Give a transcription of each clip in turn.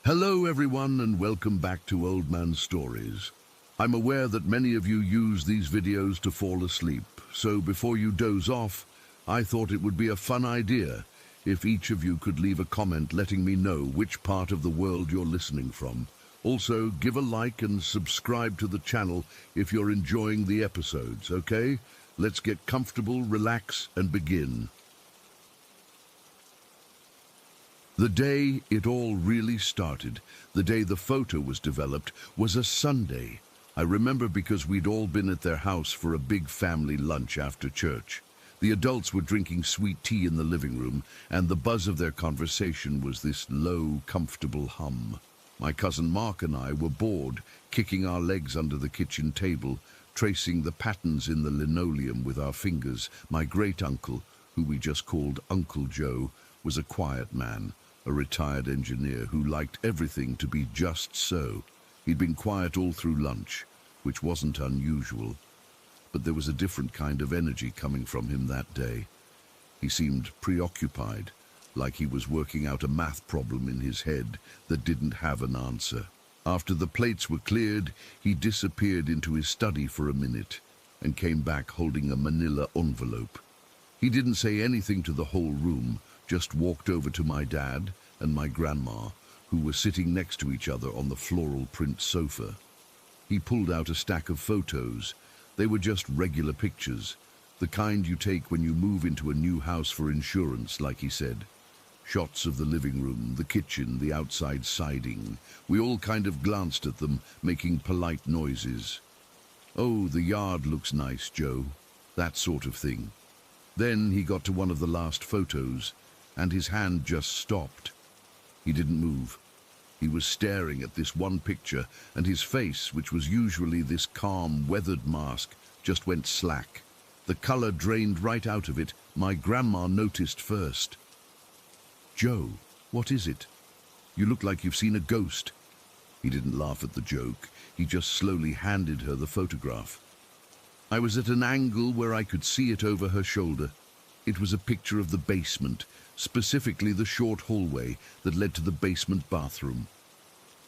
Hello everyone and welcome back to Old Man Stories. I'm aware that many of you use these videos to fall asleep, so before you doze off, I thought it would be a fun idea if each of you could leave a comment letting me know which part of the world you're listening from. Also, give a like and subscribe to the channel if you're enjoying the episodes, okay? Let's get comfortable, relax, and begin. The day it all really started, the day the photo was developed, was a Sunday. I remember because we'd all been at their house for a big family lunch after church. The adults were drinking sweet tea in the living room, and the buzz of their conversation was this low, comfortable hum. My cousin Mark and I were bored, kicking our legs under the kitchen table, tracing the patterns in the linoleum with our fingers. My great-uncle, who we just called Uncle Joe, was a quiet man, a retired engineer who liked everything to be just so. He'd been quiet all through lunch, which wasn't unusual, but there was a different kind of energy coming from him that day. He seemed preoccupied, like he was working out a math problem in his head that didn't have an answer. After the plates were cleared, he disappeared into his study for a minute and came back holding a manila envelope. He didn't say anything to the whole room, just walked over to my dad and my grandma, who were sitting next to each other on the floral print sofa. He pulled out a stack of photos. They were just regular pictures, the kind you take when you move into a new house for insurance, like he said. Shots of the living room, the kitchen, the outside siding. We all kind of glanced at them, making polite noises. "Oh, the yard looks nice, Joe," that sort of thing. Then he got to one of the last photos, and his hand just stopped. He didn't move. He was staring at this one picture, and his face, which was usually this calm, weathered mask, just went slack. The color drained right out of it. My grandma noticed first. "Joe, what is it? You look like you've seen a ghost." He didn't laugh at the joke. He just slowly handed her the photograph. I was at an angle where I could see it over her shoulder. It was a picture of the basement, specifically the short hallway that led to the basement bathroom.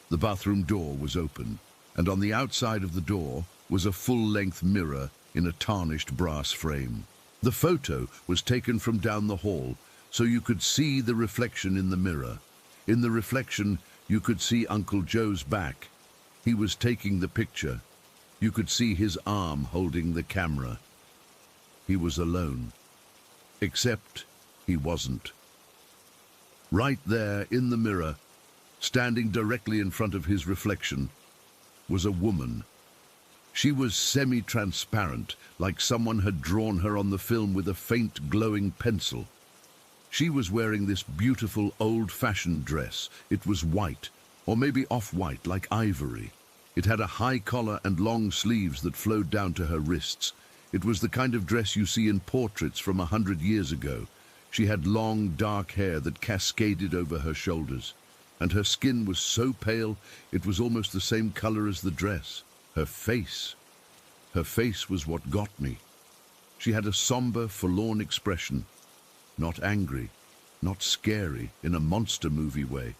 The bathroom door was open, and on the outside of the door was a full-length mirror in a tarnished brass frame. The photo was taken from down the hall, so you could see the reflection in the mirror. In the reflection, you could see Uncle Joe's back. He was taking the picture. You could see his arm holding the camera. He was alone. Except he wasn't. Right there in the mirror, standing directly in front of his reflection, was a woman. She was semi-transparent, like someone had drawn her on the film with a faint glowing pencil. She was wearing this beautiful old-fashioned dress. It was white, or maybe off-white, like ivory. It had a high collar and long sleeves that flowed down to her wrists. It was the kind of dress you see in portraits from 100 years ago. She had long, dark hair that cascaded over her shoulders, and her skin was so pale it was almost the same color as the dress. Her face was what got me. She had a somber, forlorn expression. Not angry, not scary in a monster movie way,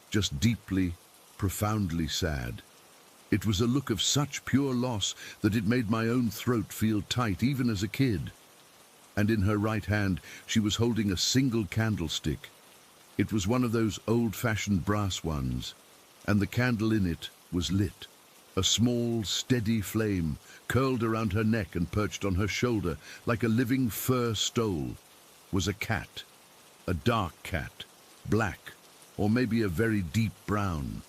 just deeply, profoundly sad. It was a look of such pure loss that it made my own throat feel tight, even as a kid. And in her right hand, she was holding a single candlestick. It was one of those old-fashioned brass ones, and the candle in it was lit. A small, steady flame curled around her neck and perched on her shoulder like a living fur stole. Was a cat, a dark cat, black, or maybe a very deep brown.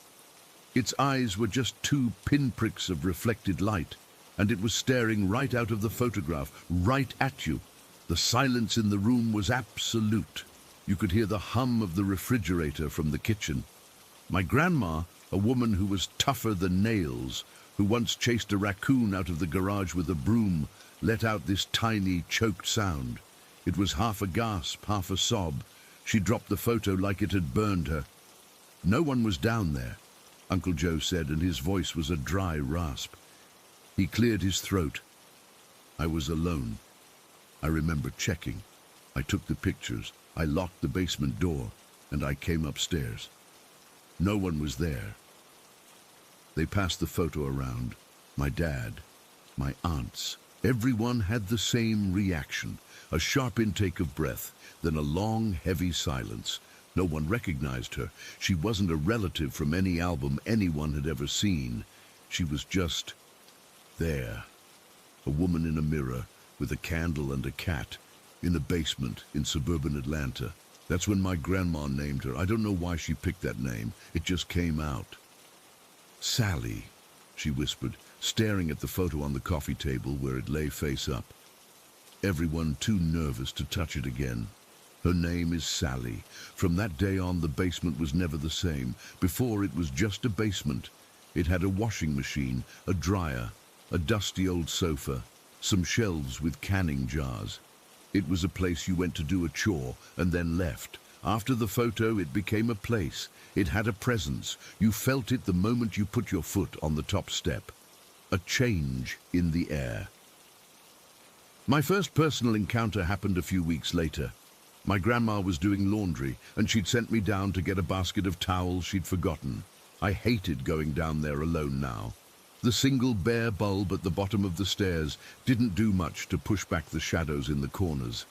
Its eyes were just two pinpricks of reflected light, and it was staring right out of the photograph, right at you. The silence in the room was absolute. You could hear the hum of the refrigerator from the kitchen. My grandma, a woman who was tougher than nails, who once chased a raccoon out of the garage with a broom, let out this tiny, choked sound. It was half a gasp, half a sob. She dropped the photo like it had burned her. "No one was down there," Uncle Joe said, and his voice was a dry rasp. He cleared his throat. "I was alone. I remember checking. I took the pictures. I locked the basement door, and I came upstairs." No one was there. They passed the photo around. My dad, my aunts. Everyone had the same reaction. A sharp intake of breath, then a long, heavy silence. No one recognized her. She wasn't a relative from any album anyone had ever seen. She was just there. A woman in a mirror, with a candle and a cat, in a basement in suburban Atlanta. That's when my grandma named her. I don't know why she picked that name. It just came out. Sally, she whispered, staring at the photo on the coffee table where it lay face up. Everyone too nervous to touch it again. Her name is Sally. From that day on, the basement was never the same. Before, it was just a basement. It had a washing machine, a dryer, a dusty old sofa, some shelves with canning jars. It was a place you went to do a chore and then left. After the photo, it became a place. It had a presence. You felt it the moment you put your foot on the top step. A change in the air. My first personal encounter happened a few weeks later. My grandma was doing laundry, and she'd sent me down to get a basket of towels she'd forgotten. I hated going down there alone now. The single bare bulb at the bottom of the stairs didn't do much to push back the shadows in the corners.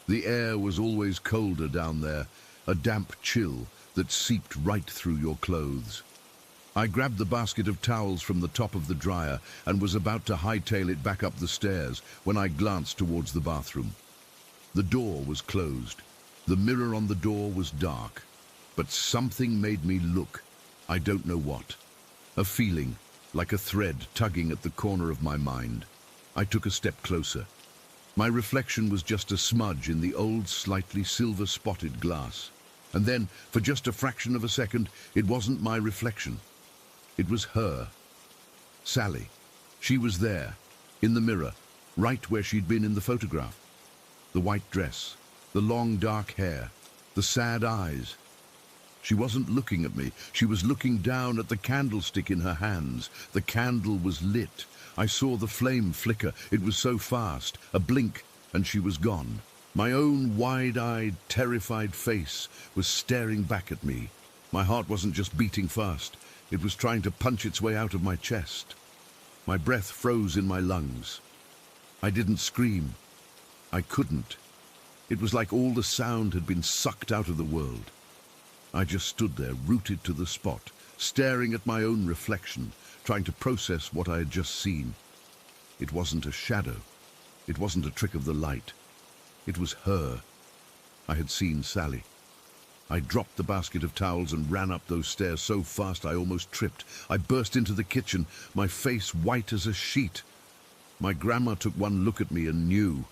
The air was always colder down there, a damp chill that seeped right through your clothes. I grabbed the basket of towels from the top of the dryer and was about to hightail it back up the stairs when I glanced towards the bathroom. The door was closed. The mirror on the door was dark. But something made me look. I don't know what. A feeling, like a thread tugging at the corner of my mind. I took a step closer. My reflection was just a smudge in the old, slightly silver-spotted glass. And then, for just a fraction of a second, it wasn't my reflection. It was her. Sally. She was there, in the mirror, right where she'd been in the photograph. The white dress, the long dark hair, the sad eyes. She wasn't looking at me. She was looking down at the candlestick in her hands. The candle was lit. I saw the flame flicker. It was so fast. A blink, and she was gone. My own wide-eyed, terrified face was staring back at me. My heart wasn't just beating fast. It was trying to punch its way out of my chest. My breath froze in my lungs. I didn't scream. I couldn't. It was like all the sound had been sucked out of the world. I just stood there, rooted to the spot, staring at my own reflection, trying to process what I had just seen. It wasn't a shadow. It wasn't a trick of the light. It was her. I had seen Sally. I dropped the basket of towels and ran up those stairs so fast I almost tripped. I burst into the kitchen, my face white as a sheet. My grandma took one look at me and knew.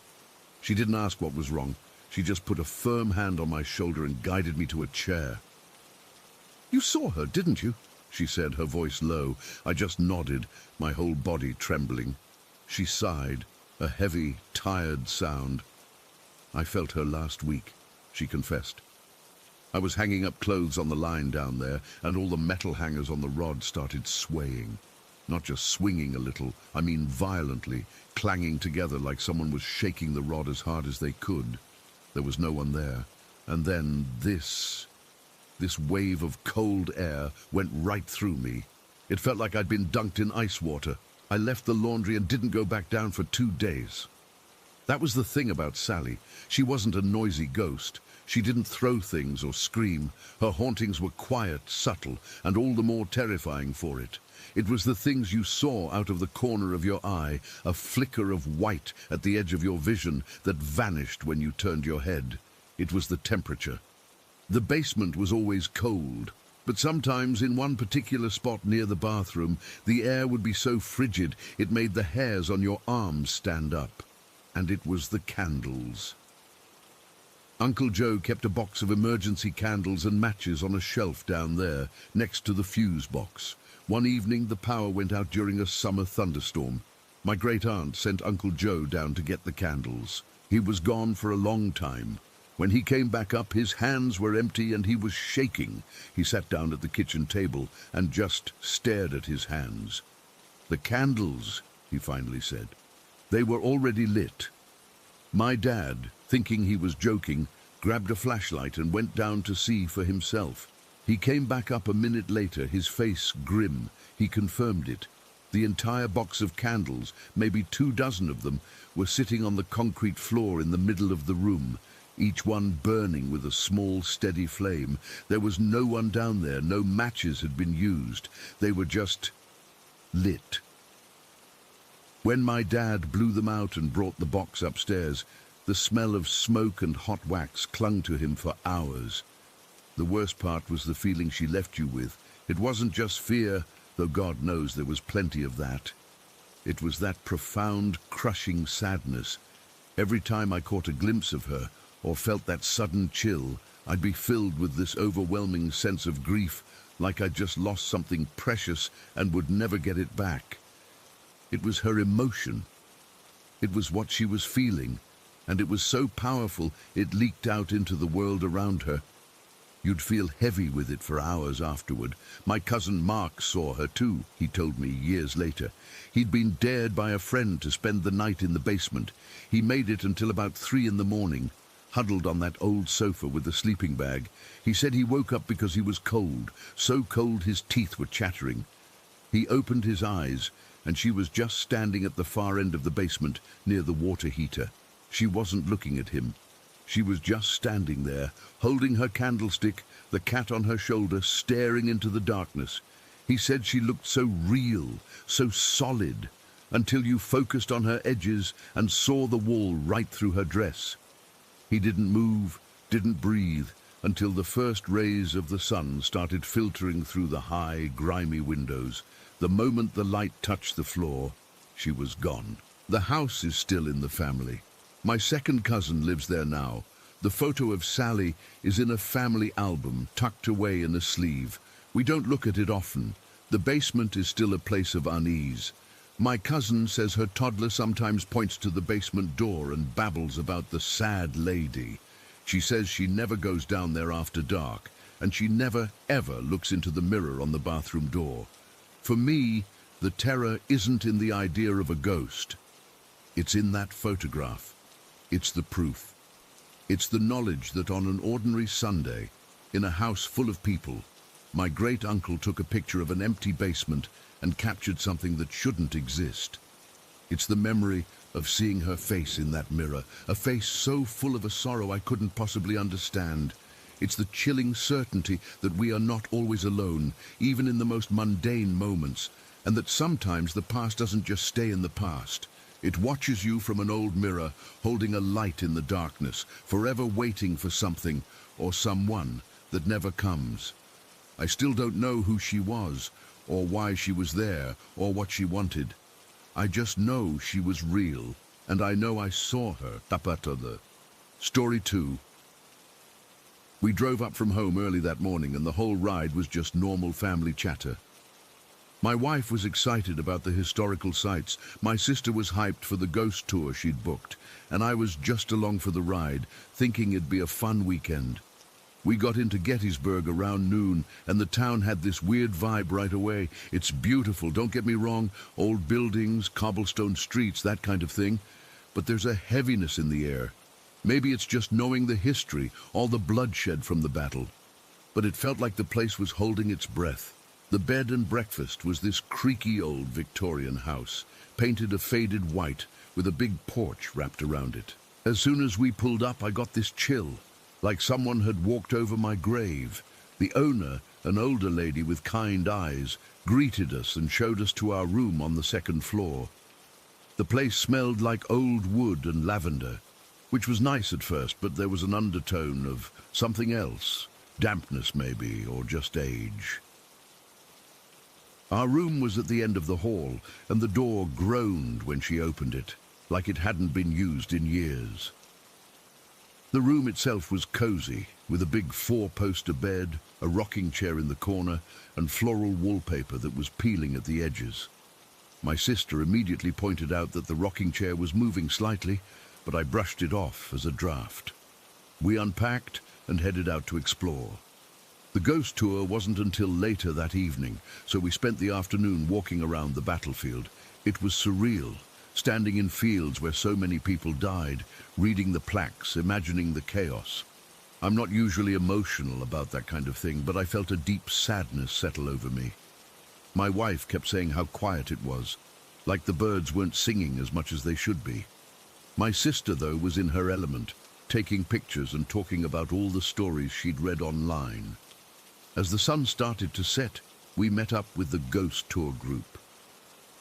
She didn't ask what was wrong. She just put a firm hand on my shoulder and guided me to a chair. "You saw her, didn't you?" she said, her voice low. I just nodded, my whole body trembling. She sighed, a heavy, tired sound. "I felt her last week," she confessed. I was hanging up clothes on the line down there, and all the metal hangers on the rod started swaying. Not just swinging a little, I mean violently, clanging together like someone was shaking the rod as hard as they could. There was no one there. And then this wave of cold air went right through me. It felt like I'd been dunked in ice water. I left the laundry and didn't go back down for 2 days. That was the thing about Sally. She wasn't a noisy ghost. She didn't throw things or scream. Her hauntings were quiet, subtle, and all the more terrifying for it. It was the things you saw out of the corner of your eye, a flicker of white at the edge of your vision that vanished when you turned your head. It was the temperature. The basement was always cold, but sometimes in one particular spot near the bathroom, the air would be so frigid it made the hairs on your arms stand up. And it was the candles. Uncle Joe kept a box of emergency candles and matches on a shelf down there, next to the fuse box. One evening, the power went out during a summer thunderstorm. My great-aunt sent Uncle Joe down to get the candles. He was gone for a long time. When he came back up, his hands were empty and he was shaking. He sat down at the kitchen table and just stared at his hands. "The candles," he finally said. They were already lit. My dad, thinking he was joking, grabbed a flashlight and went down to see for himself. He came back up a minute later, his face grim. He confirmed it. The entire box of candles, maybe 24 of them, were sitting on the concrete floor in the middle of the room, each one burning with a small, steady flame. There was no one down there, no matches had been used. They were just lit. When my dad blew them out and brought the box upstairs, the smell of smoke and hot wax clung to him for hours. The worst part was the feeling she left you with. It wasn't just fear, though God knows there was plenty of that. It was that profound, crushing sadness. Every time I caught a glimpse of her, or felt that sudden chill, I'd be filled with this overwhelming sense of grief, like I'd just lost something precious and would never get it back. It was her emotion. It was what she was feeling, and it was so powerful it leaked out into the world around her. You'd feel heavy with it for hours afterward. My cousin Mark saw her too, he told me years later. He'd been dared by a friend to spend the night in the basement. He made it until about 3 in the morning, huddled on that old sofa with a sleeping bag. He said he woke up because he was cold, so cold his teeth were chattering. He opened his eyes, and she was just standing at the far end of the basement, near the water heater. She wasn't looking at him. She was just standing there, holding her candlestick, the cat on her shoulder, staring into the darkness. He said she looked so real, so solid, until you focused on her edges and saw the wall right through her dress. He didn't move, didn't breathe, until the first rays of the sun started filtering through the high, grimy windows. The moment the light touched the floor, she was gone. The house is still in the family. My second cousin lives there now. The photo of Sally is in a family album, tucked away in a sleeve. We don't look at it often. The basement is still a place of unease. My cousin says her toddler sometimes points to the basement door and babbles about the sad lady. She says she never goes down there after dark, and she never, ever looks into the mirror on the bathroom door. For me, the terror isn't in the idea of a ghost. It's in that photograph. It's the proof. It's the knowledge that on an ordinary Sunday, in a house full of people, my great-uncle took a picture of an empty basement and captured something that shouldn't exist. It's the memory of seeing her face in that mirror, a face so full of a sorrow I couldn't possibly understand. It's the chilling certainty that we are not always alone, even in the most mundane moments, and that sometimes the past doesn't just stay in the past. It watches you from an old mirror, holding a light in the darkness, forever waiting for something or someone that never comes. I still don't know who she was, or why she was there, or what she wanted. I just know she was real, and I know I saw her. Story 2. We drove up from home early that morning, and the whole ride was just normal family chatter. My wife was excited about the historical sites. My sister was hyped for the ghost tour she'd booked, and I was just along for the ride, thinking it'd be a fun weekend. We got into Gettysburg around noon, and the town had this weird vibe right away. It's beautiful, don't get me wrong, old buildings, cobblestone streets, that kind of thing. But there's a heaviness in the air. Maybe it's just knowing the history, all the bloodshed from the battle. But it felt like the place was holding its breath. The bed and breakfast was this creaky old Victorian house, painted a faded white, with a big porch wrapped around it. As soon as we pulled up, I got this chill, like someone had walked over my grave. The owner, an older lady with kind eyes, greeted us and showed us to our room on the second floor. The place smelled like old wood and lavender, which was nice at first, but there was an undertone of something else, dampness maybe, or just age. Our room was at the end of the hall, and the door groaned when she opened it, like it hadn't been used in years. The room itself was cozy, with a big 4-poster bed, a rocking chair in the corner, and floral wallpaper that was peeling at the edges. My sister immediately pointed out that the rocking chair was moving slightly, but I brushed it off as a draft. We unpacked and headed out to explore. The ghost tour wasn't until later that evening, so we spent the afternoon walking around the battlefield. It was surreal, standing in fields where so many people died, reading the plaques, imagining the chaos. I'm not usually emotional about that kind of thing, but I felt a deep sadness settle over me. My wife kept saying how quiet it was, like the birds weren't singing as much as they should be. My sister, though, was in her element, taking pictures and talking about all the stories she'd read online. As the sun started to set, we met up with the ghost tour group.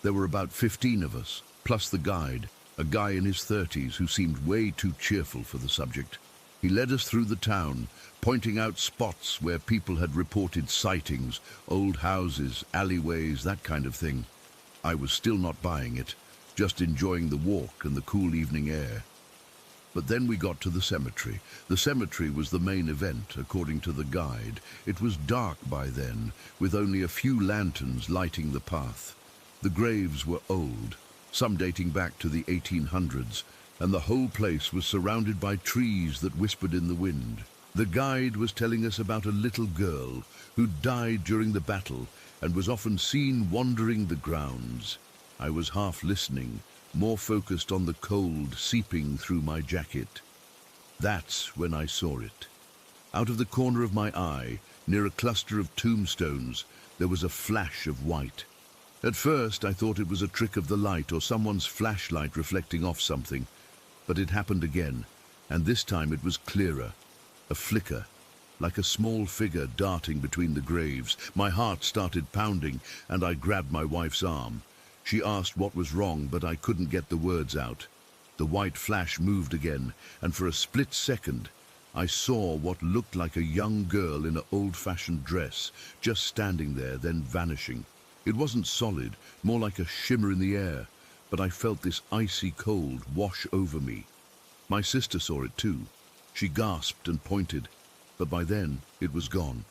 There were about 15 of us, plus the guide, a guy in his 30s who seemed way too cheerful for the subject. He led us through the town, pointing out spots where people had reported sightings, old houses, alleyways, that kind of thing. I was still not buying it, just enjoying the walk and the cool evening air. But then we got to the cemetery. The cemetery was the main event, according to the guide. It was dark by then, with only a few lanterns lighting the path. The graves were old, some dating back to the 1800s, and the whole place was surrounded by trees that whispered in the wind. The guide was telling us about a little girl who died during the battle and was often seen wandering the grounds. I was half listening, more focused on the cold seeping through my jacket. That's when I saw it. Out of the corner of my eye, near a cluster of tombstones, there was a flash of white. At first, I thought it was a trick of the light or someone's flashlight reflecting off something. But it happened again, and this time it was clearer. A flicker, like a small figure darting between the graves. My heart started pounding, and I grabbed my wife's arm. She asked what was wrong, but I couldn't get the words out. The white flash moved again, and for a split second, I saw what looked like a young girl in an old-fashioned dress, just standing there, then vanishing. It wasn't solid, more like a shimmer in the air, but I felt this icy cold wash over me. My sister saw it too. She gasped and pointed, but by then it was gone.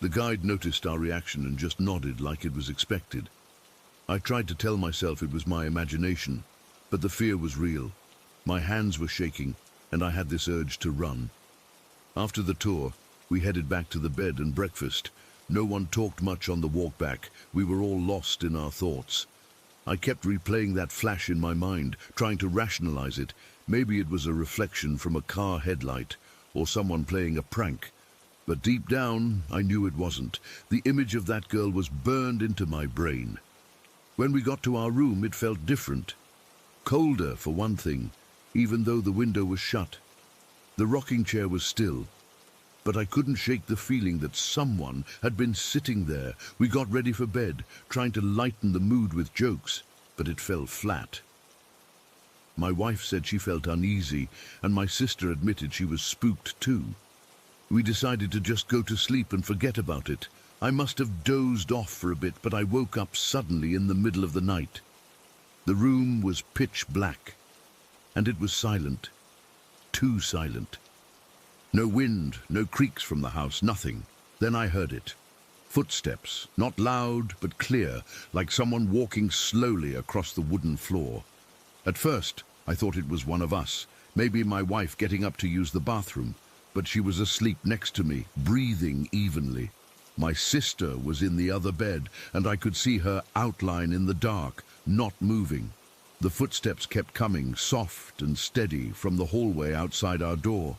The guide noticed our reaction and just nodded like it was expected. I tried to tell myself it was my imagination, but the fear was real. My hands were shaking, and I had this urge to run. After the tour, we headed back to the bed and breakfast. No one talked much on the walk back. We were all lost in our thoughts. I kept replaying that flash in my mind, trying to rationalize it. Maybe it was a reflection from a car headlight, or someone playing a prank. But deep down, I knew it wasn't. The image of that girl was burned into my brain. When we got to our room, it felt different. Colder, for one thing, even though the window was shut. The rocking chair was still, but I couldn't shake the feeling that someone had been sitting there. We got ready for bed, trying to lighten the mood with jokes, but it fell flat. My wife said she felt uneasy, and my sister admitted she was spooked too. We decided to just go to sleep and forget about it. I must have dozed off for a bit, but I woke up suddenly in the middle of the night. The room was pitch black, and it was silent. Too silent. No wind, no creaks from the house, nothing. Then I heard it. Footsteps, not loud but clear, like someone walking slowly across the wooden floor. At first, I thought it was one of us, maybe my wife getting up to use the bathroom, but she was asleep next to me, breathing evenly. My sister was in the other bed, and I could see her outline in the dark, not moving. The footsteps kept coming, soft and steady, from the hallway outside our door.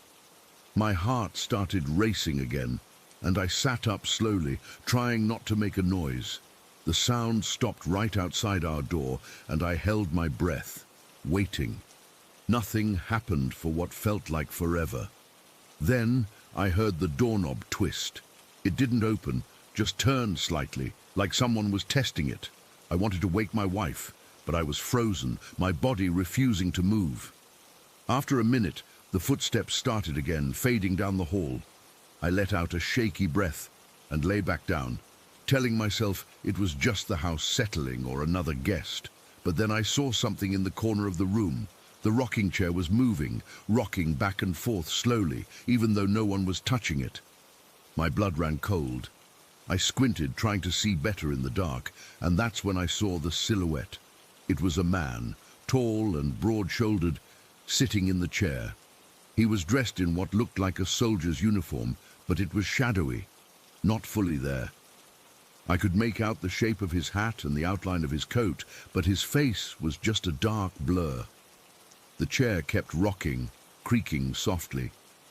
My heart started racing again, and I sat up slowly, trying not to make a noise. The sound stopped right outside our door, and I held my breath, waiting. Nothing happened for what felt like forever. Then I heard the doorknob twist. It didn't open, just turned slightly, like someone was testing it. I wanted to wake my wife, but I was frozen, my body refusing to move. After a minute, the footsteps started again, fading down the hall. I let out a shaky breath and lay back down, telling myself it was just the house settling or another guest. But then I saw something in the corner of the room. The rocking chair was moving, rocking back and forth slowly, even though no one was touching it. My blood ran cold. I squinted, trying to see better in the dark, and that's when I saw the silhouette. It was a man, tall and broad-shouldered, sitting in the chair. He was dressed in what looked like a soldier's uniform, but it was shadowy, not fully there. I could make out the shape of his hat and the outline of his coat, but his face was just a dark blur. The chair kept rocking, creaking softly.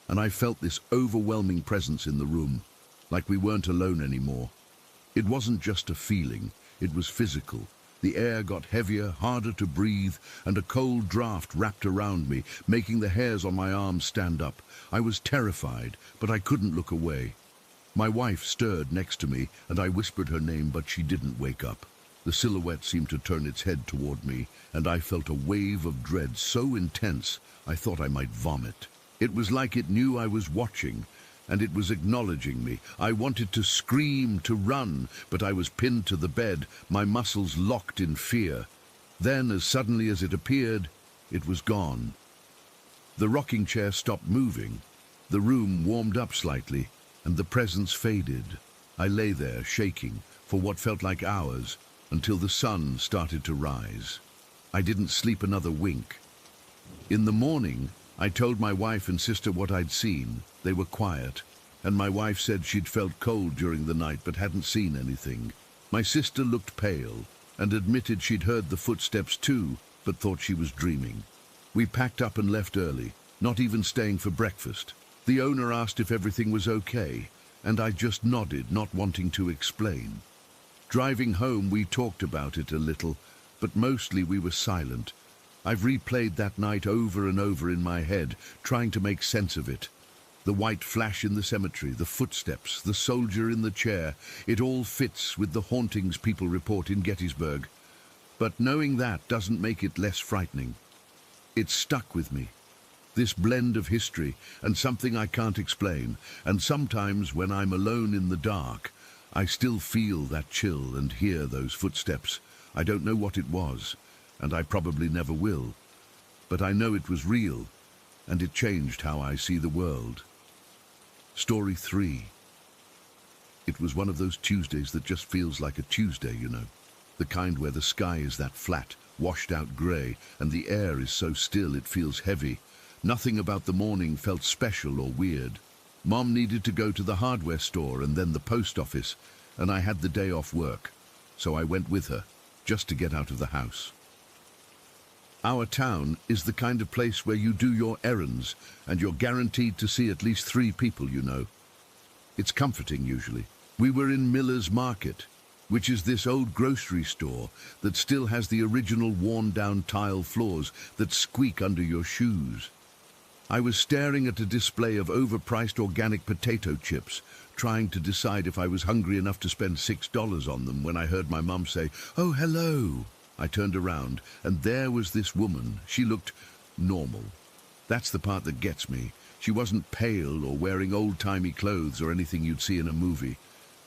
and I felt this overwhelming presence in the room, like we weren't alone anymore. It wasn't just a feeling, it was physical. The air got heavier, harder to breathe, and a cold draft wrapped around me, making the hairs on my arms stand up. I was terrified, but I couldn't look away. My wife stirred next to me, and I whispered her name, but she didn't wake up. The silhouette seemed to turn its head toward me, and I felt a wave of dread so intense I thought I might vomit. It was like it knew I was watching, and it was acknowledging me. I wanted to scream, to run, but I was pinned to the bed, my muscles locked in fear. Then, as suddenly as it appeared, it was gone. The rocking chair stopped moving. The room warmed up slightly, and the presence faded. I lay there, shaking, for what felt like hours, until the sun started to rise. I didn't sleep another wink. In the morning, I told my wife and sister what I'd seen. They were quiet, and my wife said she'd felt cold during the night but hadn't seen anything. My sister looked pale and admitted she'd heard the footsteps too, but thought she was dreaming. We packed up and left early, not even staying for breakfast. The owner asked if everything was okay, and I just nodded, not wanting to explain. Driving home, we talked about it a little, but mostly we were silent. I've replayed that night over and over in my head, trying to make sense of it. The white flash in the cemetery, the footsteps, the soldier in the chair, it all fits with the hauntings people report in Gettysburg. But knowing that doesn't make it less frightening. It's stuck with me. This blend of history and something I can't explain, and sometimes when I'm alone in the dark, I still feel that chill and hear those footsteps. I don't know what it was, and I probably never will, but I know it was real, and it changed how I see the world. Story 3. It was one of those Tuesdays that just feels like a Tuesday, you know. The kind where the sky is that flat, washed-out grey, and the air is so still it feels heavy. Nothing about the morning felt special or weird. Mom needed to go to the hardware store and then the post office, and I had the day off work, so I went with her, just to get out of the house. Our town is the kind of place where you do your errands, and you're guaranteed to see at least 3 people you know. It's comforting, usually. We were in Miller's Market, which is this old grocery store that still has the original worn-down tile floors that squeak under your shoes. I was staring at a display of overpriced organic potato chips, trying to decide if I was hungry enough to spend $6 on them when I heard my mum say, "Oh, hello." I turned around, and there was this woman. She looked normal. That's the part that gets me. She wasn't pale or wearing old-timey clothes or anything you'd see in a movie.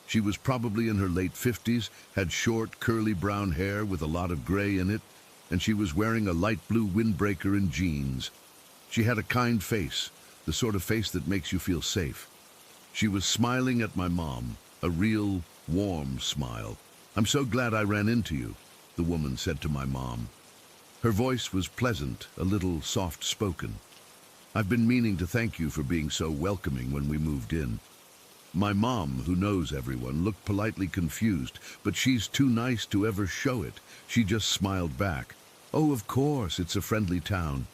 She was probably in her late 50s, had short, curly brown hair with a lot of gray in it, and she was wearing a light blue windbreaker and jeans. She had a kind face, the sort of face that makes you feel safe. She was smiling at my mom, a real, warm smile. "I'm so glad I ran into you," the woman said to my mom. Her voice was pleasant, a little soft-spoken. "I've been meaning to thank you for being so welcoming when we moved in." My mom, who knows everyone, looked politely confused, but she's too nice to ever show it. She just smiled back. "Oh, of course, it's a friendly town."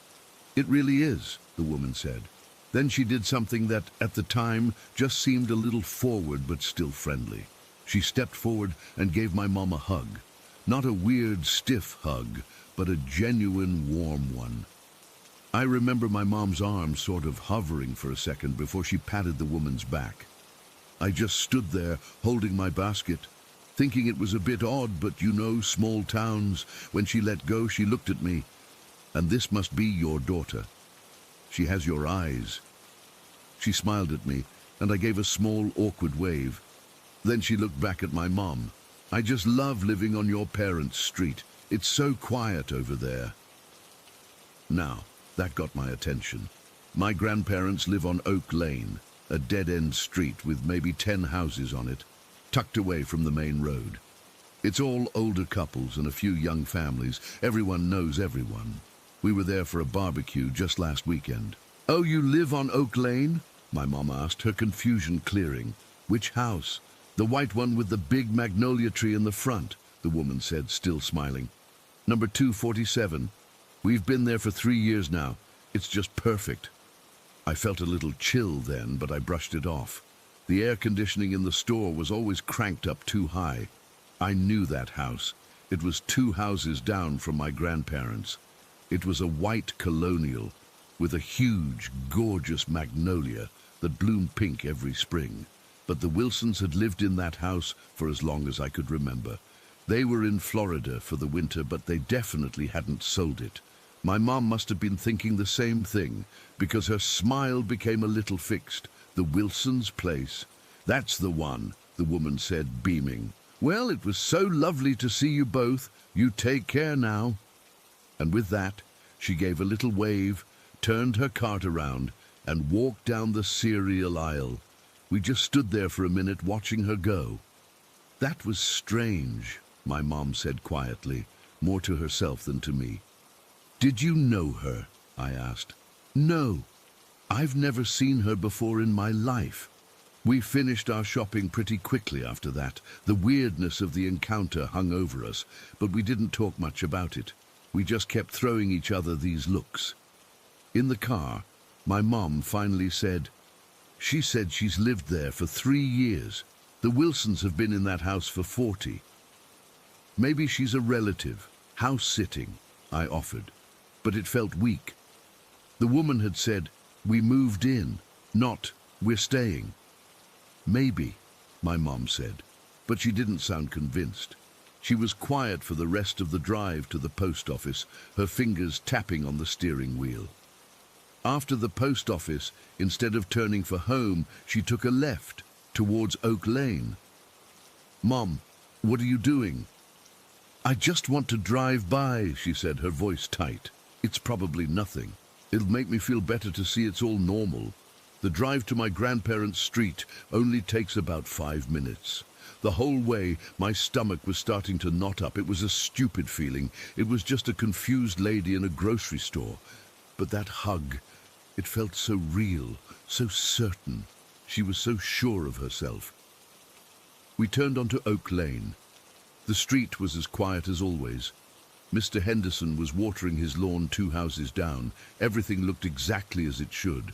"It really is," the woman said. Then she did something that, at the time, just seemed a little forward but still friendly. She stepped forward and gave my mom a hug. Not a weird, stiff hug, but a genuine, warm one. I remember my mom's arm sort of hovering for a second before she patted the woman's back. I just stood there, holding my basket, thinking it was a bit odd, but you know, small towns. When she let go, she looked at me. "And this must be your daughter. She has your eyes." She smiled at me, and I gave a small, awkward wave. Then she looked back at my mom. "I just love living on your parents' street. It's so quiet over there." Now, that got my attention. My grandparents live on Oak Lane, a dead-end street with maybe 10 houses on it, tucked away from the main road. It's all older couples and a few young families. Everyone knows everyone. We were there for a barbecue just last weekend. "Oh, you live on Oak Lane?" my mom asked, her confusion clearing. "Which house?" "The white one with the big magnolia tree in the front," the woman said, still smiling. "Number 247. We've been there for 3 years now. It's just perfect." I felt a little chill then, but I brushed it off. The air conditioning in the store was always cranked up too high. I knew that house. It was 2 houses down from my grandparents'. It was a white colonial with a huge, gorgeous magnolia that bloomed pink every spring. But the Wilsons had lived in that house for as long as I could remember. They were in Florida for the winter, but they definitely hadn't sold it. My mom must have been thinking the same thing, because her smile became a little fixed. The Wilsons' place. That's the one, the woman said, beaming. Well, it was so lovely to see you both. You take care now. And with that, she gave a little wave, turned her cart around, and walked down the cereal aisle. We just stood there for a minute watching her go. That was strange, my mom said quietly, more to herself than to me. Did you know her? I asked. No, I've never seen her before in my life. We finished our shopping pretty quickly after that. The weirdness of the encounter hung over us, but we didn't talk much about it. We just kept throwing each other these looks. In the car, my mom finally said, she said she's lived there for 3 years. The Wilsons have been in that house for 40. Maybe she's a relative, house-sitting, I offered, but it felt weak. The woman had said, we moved in, not, we're staying. Maybe, my mom said, but she didn't sound convinced. She was quiet for the rest of the drive to the post office, her fingers tapping on the steering wheel. After the post office, instead of turning for home, she took a left towards Oak Lane. Mom, what are you doing? I just want to drive by, she said, her voice tight. It's probably nothing. It'll make me feel better to see it's all normal. The drive to my grandparents' street only takes about 5 minutes. The whole way, my stomach was starting to knot up. It was a stupid feeling. It was just a confused lady in a grocery store. But that hug, it felt so real, so certain. She was so sure of herself. We turned onto Oak Lane. The street was as quiet as always. Mr. Henderson was watering his lawn 2 houses down. Everything looked exactly as it should.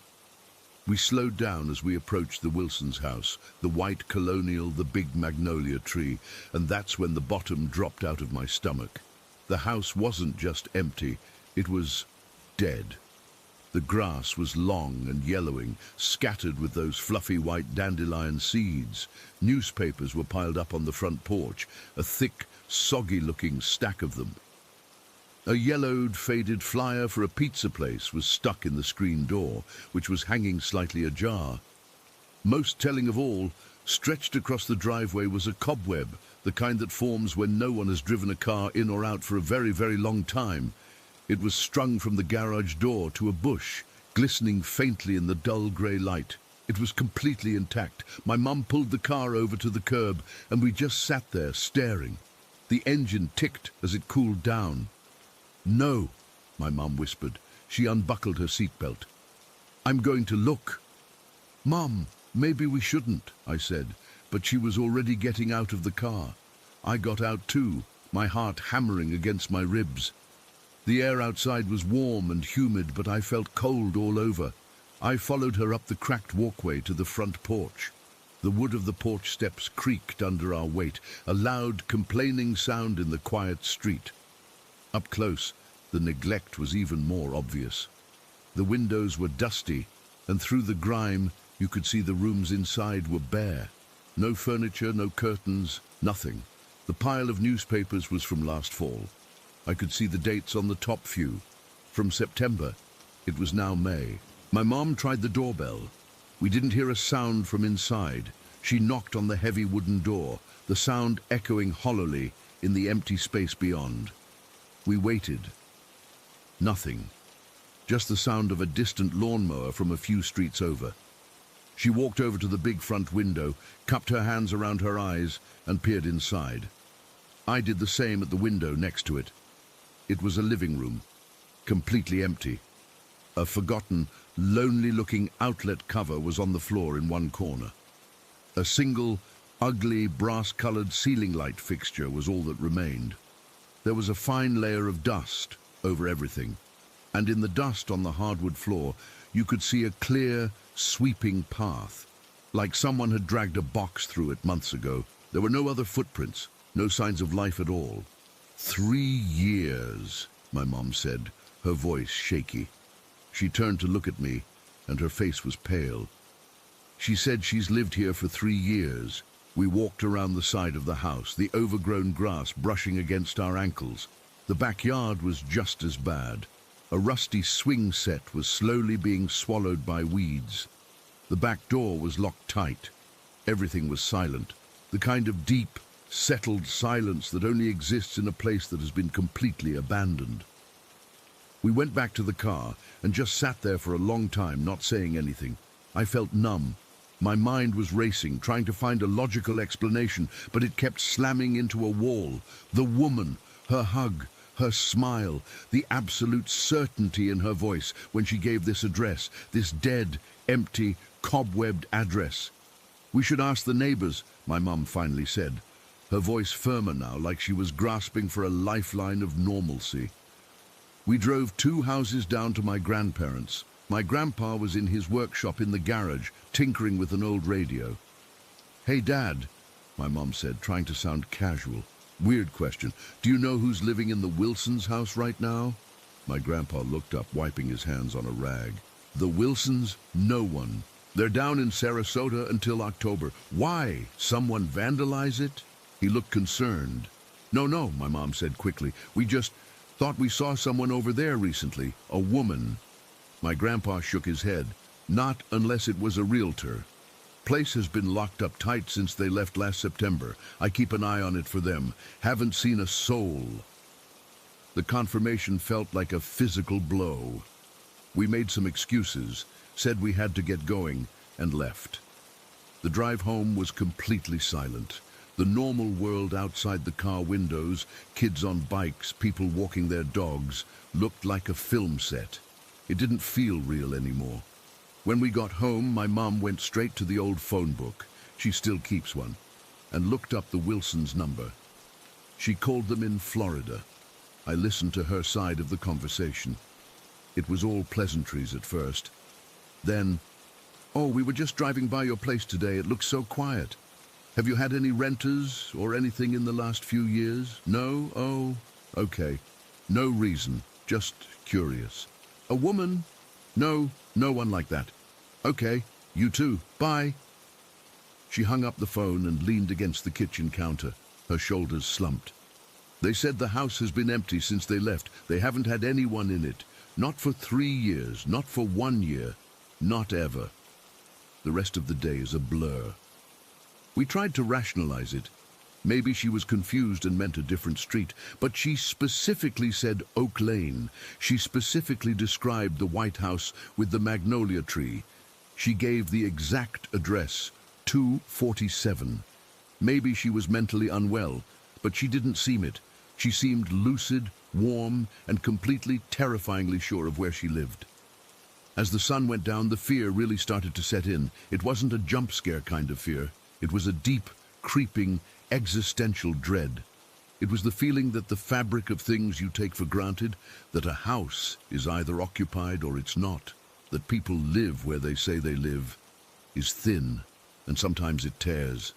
We slowed down as we approached the Wilsons' house, the white colonial, the big magnolia tree, and that's when the bottom dropped out of my stomach. The house wasn't just empty, it was dead. The grass was long and yellowing, scattered with those fluffy white dandelion seeds. Newspapers were piled up on the front porch, a thick, soggy-looking stack of them. A yellowed, faded flyer for a pizza place was stuck in the screen door, which was hanging slightly ajar. Most telling of all, stretched across the driveway was a cobweb, the kind that forms when no one has driven a car in or out for a very, very long time. It was strung from the garage door to a bush, glistening faintly in the dull grey light. It was completely intact. My mum pulled the car over to the curb, and we just sat there, staring. The engine ticked as it cooled down. No, my mum whispered. She unbuckled her seatbelt. I'm going to look. Mum, maybe we shouldn't, I said, but she was already getting out of the car. I got out too, my heart hammering against my ribs. The air outside was warm and humid, but I felt cold all over. I followed her up the cracked walkway to the front porch. The wood of the porch steps creaked under our weight, a loud, complaining sound in the quiet street. Up close, the neglect was even more obvious. The windows were dusty, and through the grime, you could see the rooms inside were bare. No furniture, no curtains, nothing. The pile of newspapers was from last fall. I could see the dates on the top few. From September. It was now May. My mom tried the doorbell. We didn't hear a sound from inside. She knocked on the heavy wooden door, the sound echoing hollowly in the empty space beyond. We waited. Nothing. Just the sound of a distant lawnmower from a few streets over. She walked over to the big front window, cupped her hands around her eyes, and peered inside. I did the same at the window next to it. It was a living room, completely empty. A forgotten, lonely-looking outlet cover was on the floor in one corner. A single, ugly, brass-colored ceiling light fixture was all that remained. There was a fine layer of dust over everything, and in the dust on the hardwood floor, You could see a clear, sweeping path, like someone had dragged a box through it months ago. There were no other footprints, no signs of life at all. 3 years, my mom said, her voice shaky. She turned to look at me, and her face was pale. She said she's lived here for 3 years. We walked around the side of the house, the overgrown grass brushing against our ankles. The backyard was just as bad. A rusty swing set was slowly being swallowed by weeds. The back door was locked tight. Everything was silent, the kind of deep, settled silence that only exists in a place that has been completely abandoned. We went back to the car and just sat there for a long time, not saying anything. I felt numb. My mind was racing, trying to find a logical explanation, but it kept slamming into a wall. The woman, her hug, her smile, the absolute certainty in her voice when she gave this address, this dead, empty, cobwebbed address. "We should ask the neighbors," my mum finally said, her voice firmer now, like she was grasping for a lifeline of normalcy. We drove 2 houses down to my grandparents'. My grandpa was in his workshop in the garage, tinkering with an old radio. "Hey, Dad," my mom said, trying to sound casual. "Weird question. Do you know who's living in the Wilsons' house right now?" My grandpa looked up, wiping his hands on a rag. "The Wilsons? No one. They're down in Sarasota until October. Why? Someone vandalize it?" He looked concerned. No, my mom said quickly. "We just thought we saw someone over there recently. A woman." My grandpa shook his head. "Not unless it was a realtor. Place has been locked up tight since they left last September. I keep an eye on it for them. Haven't seen a soul." The confirmation felt like a physical blow. We made some excuses, said we had to get going, and left. The drive home was completely silent. The normal world outside the car windows, kids on bikes, people walking their dogs, looked like a film set. It didn't feel real anymore. When we got home, my mom went straight to the old phone book, she still keeps one, and looked up the Wilsons' number. She called them in Florida. I listened to her side of the conversation. It was all pleasantries at first. Then, "Oh, we were just driving by your place today. It looks so quiet. Have you had any renters or anything in the last few years? No? Oh, okay. No reason, just curious. A woman? No, no one like that. Okay, you too. Bye." She hung up the phone and leaned against the kitchen counter, her shoulders slumped. "They said the house has been empty since they left. They haven't had anyone in it. Not for 3 years, not for 1 year, not ever." The rest of the day is a blur. We tried to rationalize it. Maybe she was confused and meant a different street, but she specifically said Oak Lane. She specifically described the White House with the magnolia tree. She gave the exact address, 247. Maybe she was mentally unwell, but she didn't seem it. She seemed lucid, warm, and completely terrifyingly sure of where she lived. As the sun went down, the fear really started to set in. It wasn't a jump scare kind of fear. It was a deep, creeping, existential dread. It was the feeling that the fabric of things you take for granted, that a house is either occupied or it's not, that people live where they say they live, is thin, and sometimes it tears.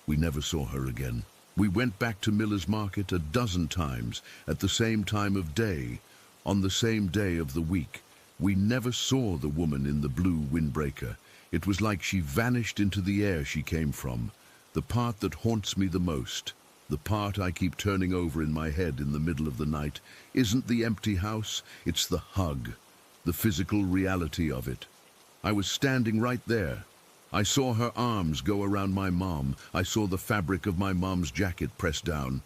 We never saw her again. We went back to Miller's Market a dozen times, at the same time of day, on the same day of the week. We never saw the woman in the blue windbreaker. It was like she vanished into the air she came from. The part that haunts me the most, the part I keep turning over in my head in the middle of the night, isn't the empty house, it's the hug, the physical reality of it. I was standing right there. I saw her arms go around my mom. I saw the fabric of my mom's jacket pressed down.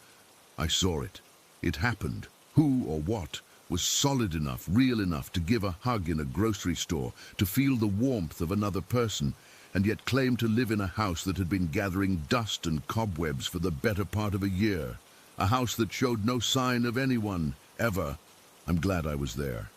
I saw it. It happened. Who or what was solid enough, real enough to give a hug in a grocery store, to feel the warmth of another person, and yet claim to live in a house that had been gathering dust and cobwebs for the better part of a year. A house that showed no sign of anyone, ever. I'm glad I was there.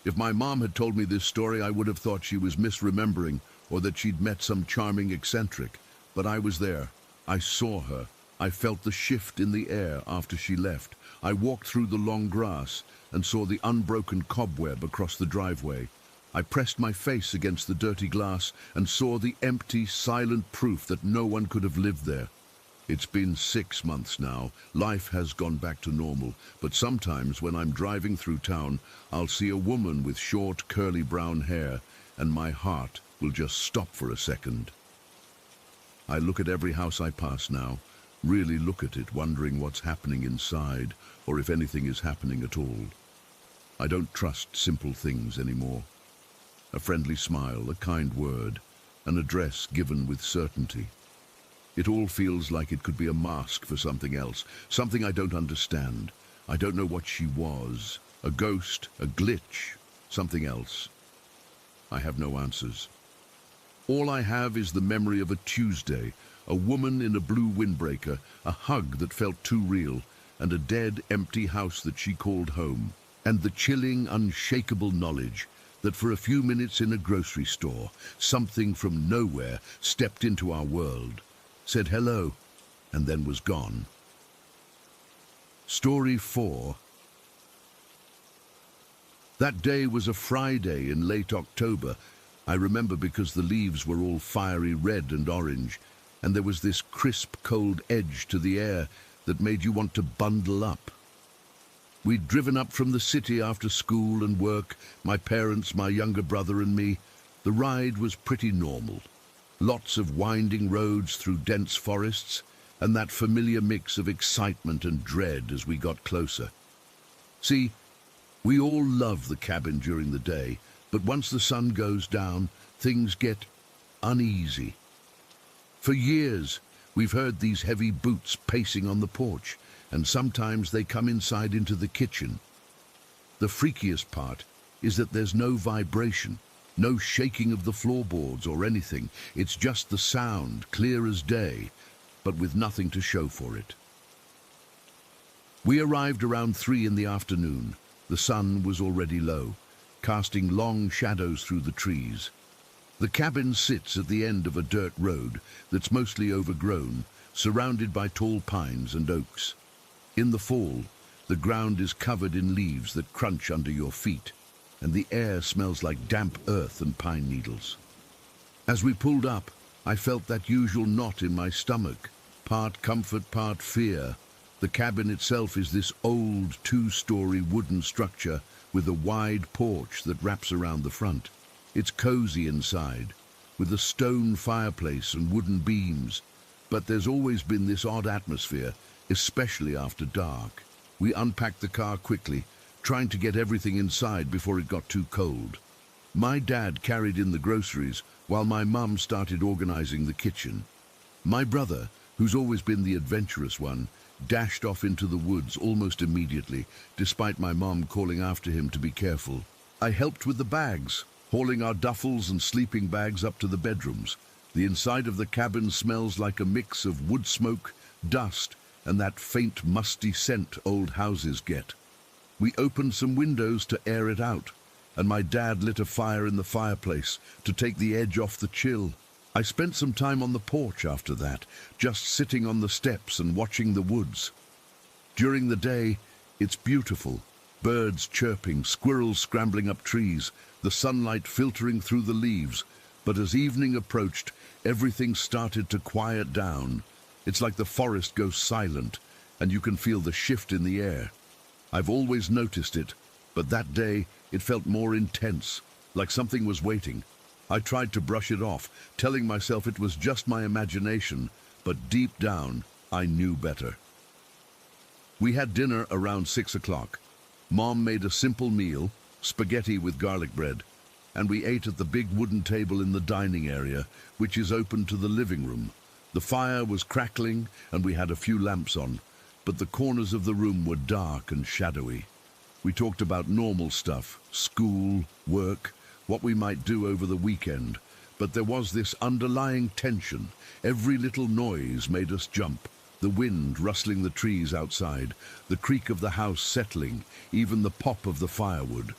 If my mom had told me this story, I would have thought she was misremembering, or that she'd met some charming eccentric. But I was there. I saw her. I felt the shift in the air after she left. I walked through the long grass and saw the unbroken cobweb across the driveway. I pressed my face against the dirty glass and saw the empty, silent proof that no one could have lived there. It's been 6 months now. Life has gone back to normal, but sometimes when I'm driving through town, I'll see a woman with short, curly brown hair, and my heart will just stop for a second. I look at every house I pass now, really look at it, wondering what's happening inside, or if anything is happening at all. I don't trust simple things anymore. A friendly smile, a kind word, an address given with certainty. It all feels like it could be a mask for something else, something I don't understand. I don't know what she was, a ghost, a glitch, something else. I have no answers. All I have is the memory of a Tuesday, a woman in a blue windbreaker, a hug that felt too real, and a dead, empty house that she called home, and the chilling, unshakable knowledge that for a few minutes in a grocery store, something from nowhere stepped into our world, said hello, and then was gone. Story 4. That day was a Friday in late October. I remember because the leaves were all fiery red and orange, and there was this crisp, cold edge to the air that made you want to bundle up. We'd driven up from the city after school and work, my parents, my younger brother and me. The ride was pretty normal. Lots of winding roads through dense forests, and that familiar mix of excitement and dread as we got closer. See, we all love the cabin during the day, but once the sun goes down, things get uneasy. For years, we've heard these heavy boots pacing on the porch, and sometimes they come inside into the kitchen. The freakiest part is that there's no vibration, no shaking of the floorboards or anything. It's just the sound, clear as day, but with nothing to show for it. We arrived around 3 in the afternoon. The sun was already low, casting long shadows through the trees. The cabin sits at the end of a dirt road that's mostly overgrown, surrounded by tall pines and oaks. In the fall, the ground is covered in leaves that crunch under your feet, and the air smells like damp earth and pine needles. As we pulled up, I felt that usual knot in my stomach, part comfort, part fear. The cabin itself is this old 2-story wooden structure with a wide porch that wraps around the front. It's cozy inside, with a stone fireplace and wooden beams, but there's always been this odd atmosphere, especially after dark. We unpacked the car quickly, trying to get everything inside before it got too cold. My dad carried in the groceries while my mum started organizing the kitchen. My brother, who's always been the adventurous one, dashed off into the woods almost immediately, despite my mom calling after him to be careful. I helped with the bags, hauling our duffels and sleeping bags up to the bedrooms. The inside of the cabin smells like a mix of wood smoke, dust, and that faint musty scent old houses get. We opened some windows to air it out, and my dad lit a fire in the fireplace to take the edge off the chill. I spent some time on the porch after that, just sitting on the steps and watching the woods. During the day, it's beautiful. Birds chirping, squirrels scrambling up trees, the sunlight filtering through the leaves. But as evening approached, everything started to quiet down. It's like the forest goes silent, and you can feel the shift in the air. I've always noticed it, but that day it felt more intense, like something was waiting. I tried to brush it off, telling myself it was just my imagination, but deep down, I knew better. We had dinner around 6 o'clock. Mom made a simple meal, spaghetti with garlic bread, and we ate at the big wooden table in the dining area, which is open to the living room. The fire was crackling, and we had a few lamps on, but the corners of the room were dark and shadowy. We talked about normal stuff, school, work, what we might do over the weekend, but there was this underlying tension. Every little noise made us jump. The wind rustling the trees outside, the creak of the house settling, even the pop of the firewood.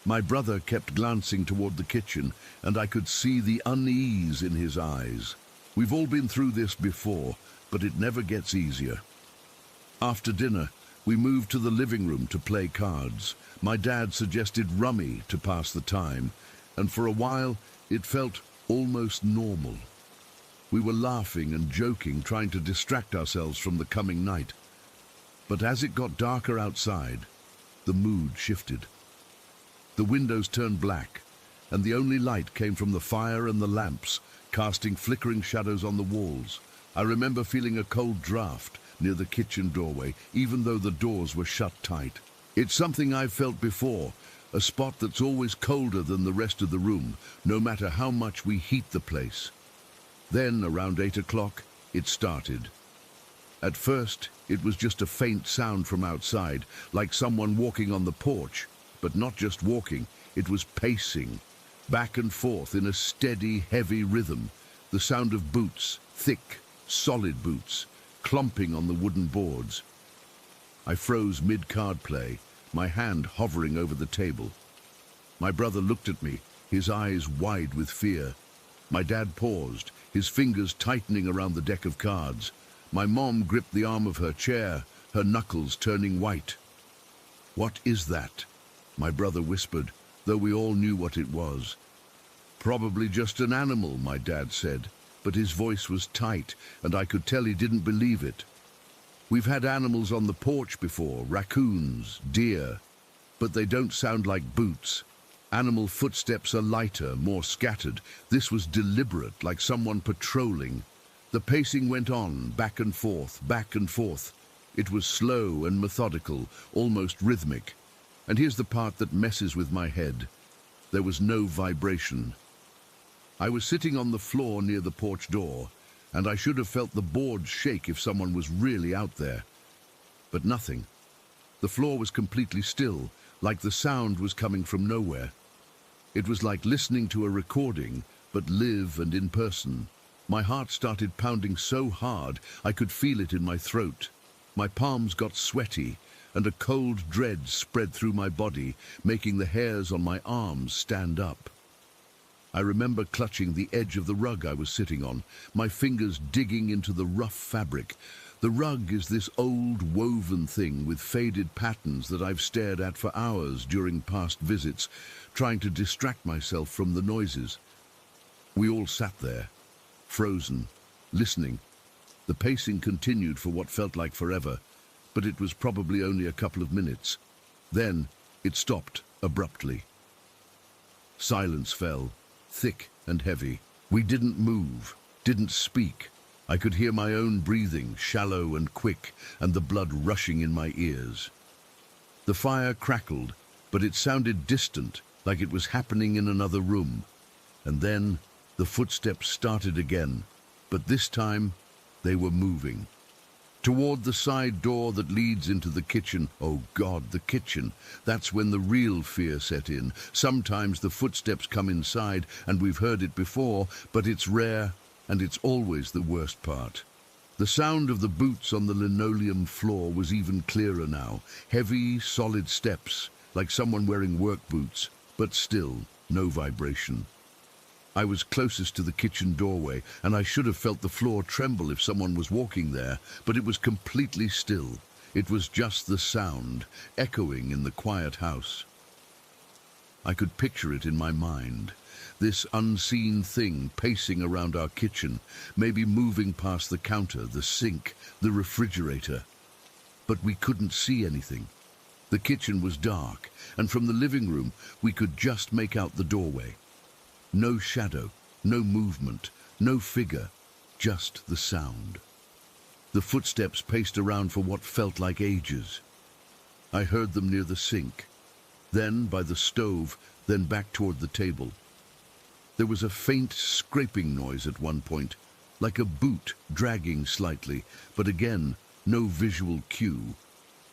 My brother kept glancing toward the kitchen, and I could see the unease in his eyes. We've all been through this before, but it never gets easier. After dinner, We moved to the living room to play cards. My dad suggested rummy to pass the time, and for a while it felt almost normal. We were laughing and joking, trying to distract ourselves from the coming night. But as it got darker outside, the mood shifted. The windows turned black, and the only light came from the fire and the lamps, casting flickering shadows on the walls. I remember feeling a cold draft near the kitchen doorway, even though the doors were shut tight. It's something I've felt before, a spot that's always colder than the rest of the room, no matter how much we heat the place. Then, around 8 o'clock, it started. At first, it was just a faint sound from outside, like someone walking on the porch, but not just walking, it was pacing, back and forth in a steady, heavy rhythm. The sound of boots, thick, solid boots, clumping on the wooden boards. I froze mid-card play, my hand hovering over the table. My brother looked at me, his eyes wide with fear. My dad paused, his fingers tightening around the deck of cards. My mom gripped the arm of her chair, her knuckles turning white. "What is that?" my brother whispered, though we all knew what it was. "Probably just an animal," my dad said, but his voice was tight, and I could tell he didn't believe it. "We've had animals on the porch before, raccoons, deer, but they don't sound like boots. Animal footsteps are lighter, more scattered. This was deliberate, like someone patrolling. The pacing went on, back and forth, back and forth. It was slow and methodical, almost rhythmic. And here's the part that messes with my head. There was no vibration. I was sitting on the floor near the porch door, and I should have felt the boards shake if someone was really out there. But nothing. The floor was completely still, like the sound was coming from nowhere. It was like listening to a recording, but live and in person. My heart started pounding so hard I could feel it in my throat. My palms got sweaty, and a cold dread spread through my body, making the hairs on my arms stand up. I remember clutching the edge of the rug I was sitting on, my fingers digging into the rough fabric. The rug is this old woven thing with faded patterns that I've stared at for hours during past visits, trying to distract myself from the noises. We all sat there, frozen, listening. The pacing continued for what felt like forever, but it was probably only a couple of minutes. Then it stopped abruptly. Silence fell, thick and heavy. We didn't move, didn't speak. I could hear my own breathing, shallow and quick, and the blood rushing in my ears. The fire crackled, but it sounded distant, like it was happening in another room. And then the footsteps started again, but this time they were moving. Toward the side door that leads into the kitchen. Oh God, the kitchen. That's when the real fear set in. Sometimes the footsteps come inside, and we've heard it before, but it's rare, and it's always the worst part. The sound of the boots on the linoleum floor was even clearer now. Heavy, solid steps, like someone wearing work boots, but still no vibration. I was closest to the kitchen doorway, and I should have felt the floor tremble if someone was walking there, but it was completely still. It was just the sound, echoing in the quiet house. I could picture it in my mind. This unseen thing pacing around our kitchen, maybe moving past the counter, the sink, the refrigerator. But we couldn't see anything. The kitchen was dark, and from the living room we could just make out the doorway. No shadow, no movement, no figure, just the sound. The footsteps paced around for what felt like ages. I heard them near the sink, then by the stove, then back toward the table. There was a faint scraping noise at one point, like a boot dragging slightly, but again, no visual cue.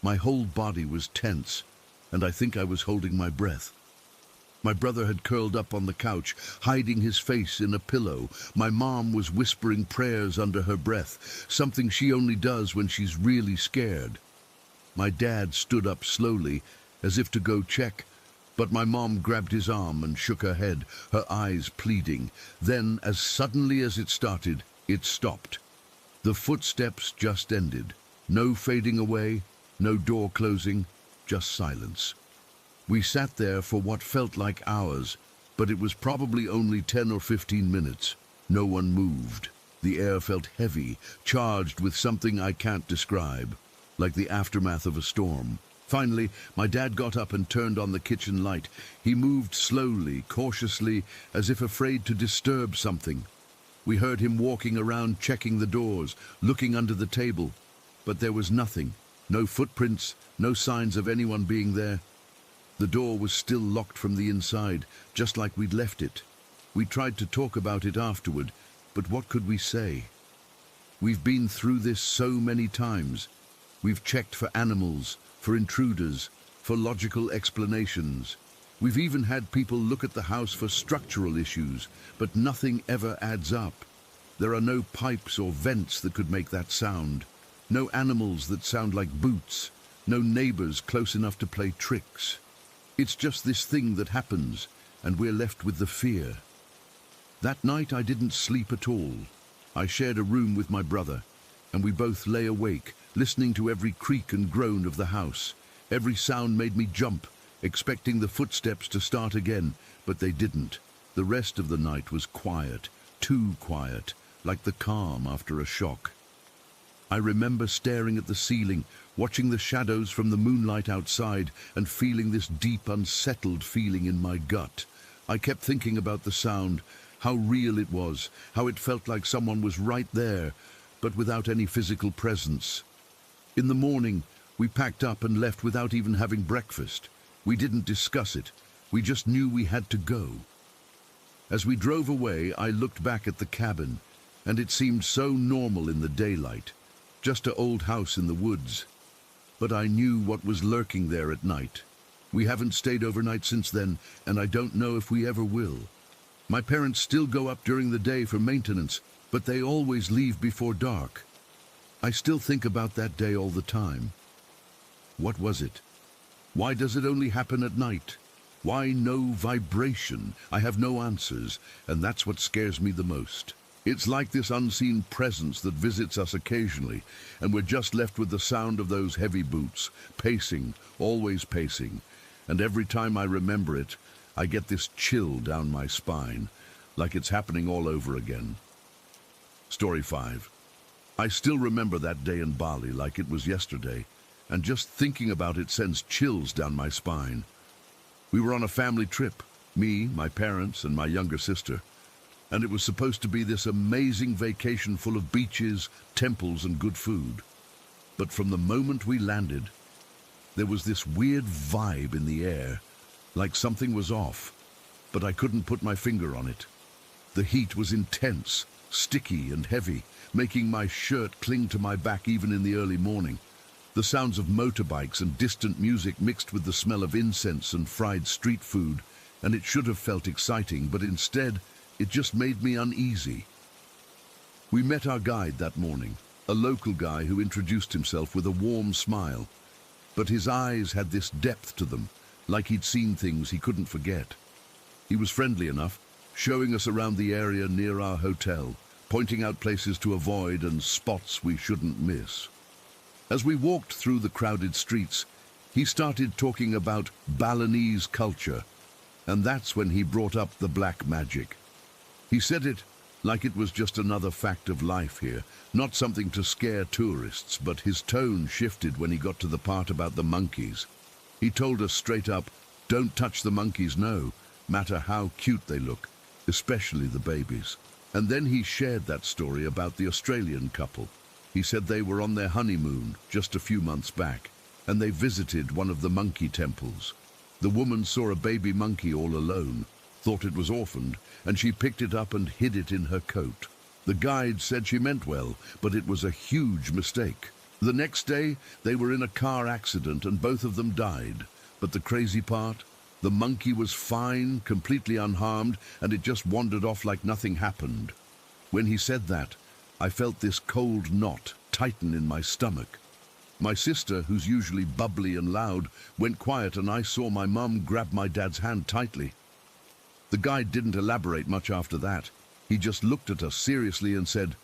My whole body was tense, and I think I was holding my breath. My brother had curled up on the couch, hiding his face in a pillow. My mom was whispering prayers under her breath, something she only does when she's really scared. My dad stood up slowly, as if to go check, but my mom grabbed his arm and shook her head, her eyes pleading. Then, as suddenly as it started, it stopped. The footsteps just ended. No fading away, No door closing, just silence. We sat there for what felt like hours, but it was probably only 10 or 15 minutes. No one moved. The air felt heavy, charged with something I can't describe, like the aftermath of a storm. Finally, my dad got up and turned on the kitchen light. He moved slowly, cautiously, as if afraid to disturb something. We heard him walking around, checking the doors, looking under the table. But there was nothing. No footprints, no signs of anyone being there. The door was still locked from the inside, just like we'd left it. We tried to talk about it afterward, but what could we say? We've been through this so many times. We've checked for animals, for intruders, for logical explanations. We've even had people look at the house for structural issues, but nothing ever adds up. There are no pipes or vents that could make that sound. No animals that sound like boots. No neighbors close enough to play tricks. It's just this thing that happens, and we're left with the fear. That night I didn't sleep at all. I shared a room with my brother, and we both lay awake, listening to every creak and groan of the house. Every sound made me jump, expecting the footsteps to start again, but they didn't. The rest of the night was quiet, too quiet, like the calm after a shock. I remember staring at the ceiling, watching the shadows from the moonlight outside, and feeling this deep, unsettled feeling in my gut. I kept thinking about the sound, how real it was, how it felt like someone was right there, but without any physical presence. In the morning, we packed up and left without even having breakfast. We didn't discuss it. We just knew we had to go. As we drove away, I looked back at the cabin, and it seemed so normal in the daylight. Just an old house in the woods. But I knew what was lurking there at night. We haven't stayed overnight since then, and I don't know if we ever will. My parents still go up during the day for maintenance, but they always leave before dark. I still think about that day all the time. What was it? Why does it only happen at night? Why no vibration? I have no answers, and that's what scares me the most. It's like this unseen presence that visits us occasionally, and we're just left with the sound of those heavy boots, pacing, always pacing. And every time I remember it, I get this chill down my spine, like it's happening all over again. Story 5. I still remember that day in Bali like it was yesterday, and just thinking about it sends chills down my spine. We were on a family trip, me, my parents, and my younger sister. And it was supposed to be this amazing vacation full of beaches, temples, and good food. But from the moment we landed, there was this weird vibe in the air, like something was off, but I couldn't put my finger on it. The heat was intense, sticky and heavy, making my shirt cling to my back even in the early morning. The sounds of motorbikes and distant music mixed with the smell of incense and fried street food, and it should have felt exciting, but instead, it just made me uneasy. We met our guide that morning, a local guy who introduced himself with a warm smile. But his eyes had this depth to them, like he'd seen things he couldn't forget. He was friendly enough, showing us around the area near our hotel, pointing out places to avoid and spots we shouldn't miss. As we walked through the crowded streets, he started talking about Balinese culture, and that's when he brought up the black magic. He said it like it was just another fact of life here, not something to scare tourists, but his tone shifted when he got to the part about the monkeys. He told us straight up, don't touch the monkeys, no matter how cute they look, especially the babies. And then he shared that story about the Australian couple. He said they were on their honeymoon just a few months back, and they visited one of the monkey temples. The woman saw a baby monkey all alone, thought it was orphaned, and she picked it up and hid it in her coat. The guide said she meant well, but it was a huge mistake. The next day, they were in a car accident and both of them died. But the crazy part? The monkey was fine, completely unharmed, and it just wandered off like nothing happened. When he said that, I felt this cold knot tighten in my stomach. My sister, who's usually bubbly and loud, went quiet, and I saw my mum grab my dad's hand tightly. The guide didn't elaborate much after that. He just looked at us seriously and said,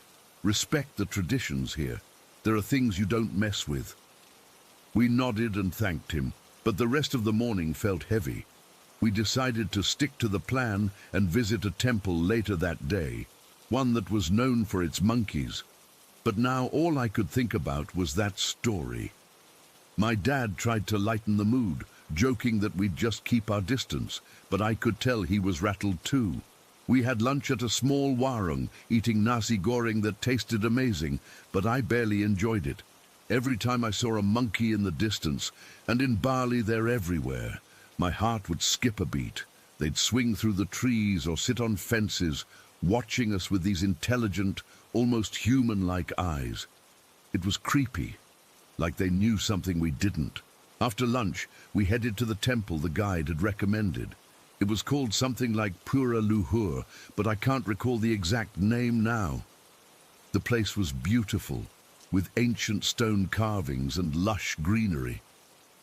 "Respect the traditions here. There are things you don't mess with." We nodded and thanked him, but the rest of the morning felt heavy. We decided to stick to the plan and visit a temple later that day, one that was known for its monkeys. But now all I could think about was that story. My dad tried to lighten the mood, joking that we'd just keep our distance, but I could tell he was rattled too. We had lunch at a small warung, eating nasi goreng that tasted amazing, but I barely enjoyed it. Every time I saw a monkey in the distance, and in Bali they're everywhere, my heart would skip a beat. They'd swing through the trees or sit on fences, watching us with these intelligent, almost human-like eyes. It was creepy, like they knew something we didn't. After lunch, we headed to the temple the guide had recommended. It was called something like Pura Luhur, but I can't recall the exact name now. The place was beautiful, with ancient stone carvings and lush greenery.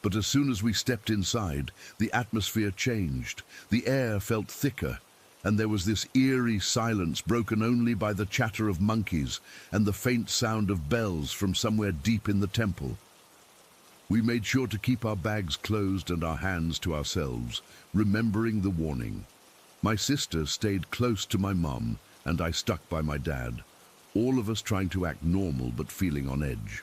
But as soon as we stepped inside, the atmosphere changed. The air felt thicker, and there was this eerie silence broken only by the chatter of monkeys and the faint sound of bells from somewhere deep in the temple. We made sure to keep our bags closed and our hands to ourselves, remembering the warning. My sister stayed close to my mum, and I stuck by my dad, all of us trying to act normal but feeling on edge.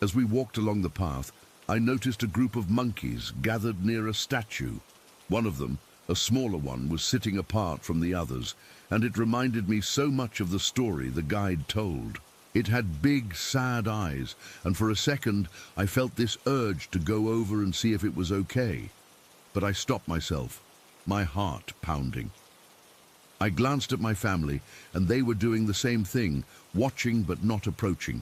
As we walked along the path, I noticed a group of monkeys gathered near a statue. One of them, a smaller one, was sitting apart from the others, and it reminded me so much of the story the guide told. It had big, sad eyes, and for a second I felt this urge to go over and see if it was okay. But I stopped myself, my heart pounding. I glanced at my family, and they were doing the same thing, watching but not approaching.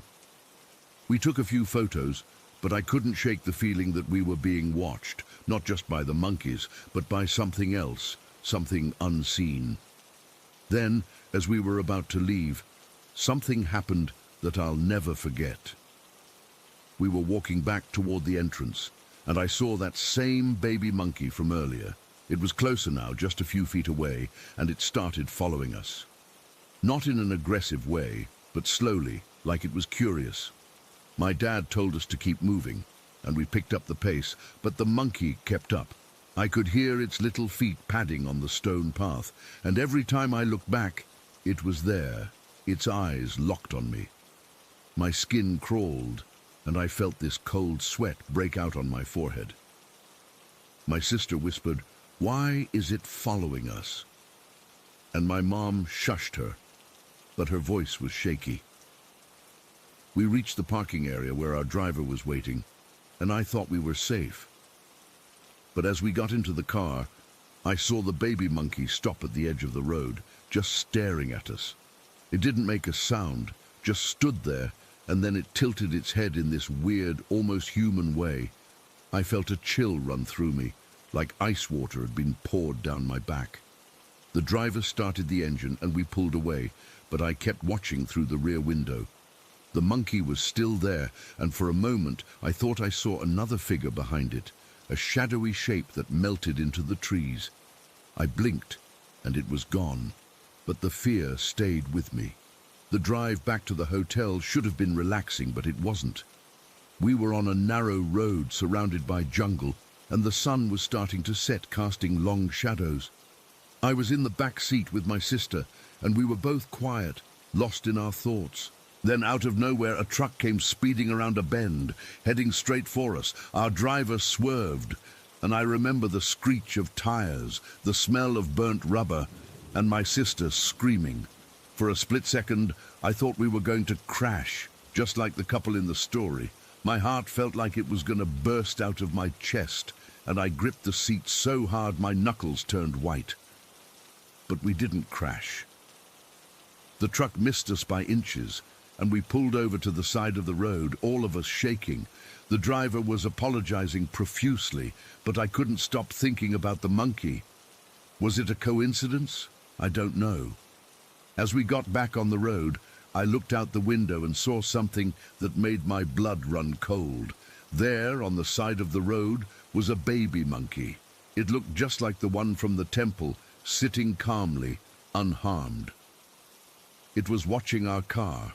We took a few photos, but I couldn't shake the feeling that we were being watched, not just by the monkeys, but by something else, something unseen. Then, as we were about to leave, something happened that I'll never forget. We were walking back toward the entrance, and I saw that same baby monkey from earlier. It was closer now, just a few feet away, and it started following us. Not in an aggressive way, but slowly, like it was curious. My dad told us to keep moving, and we picked up the pace, but the monkey kept up. I could hear its little feet padding on the stone path, and every time I looked back, it was there, its eyes locked on me. My skin crawled, and I felt this cold sweat break out on my forehead. My sister whispered, "Why is it following us?" And my mom shushed her, but her voice was shaky. We reached the parking area where our driver was waiting, and I thought we were safe. But as we got into the car, I saw the baby monkey stop at the edge of the road, just staring at us. It didn't make a sound, just stood there, and then it tilted its head in this weird, almost human way. I felt a chill run through me, like ice water had been poured down my back. The driver started the engine and we pulled away, but I kept watching through the rear window. The monkey was still there, and for a moment I thought I saw another figure behind it, a shadowy shape that melted into the trees. I blinked, and it was gone, but the fear stayed with me. The drive back to the hotel should have been relaxing, but it wasn't. We were on a narrow road surrounded by jungle, and the sun was starting to set, casting long shadows. I was in the back seat with my sister, and we were both quiet, lost in our thoughts. Then out of nowhere, a truck came speeding around a bend, heading straight for us. Our driver swerved, and I remember the screech of tires, the smell of burnt rubber, and my sister screaming. For a split second, I thought we were going to crash, just like the couple in the story. My heart felt like it was going to burst out of my chest, and I gripped the seat so hard my knuckles turned white. But we didn't crash. The truck missed us by inches, and we pulled over to the side of the road, all of us shaking. The driver was apologizing profusely, but I couldn't stop thinking about the monkey. Was it a coincidence? I don't know. As we got back on the road, I looked out the window and saw something that made my blood run cold. There, on the side of the road, was a baby monkey. It looked just like the one from the temple, sitting calmly, unharmed. It was watching our car,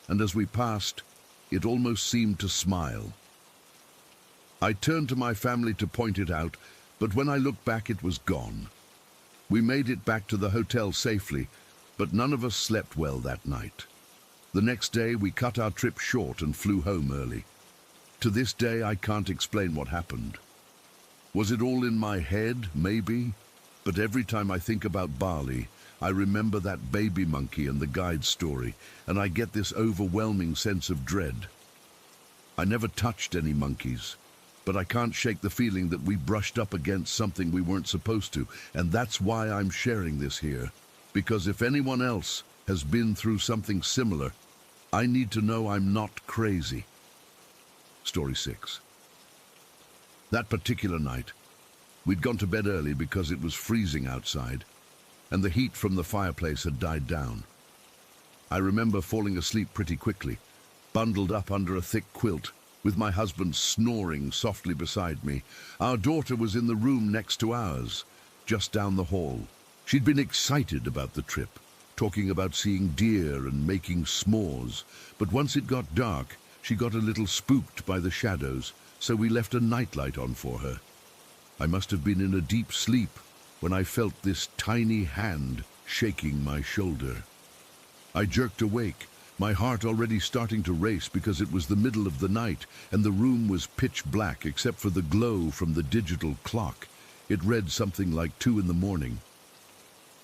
and as we passed, it almost seemed to smile. I turned to my family to point it out, but when I looked back it was gone. We made it back to the hotel safely, but none of us slept well that night. The next day we cut our trip short and flew home early. To this day I can't explain what happened. Was it all in my head? Maybe. But every time I think about Bali, I remember that baby monkey and the guide's story, and I get this overwhelming sense of dread. I never touched any monkeys, but I can't shake the feeling that we brushed up against something we weren't supposed to, and that's why I'm sharing this here. Because if anyone else has been through something similar, I need to know I'm not crazy. Story 6. That particular night, we'd gone to bed early because it was freezing outside, and the heat from the fireplace had died down. I remember falling asleep pretty quickly, bundled up under a thick quilt, with my husband snoring softly beside me. Our daughter was in the room next to ours, just down the hall. She'd been excited about the trip, talking about seeing deer and making s'mores, but once it got dark, she got a little spooked by the shadows, so we left a nightlight on for her. I must have been in a deep sleep when I felt this tiny hand shaking my shoulder. I jerked awake, my heart already starting to race because it was the middle of the night and the room was pitch black except for the glow from the digital clock. It read something like 2 a.m.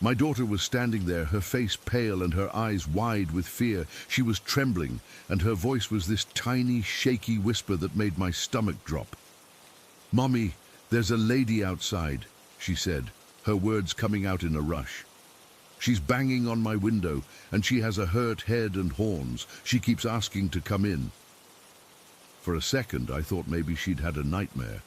My daughter was standing there, her face pale and her eyes wide with fear. She was trembling, and her voice was this tiny, shaky whisper that made my stomach drop. "Mommy, there's a lady outside," she said, her words coming out in a rush. "She's banging on my window, and she has a hurt head and horns. She keeps asking to come in." For a second, I thought maybe she'd had a nightmare.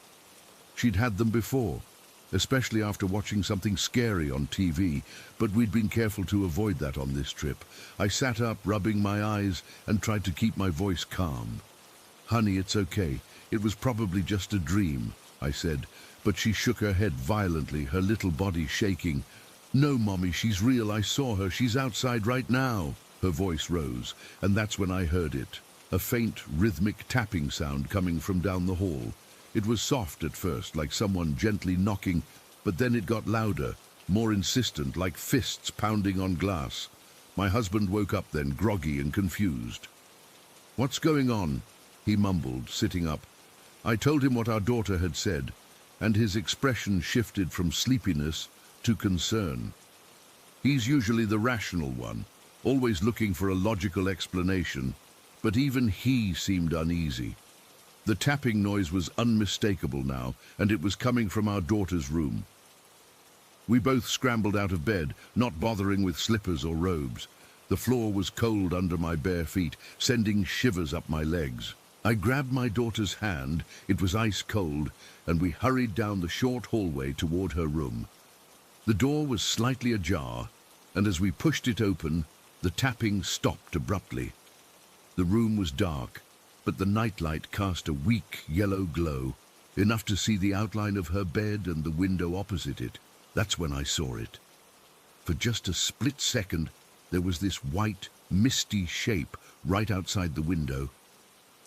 She'd had them before, especially after watching something scary on TV, but we'd been careful to avoid that on this trip. I sat up, rubbing my eyes, and tried to keep my voice calm. "Honey, it's okay. It was probably just a dream," I said, but she shook her head violently, her little body shaking. "No, Mommy, she's real. I saw her. She's outside right now." Her voice rose, and that's when I heard it. A faint, rhythmic tapping sound coming from down the hall. It was soft at first, like someone gently knocking, but then it got louder, more insistent, like fists pounding on glass. My husband woke up then, groggy and confused. "What's going on?" he mumbled, sitting up. I told him what our daughter had said, and his expression shifted from sleepiness to concern. He's usually the rational one, always looking for a logical explanation, but even he seemed uneasy. The tapping noise was unmistakable now, and it was coming from our daughter's room. We both scrambled out of bed, not bothering with slippers or robes. The floor was cold under my bare feet, sending shivers up my legs. I grabbed my daughter's hand, it was ice cold, and we hurried down the short hallway toward her room. The door was slightly ajar, and as we pushed it open, the tapping stopped abruptly. The room was dark, but the nightlight cast a weak yellow glow, enough to see the outline of her bed and the window opposite it. That's when I saw it. For just a split second, there was this white, misty shape right outside the window.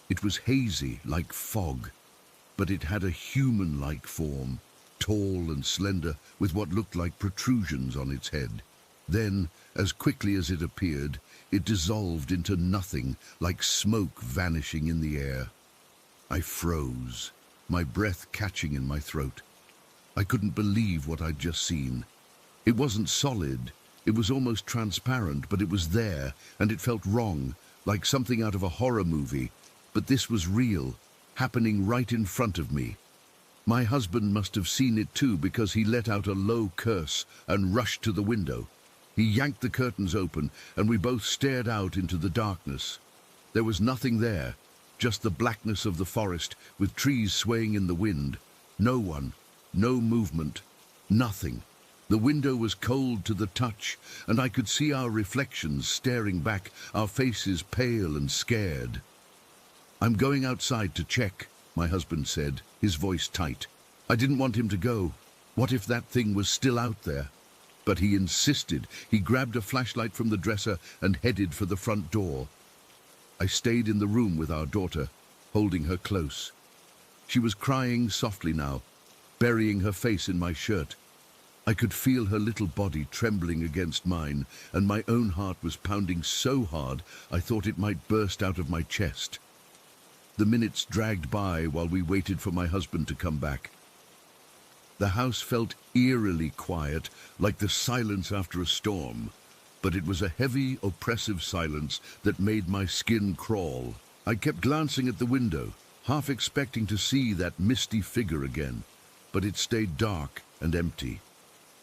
It was hazy, like fog, but it had a human-like form, tall and slender, with what looked like protrusions on its head. Then, as quickly as it appeared, it dissolved into nothing, like smoke vanishing in the air. I froze, my breath catching in my throat. I couldn't believe what I'd just seen. It wasn't solid, it was almost transparent, but it was there, and it felt wrong, like something out of a horror movie. But this was real, happening right in front of me. My husband must have seen it too, because he let out a low curse and rushed to the window. He yanked the curtains open, and we both stared out into the darkness. There was nothing there, just the blackness of the forest, with trees swaying in the wind. No one, no movement, nothing. The window was cold to the touch, and I could see our reflections staring back, our faces pale and scared. "I'm going outside to check," my husband said, his voice tight. I didn't want him to go. What if that thing was still out there? But he insisted. He grabbed a flashlight from the dresser and headed for the front door. I stayed in the room with our daughter, holding her close. She was crying softly now, burying her face in my shirt. I could feel her little body trembling against mine, and my own heart was pounding so hard I thought it might burst out of my chest. The minutes dragged by while we waited for my husband to come back. The house felt eerily quiet, like the silence after a storm, but it was a heavy, oppressive silence that made my skin crawl. I kept glancing at the window, half expecting to see that misty figure again, but it stayed dark and empty.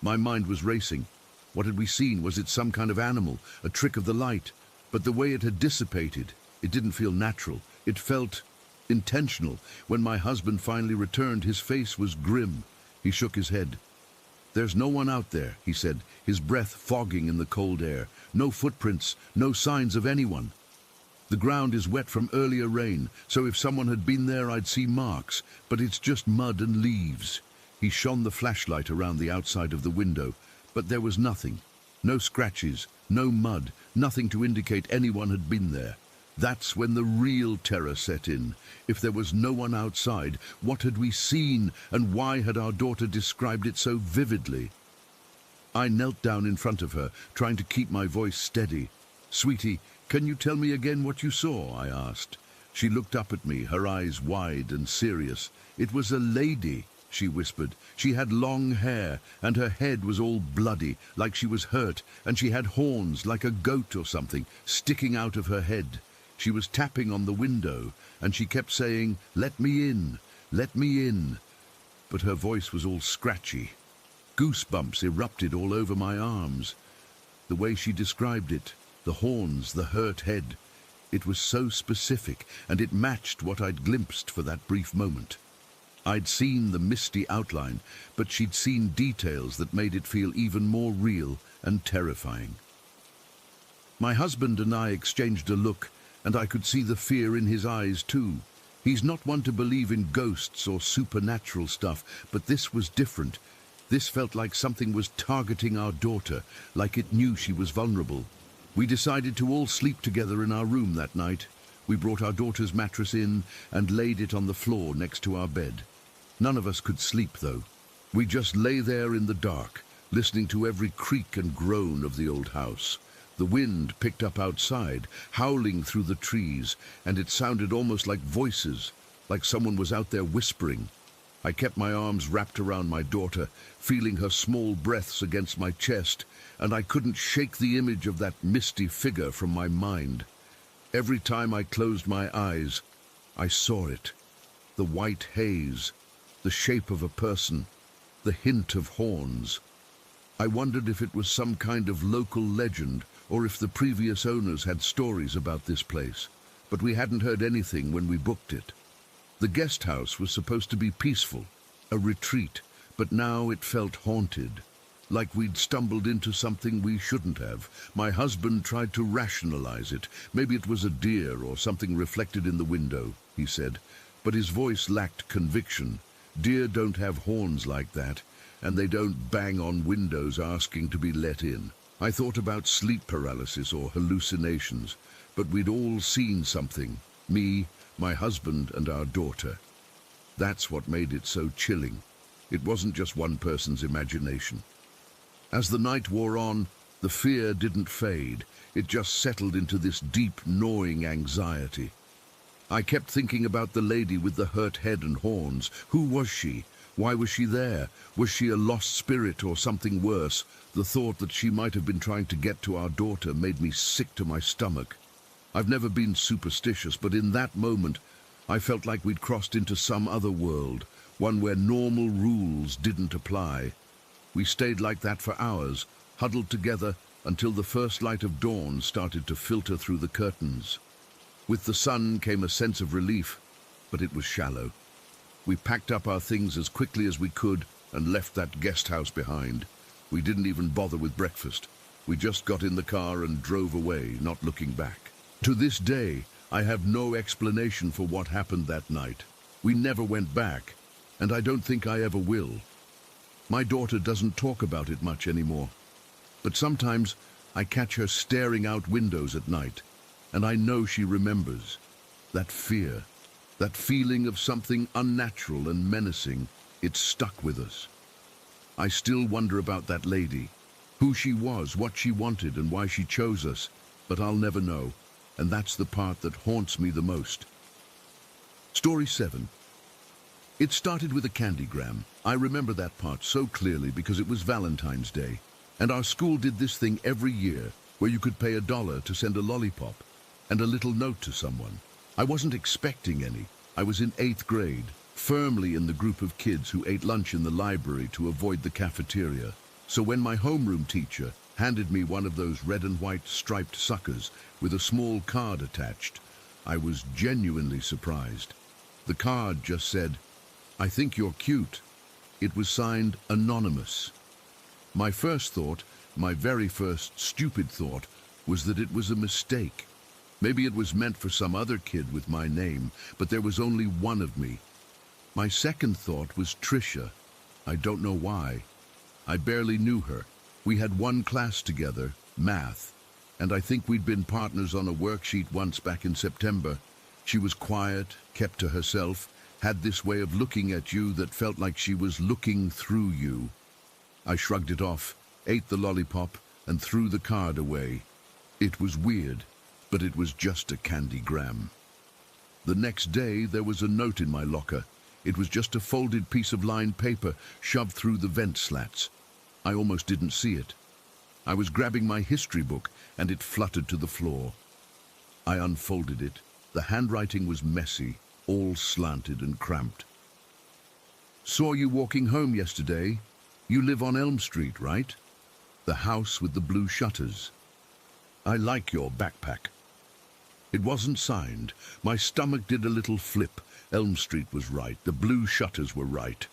My mind was racing. What had we seen? Was it some kind of animal, a trick of the light? But the way it had dissipated, it didn't feel natural. It felt intentional. When my husband finally returned, his face was grim. He shook his head. "There's no one out there," he said, his breath fogging in the cold air. "No footprints, no signs of anyone. The ground is wet from earlier rain, so if someone had been there I'd see marks, but it's just mud and leaves." He shone the flashlight around the outside of the window, but there was nothing. No scratches, no mud, nothing to indicate anyone had been there. That's when the real terror set in. If there was no one outside, what had we seen, and why had our daughter described it so vividly? I knelt down in front of her, trying to keep my voice steady. "Sweetie, can you tell me again what you saw?" I asked. She looked up at me, her eyes wide and serious. "It was a lady," she whispered. "She had long hair, and her head was all bloody, like she was hurt, and she had horns, like a goat or something, sticking out of her head. She was tapping on the window, and she kept saying, 'Let me in, let me in.' But her voice was all scratchy. Goosebumps erupted all over my arms. The way she described it, the horns, the hurt head, it was so specific, and it matched what I'd glimpsed for that brief moment. I'd seen the misty outline, but she'd seen details that made it feel even more real and terrifying. My husband and I exchanged a look, and I could see the fear in his eyes too. He's not one to believe in ghosts or supernatural stuff, but this was different. This felt like something was targeting our daughter, like it knew she was vulnerable. We decided to all sleep together in our room that night. We brought our daughter's mattress in and laid it on the floor next to our bed. None of us could sleep, though. We just lay there in the dark, listening to every creak and groan of the old house. The wind picked up outside, howling through the trees, and it sounded almost like voices, like someone was out there whispering. I kept my arms wrapped around my daughter, feeling her small breaths against my chest, and I couldn't shake the image of that misty figure from my mind. Every time I closed my eyes, I saw it. The white haze, the shape of a person, the hint of horns. I wondered if it was some kind of local legend, or if the previous owners had stories about this place, but we hadn't heard anything when we booked it. The guest house was supposed to be peaceful, a retreat, but now it felt haunted, like we'd stumbled into something we shouldn't have. My husband tried to rationalize it. Maybe it was a deer or something reflected in the window, he said, but his voice lacked conviction. Deer don't have horns like that, and they don't bang on windows asking to be let in. I thought about sleep paralysis or hallucinations, but we'd all seen something. Me, my husband, and our daughter. That's what made it so chilling. It wasn't just one person's imagination. As the night wore on, the fear didn't fade. It just settled into this deep, gnawing anxiety. I kept thinking about the lady with the hurt head and horns. Who was she? Why was she there? Was she a lost spirit or something worse? The thought that she might have been trying to get to our daughter made me sick to my stomach. I've never been superstitious, but in that moment, I felt like we'd crossed into some other world, one where normal rules didn't apply. We stayed like that for hours, huddled together until the first light of dawn started to filter through the curtains. With the sun came a sense of relief, but it was shallow. We packed up our things as quickly as we could and left that guest house behind. We didn't even bother with breakfast. We just got in the car and drove away, not looking back. To this day, I have no explanation for what happened that night. We never went back, and I don't think I ever will. My daughter doesn't talk about it much anymore, but sometimes I catch her staring out windows at night, and I know she remembers that fear, That feeling of something unnatural and menacing, it stuck with us. I still wonder about that lady, who she was, what she wanted, and why she chose us, but I'll never know, and that's the part that haunts me the most. Story 7. It started with a candygram. I remember that part so clearly because it was Valentine's Day, and our school did this thing every year where you could pay $1 to send a lollipop and a little note to someone. I wasn't expecting any. I was in 8th grade, firmly in the group of kids who ate lunch in the library to avoid the cafeteria. So when my homeroom teacher handed me one of those red and white striped suckers with a small card attached, I was genuinely surprised. The card just said, "I think you're cute." It was signed Anonymous. My first thought, my very first stupid thought, was that it was a mistake. Maybe it was meant for some other kid with my name, but there was only one of me. My second thought was Trisha. I don't know why. I barely knew her. We had one class together, math, and I think we'd been partners on a worksheet once back in September. She was quiet, kept to herself, had this way of looking at you that felt like she was looking through you. I shrugged it off, ate the lollipop, and threw the card away. It was weird, but it was just a candygram. The next day, there was a note in my locker. It was just a folded piece of lined paper shoved through the vent slats. I almost didn't see it. I was grabbing my history book, and it fluttered to the floor. I unfolded it. The handwriting was messy, all slanted and cramped. "Saw you walking home yesterday. You live on Elm Street, right? The house with the blue shutters. I like your backpack." It wasn't signed. My stomach did a little flip. Elm Street was right. The blue shutters were right.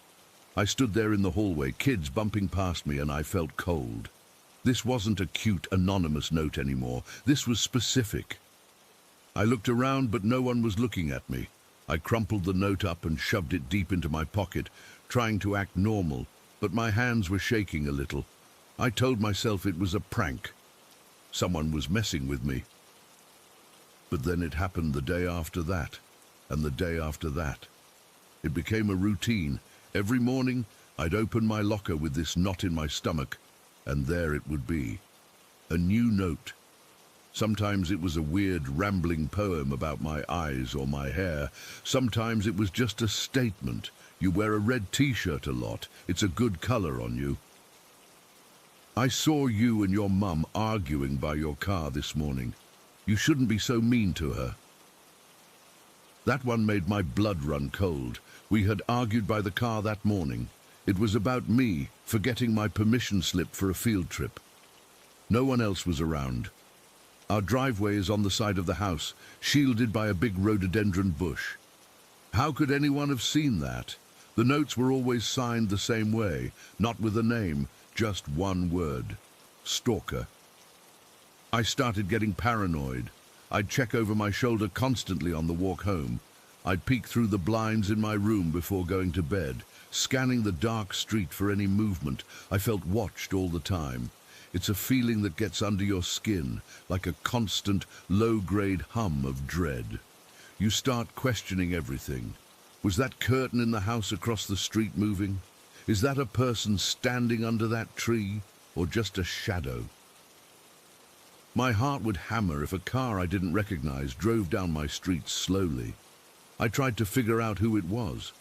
I stood there in the hallway, kids bumping past me, and I felt cold. This wasn't a cute, anonymous note anymore. This was specific. I looked around, but no one was looking at me. I crumpled the note up and shoved it deep into my pocket, trying to act normal, but my hands were shaking a little. I told myself it was a prank. Someone was messing with me. But then it happened the day after that, and the day after that. It became a routine. Every morning, I'd open my locker with this knot in my stomach, and there it would be. A new note. Sometimes it was a weird, rambling poem about my eyes or my hair. Sometimes it was just a statement. You wear a red t-shirt a lot. It's a good color on you. I saw you and your mum arguing by your car this morning. You shouldn't be so mean to her. That one made my blood run cold. We had argued by the car that morning. It was about me forgetting my permission slip for a field trip. No one else was around. Our driveway is on the side of the house, shielded by a big rhododendron bush. How could anyone have seen that? The notes were always signed the same way, not with a name, just one word: stalker. I started getting paranoid. I'd check over my shoulder constantly on the walk home. I'd peek through the blinds in my room before going to bed, scanning the dark street for any movement. I felt watched all the time. It's a feeling that gets under your skin, like a constant, low-grade hum of dread. You start questioning everything. Was that curtain in the house across the street moving? Is that a person standing under that tree, or just a shadow? My heart would hammer if a car I didn't recognize drove down my street slowly. I tried to figure out who it was.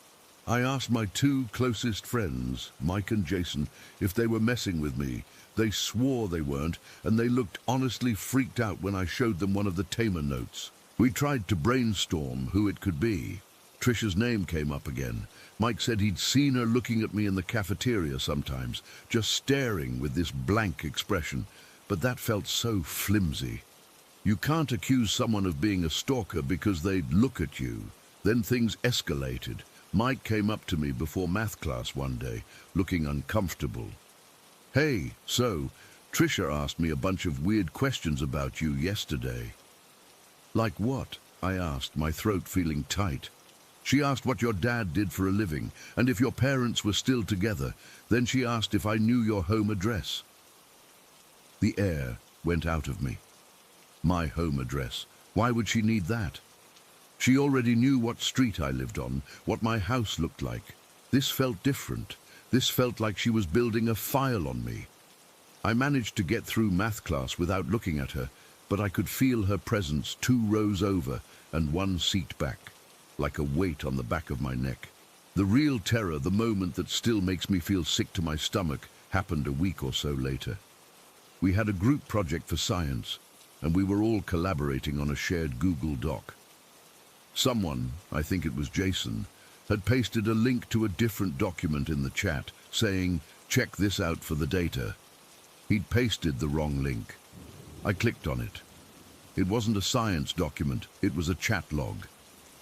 I asked my 2 closest friends, Mike and Jason, if they were messing with me. They swore they weren't, and they looked honestly freaked out when I showed them one of the Tamer notes. We tried to brainstorm who it could be. Trisha's name came up again. Mike said he'd seen her looking at me in the cafeteria sometimes, just staring with this blank expression, but that felt so flimsy. You can't accuse someone of being a stalker because they'd look at you. Then things escalated. Mike came up to me before math class one day, looking uncomfortable. "Hey, so, Trisha asked me a bunch of weird questions about you yesterday." "Like what?" I asked, my throat feeling tight. "She asked what your dad did for a living, and if your parents were still together. Then she asked if I knew your home address." The air went out of me. My home address. Why would she need that? She already knew what street I lived on, what my house looked like. This felt different. This felt like she was building a file on me. I managed to get through math class without looking at her, but I could feel her presence 2 rows over and 1 seat back, like a weight on the back of my neck. The real terror, the moment that still makes me feel sick to my stomach, happened a week or so later. We had a group project for science, and we were all collaborating on a shared Google Doc. Someone, I think it was Jason, had pasted a link to a different document in the chat, saying, "Check this out for the data." He'd pasted the wrong link. I clicked on it. It wasn't a science document, it was a chat log.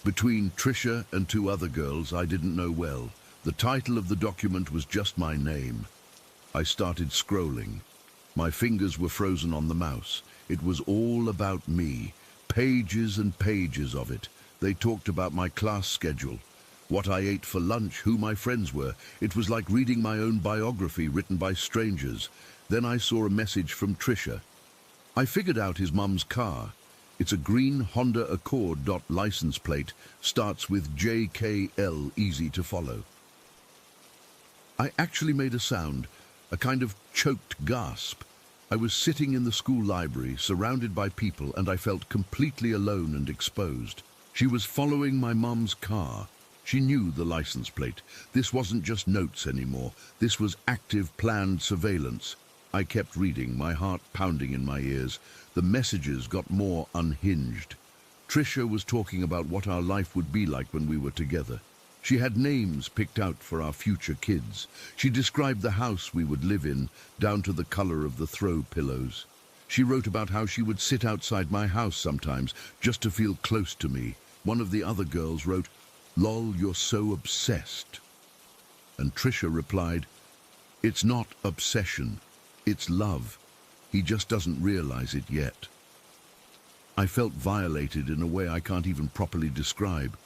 Between Trisha and 2 other girls I didn't know well. The title of the document was just my name. I started scrolling. My fingers were frozen on the mouse. It was all about me. Pages and pages of it. They talked about my class schedule, what I ate for lunch, who my friends were. It was like reading my own biography written by strangers. Then I saw a message from Trisha. I figured out his mum's car. It's a green Honda Accord. License plate starts with JKL, easy to follow. I actually made a sound, a kind of choked gasp. I was sitting in the school library, surrounded by people, and I felt completely alone and exposed. She was following my mum's car. She knew the license plate. This wasn't just notes anymore. This was active, planned surveillance. I kept reading, my heart pounding in my ears. The messages got more unhinged. Trisha was talking about what our life would be like when we were together. She had names picked out for our future kids. She described the house we would live in, down to the color of the throw pillows. She wrote about how she would sit outside my house sometimes, just to feel close to me. One of the other girls wrote, "Lol, you're so obsessed." And Trisha replied, "It's not obsession, it's love. He just doesn't realize it yet." I felt violated in a way I can't even properly describe.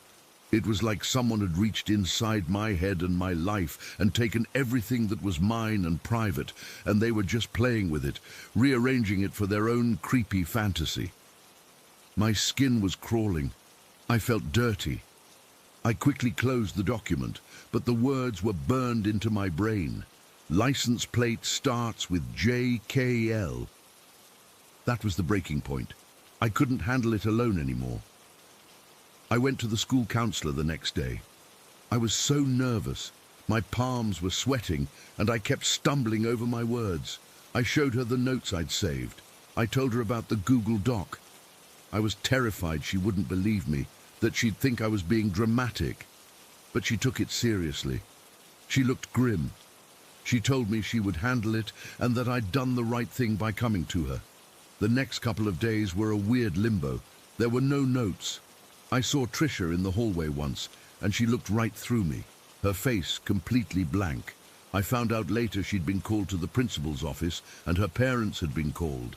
It was like someone had reached inside my head and my life and taken everything that was mine and private, and they were just playing with it, rearranging it for their own creepy fantasy. My skin was crawling. I felt dirty. I quickly closed the document, but the words were burned into my brain. License plate starts with JKL. That was the breaking point. I couldn't handle it alone anymore. I went to the school counselor the next day. I was so nervous. My palms were sweating, and I kept stumbling over my words. I showed her the notes I'd saved. I told her about the Google Doc. I was terrified she wouldn't believe me, that she'd think I was being dramatic. But she took it seriously. She looked grim. She told me she would handle it and that I'd done the right thing by coming to her. The next couple of days were a weird limbo. There were no notes. I saw Trisha in the hallway once, and she looked right through me, her face completely blank. I found out later she'd been called to the principal's office, and her parents had been called.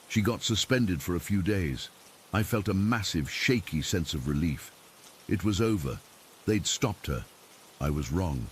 She got suspended for a few days. I felt a massive, shaky sense of relief. It was over. They'd stopped her. I was wrong.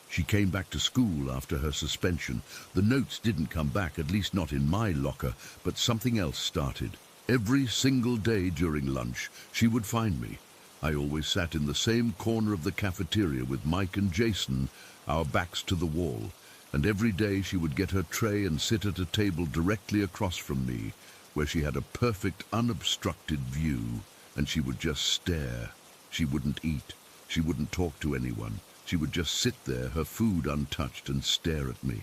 She came back to school after her suspension. The notes didn't come back, at least not in my locker, but something else started. Every single day during lunch, she would find me. I always sat in the same corner of the cafeteria with Mike and Jason, our backs to the wall, and every day she would get her tray and sit at a table directly across from me, where she had a perfect, unobstructed view, and she would just stare. She wouldn't eat. She wouldn't talk to anyone. She would just sit there, her food untouched, and stare at me.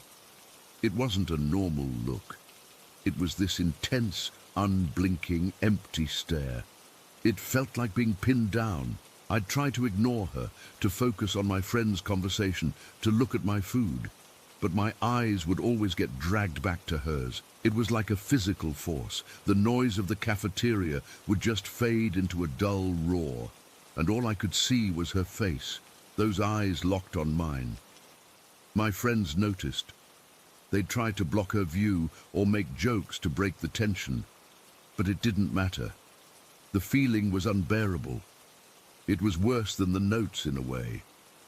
It wasn't a normal look. It was this intense, unblinking, empty stare. It felt like being pinned down. I'd try to ignore her, to focus on my friend's conversation, to look at my food. But my eyes would always get dragged back to hers. It was like a physical force. The noise of the cafeteria would just fade into a dull roar, and all I could see was her face, those eyes locked on mine. My friends noticed. They'd try to block her view or make jokes to break the tension, but it didn't matter. The feeling was unbearable. It was worse than the notes in a way.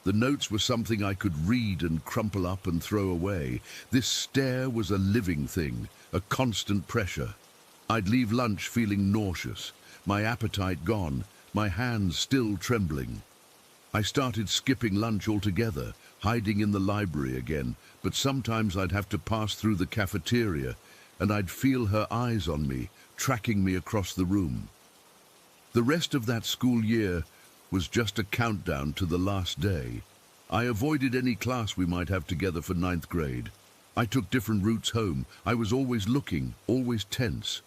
The notes were something I could read and crumple up and throw away. This stare was a living thing, a constant pressure. I'd leave lunch feeling nauseous, my appetite gone, my hands still trembling. I started skipping lunch altogether, hiding in the library again, but sometimes I'd have to pass through the cafeteria, and I'd feel her eyes on me, tracking me across the room. The rest of that school year was just a countdown to the last day. I avoided any class we might have together for 9th grade. I took different routes home. I was always looking, always tense.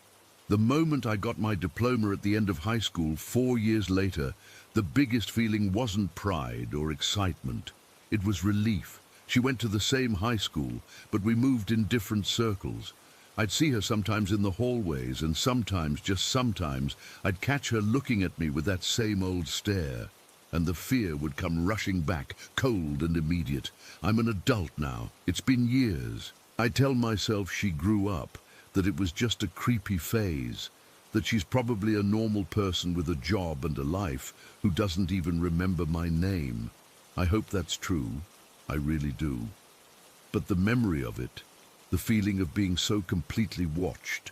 The moment I got my diploma at the end of high school 4 years later, the biggest feeling wasn't pride or excitement. It was relief. She went to the same high school, but we moved in different circles. I'd see her sometimes in the hallways, and sometimes, just sometimes, I'd catch her looking at me with that same old stare. And the fear would come rushing back, cold and immediate. I'm an adult now. It's been years. I tell myself she grew up, that it was just a creepy phase, that she's probably a normal person with a job and a life who doesn't even remember my name. I hope that's true. I really do. But the memory of it, the feeling of being so completely watched,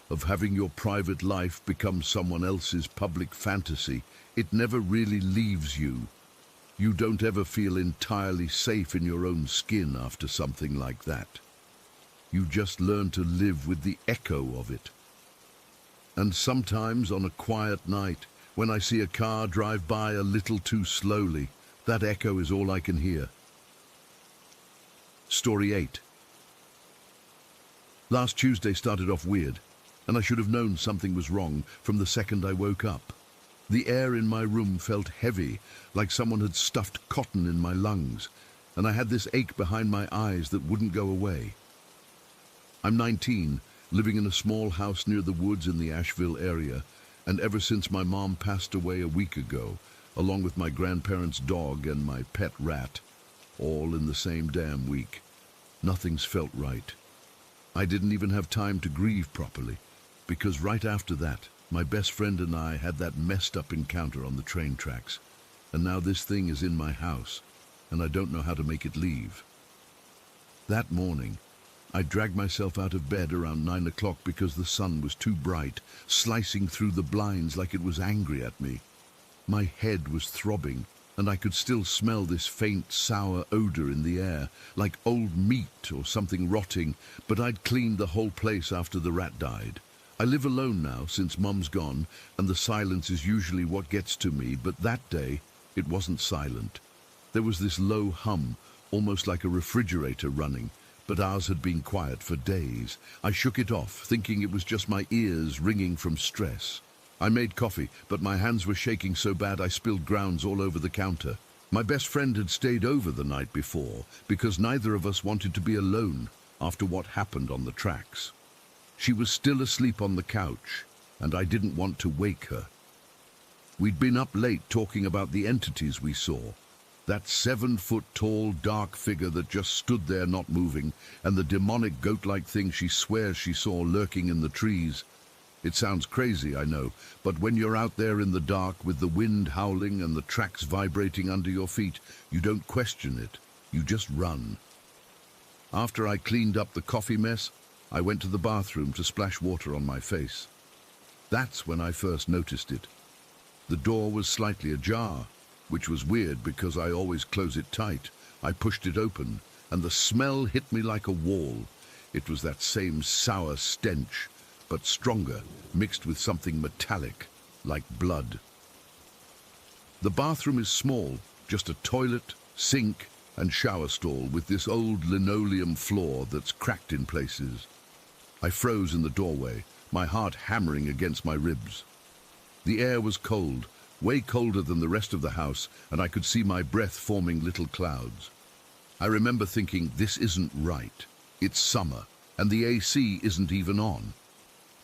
of having your private life become someone else's public fantasy, it never really leaves you. You don't ever feel entirely safe in your own skin after something like that. You just learn to live with the echo of it. And sometimes on a quiet night, when I see a car drive by a little too slowly, that echo is all I can hear. Story 8. Last Tuesday started off weird, and I should have known something was wrong from the second I woke up. The air in my room felt heavy, like someone had stuffed cotton in my lungs, and I had this ache behind my eyes that wouldn't go away. I'm 19, living in a small house near the woods in the Asheville area, and ever since my mom passed away a week ago, along with my grandparents' dog and my pet rat, all in the same damn week, nothing's felt right. I didn't even have time to grieve properly, because right after that, my best friend and I had that messed up encounter on the train tracks, and now this thing is in my house, and I don't know how to make it leave. That morning, I dragged myself out of bed around 9 o'clock because the sun was too bright, slicing through the blinds like it was angry at me. My head was throbbing, and I could still smell this faint, sour odor in the air, like old meat or something rotting, but I'd cleaned the whole place after the rat died. I live alone now since Mum's gone, and the silence is usually what gets to me, but that day, it wasn't silent. There was this low hum, almost like a refrigerator running, but ours had been quiet for days. I shook it off, thinking it was just my ears ringing from stress. I made coffee, but my hands were shaking so bad I spilled grounds all over the counter. My best friend had stayed over the night before, because neither of us wanted to be alone after what happened on the tracks. She was still asleep on the couch, and I didn't want to wake her. We'd been up late talking about the entities we saw. That 7-foot-tall dark figure that just stood there not moving, and the demonic goat-like thing she swears she saw lurking in the trees. It sounds crazy, I know, but when you're out there in the dark with the wind howling and the tracks vibrating under your feet, you don't question it. You just run. After I cleaned up the coffee mess, I went to the bathroom to splash water on my face. That's when I first noticed it. The door was slightly ajar, which was weird because I always close it tight. I pushed it open, and the smell hit me like a wall. It was that same sour stench, but stronger, mixed with something metallic, like blood. The bathroom is small, just a toilet, sink, and shower stall with this old linoleum floor that's cracked in places. I froze in the doorway, my heart hammering against my ribs. The air was cold, way colder than the rest of the house, and I could see my breath forming little clouds. I remember thinking, this isn't right. It's summer, and the AC isn't even on.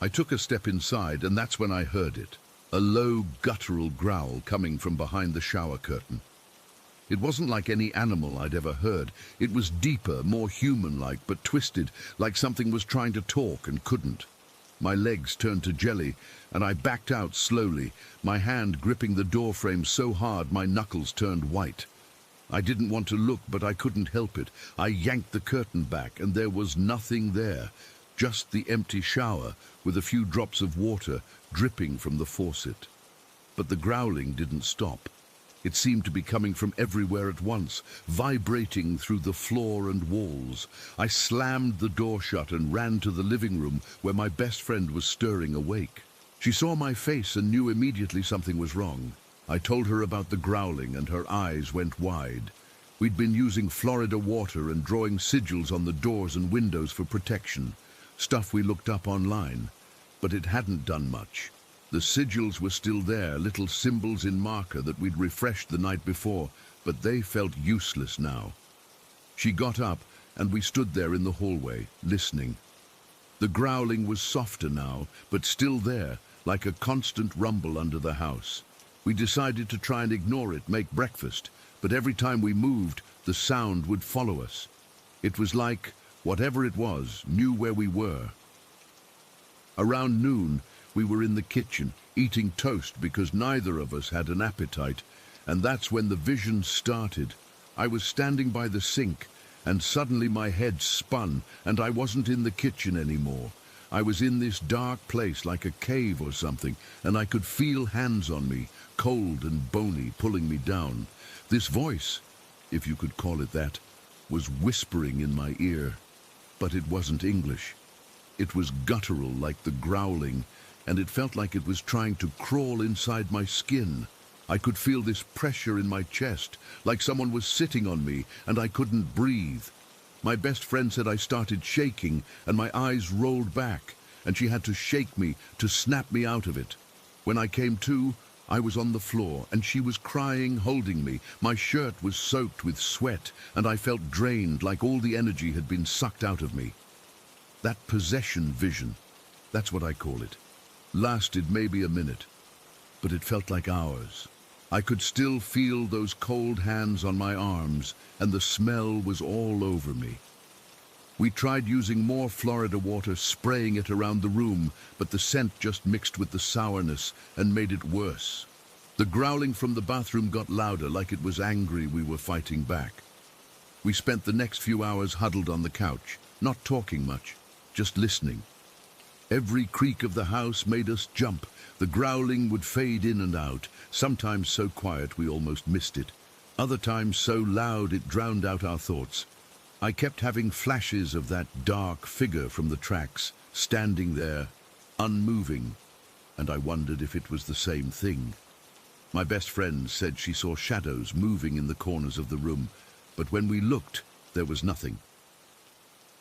I took a step inside, and that's when I heard it, a low, guttural growl coming from behind the shower curtain. It wasn't like any animal I'd ever heard. It was deeper, more human-like, but twisted, like something was trying to talk and couldn't. My legs turned to jelly, and I backed out slowly, my hand gripping the doorframe so hard my knuckles turned white. I didn't want to look, but I couldn't help it. I yanked the curtain back, and there was nothing there, just the empty shower with a few drops of water dripping from the faucet. but the growling didn't stop. It seemed to be coming from everywhere at once, vibrating through the floor and walls. I slammed the door shut and ran to the living room where my best friend was stirring awake. She saw my face and knew immediately something was wrong. I told her about the growling and her eyes went wide. We'd been using Florida water and drawing sigils on the doors and windows for protection, stuff we looked up online, but it hadn't done much. The sigils were still there, little symbols in marker that we'd refreshed the night before, but they felt useless now. She got up and we stood there in the hallway, listening. The growling was softer now, but still there, like a constant rumble under the house. We decided to try and ignore it, make breakfast, but every time we moved, the sound would follow us. It was like, whatever it was, knew where we were. Around noon, we were in the kitchen, eating toast because neither of us had an appetite, and that's when the vision started. I was standing by the sink, and suddenly my head spun, and I wasn't in the kitchen anymore. I was in this dark place like a cave or something, and I could feel hands on me, cold and bony, pulling me down. This voice, if you could call it that, was whispering in my ear, but it wasn't English. It was guttural like the growling, and it felt like it was trying to crawl inside my skin. I could feel this pressure in my chest, like someone was sitting on me, and I couldn't breathe. My best friend said I started shaking, and my eyes rolled back, and she had to shake me to snap me out of it. When I came to, I was on the floor, and she was crying, holding me. My shirt was soaked with sweat, and I felt drained, like all the energy had been sucked out of me. That possession vision, that's what I call it, lasted maybe a minute, but it felt like hours. I could still feel those cold hands on my arms, and the smell was all over me. We tried using more Florida water, spraying it around the room, but the scent just mixed with the sourness and made it worse. The growling from the bathroom got louder, like it was angry we were fighting back. We spent the next few hours huddled on the couch, not talking much, just listening. Every creak of the house made us jump. The growling would fade in and out, sometimes so quiet we almost missed it, other times so loud it drowned out our thoughts. I kept having flashes of that dark figure from the tracks, standing there, unmoving, and I wondered if it was the same thing. My best friend said she saw shadows moving in the corners of the room, but when we looked, there was nothing.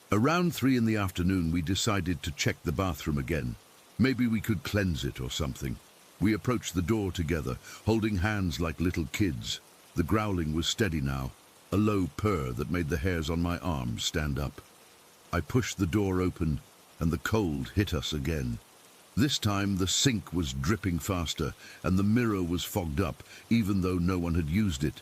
Around 3 in the afternoon, we decided to check the bathroom again. Maybe we could cleanse it or something. We approached the door together, holding hands like little kids. The growling was steady now, a low purr that made the hairs on my arms stand up. I pushed the door open, and the cold hit us again. This time the sink was dripping faster, and the mirror was fogged up, even though no one had used it.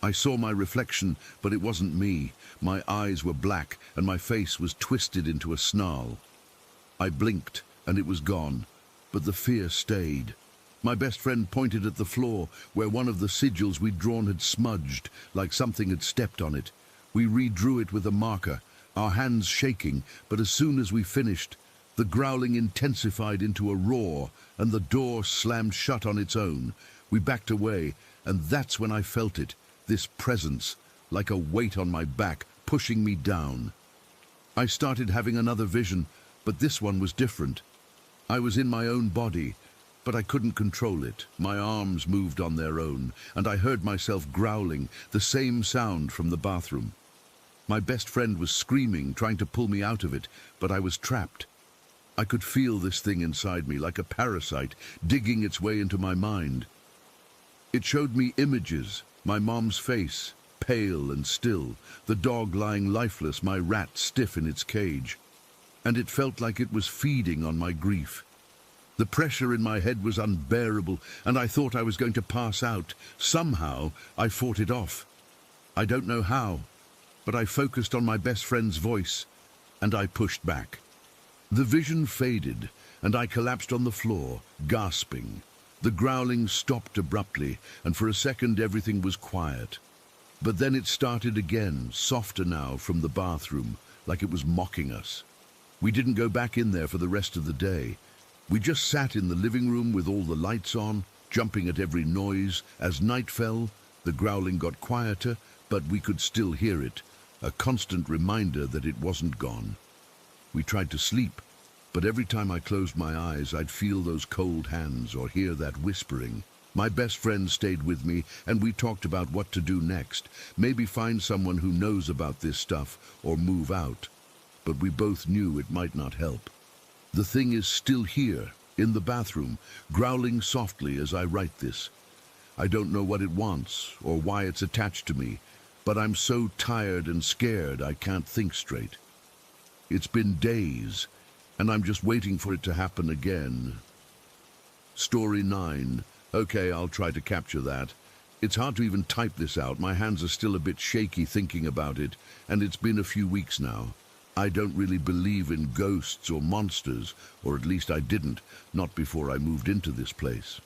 I saw my reflection, but it wasn't me. My eyes were black, and my face was twisted into a snarl. I blinked, and it was gone, but the fear stayed. My best friend pointed at the floor, where one of the sigils we'd drawn had smudged, like something had stepped on it. We redrew it with a marker, our hands shaking, but as soon as we finished, the growling intensified into a roar, and the door slammed shut on its own. We backed away, and that's when I felt it, this presence, like a weight on my back, pushing me down. I started having another vision, but this one was different. I was in my own body, but I couldn't control it. My arms moved on their own, and I heard myself growling, the same sound from the bathroom. My best friend was screaming, trying to pull me out of it, but I was trapped. I could feel this thing inside me, like a parasite, digging its way into my mind. It showed me images, my mom's face, pale and still, the dog lying lifeless, my rat stiff in its cage. And it felt like it was feeding on my grief. The pressure in my head was unbearable, and I thought I was going to pass out. Somehow, I fought it off. I don't know how, but I focused on my best friend's voice, and I pushed back. The vision faded, and I collapsed on the floor, gasping. The growling stopped abruptly, and for a second everything was quiet. But then it started again, softer now, from the bathroom, like it was mocking us. We didn't go back in there for the rest of the day. We just sat in the living room with all the lights on, jumping at every noise. As night fell, the growling got quieter, but we could still hear it, a constant reminder that it wasn't gone. We tried to sleep, but every time I closed my eyes, I'd feel those cold hands or hear that whispering. My best friend stayed with me, and we talked about what to do next. Maybe find someone who knows about this stuff, or move out. But we both knew it might not help. The thing is still here, in the bathroom, growling softly as I write this. I don't know what it wants, or why it's attached to me, but I'm so tired and scared I can't think straight. It's been days, and I'm just waiting for it to happen again. Story 9. Okay, I'll try to capture that. It's hard to even type this out. My hands are still a bit shaky thinking about it, and it's been a few weeks now. I don't really believe in ghosts or monsters, or at least I didn't, not before I moved into this place.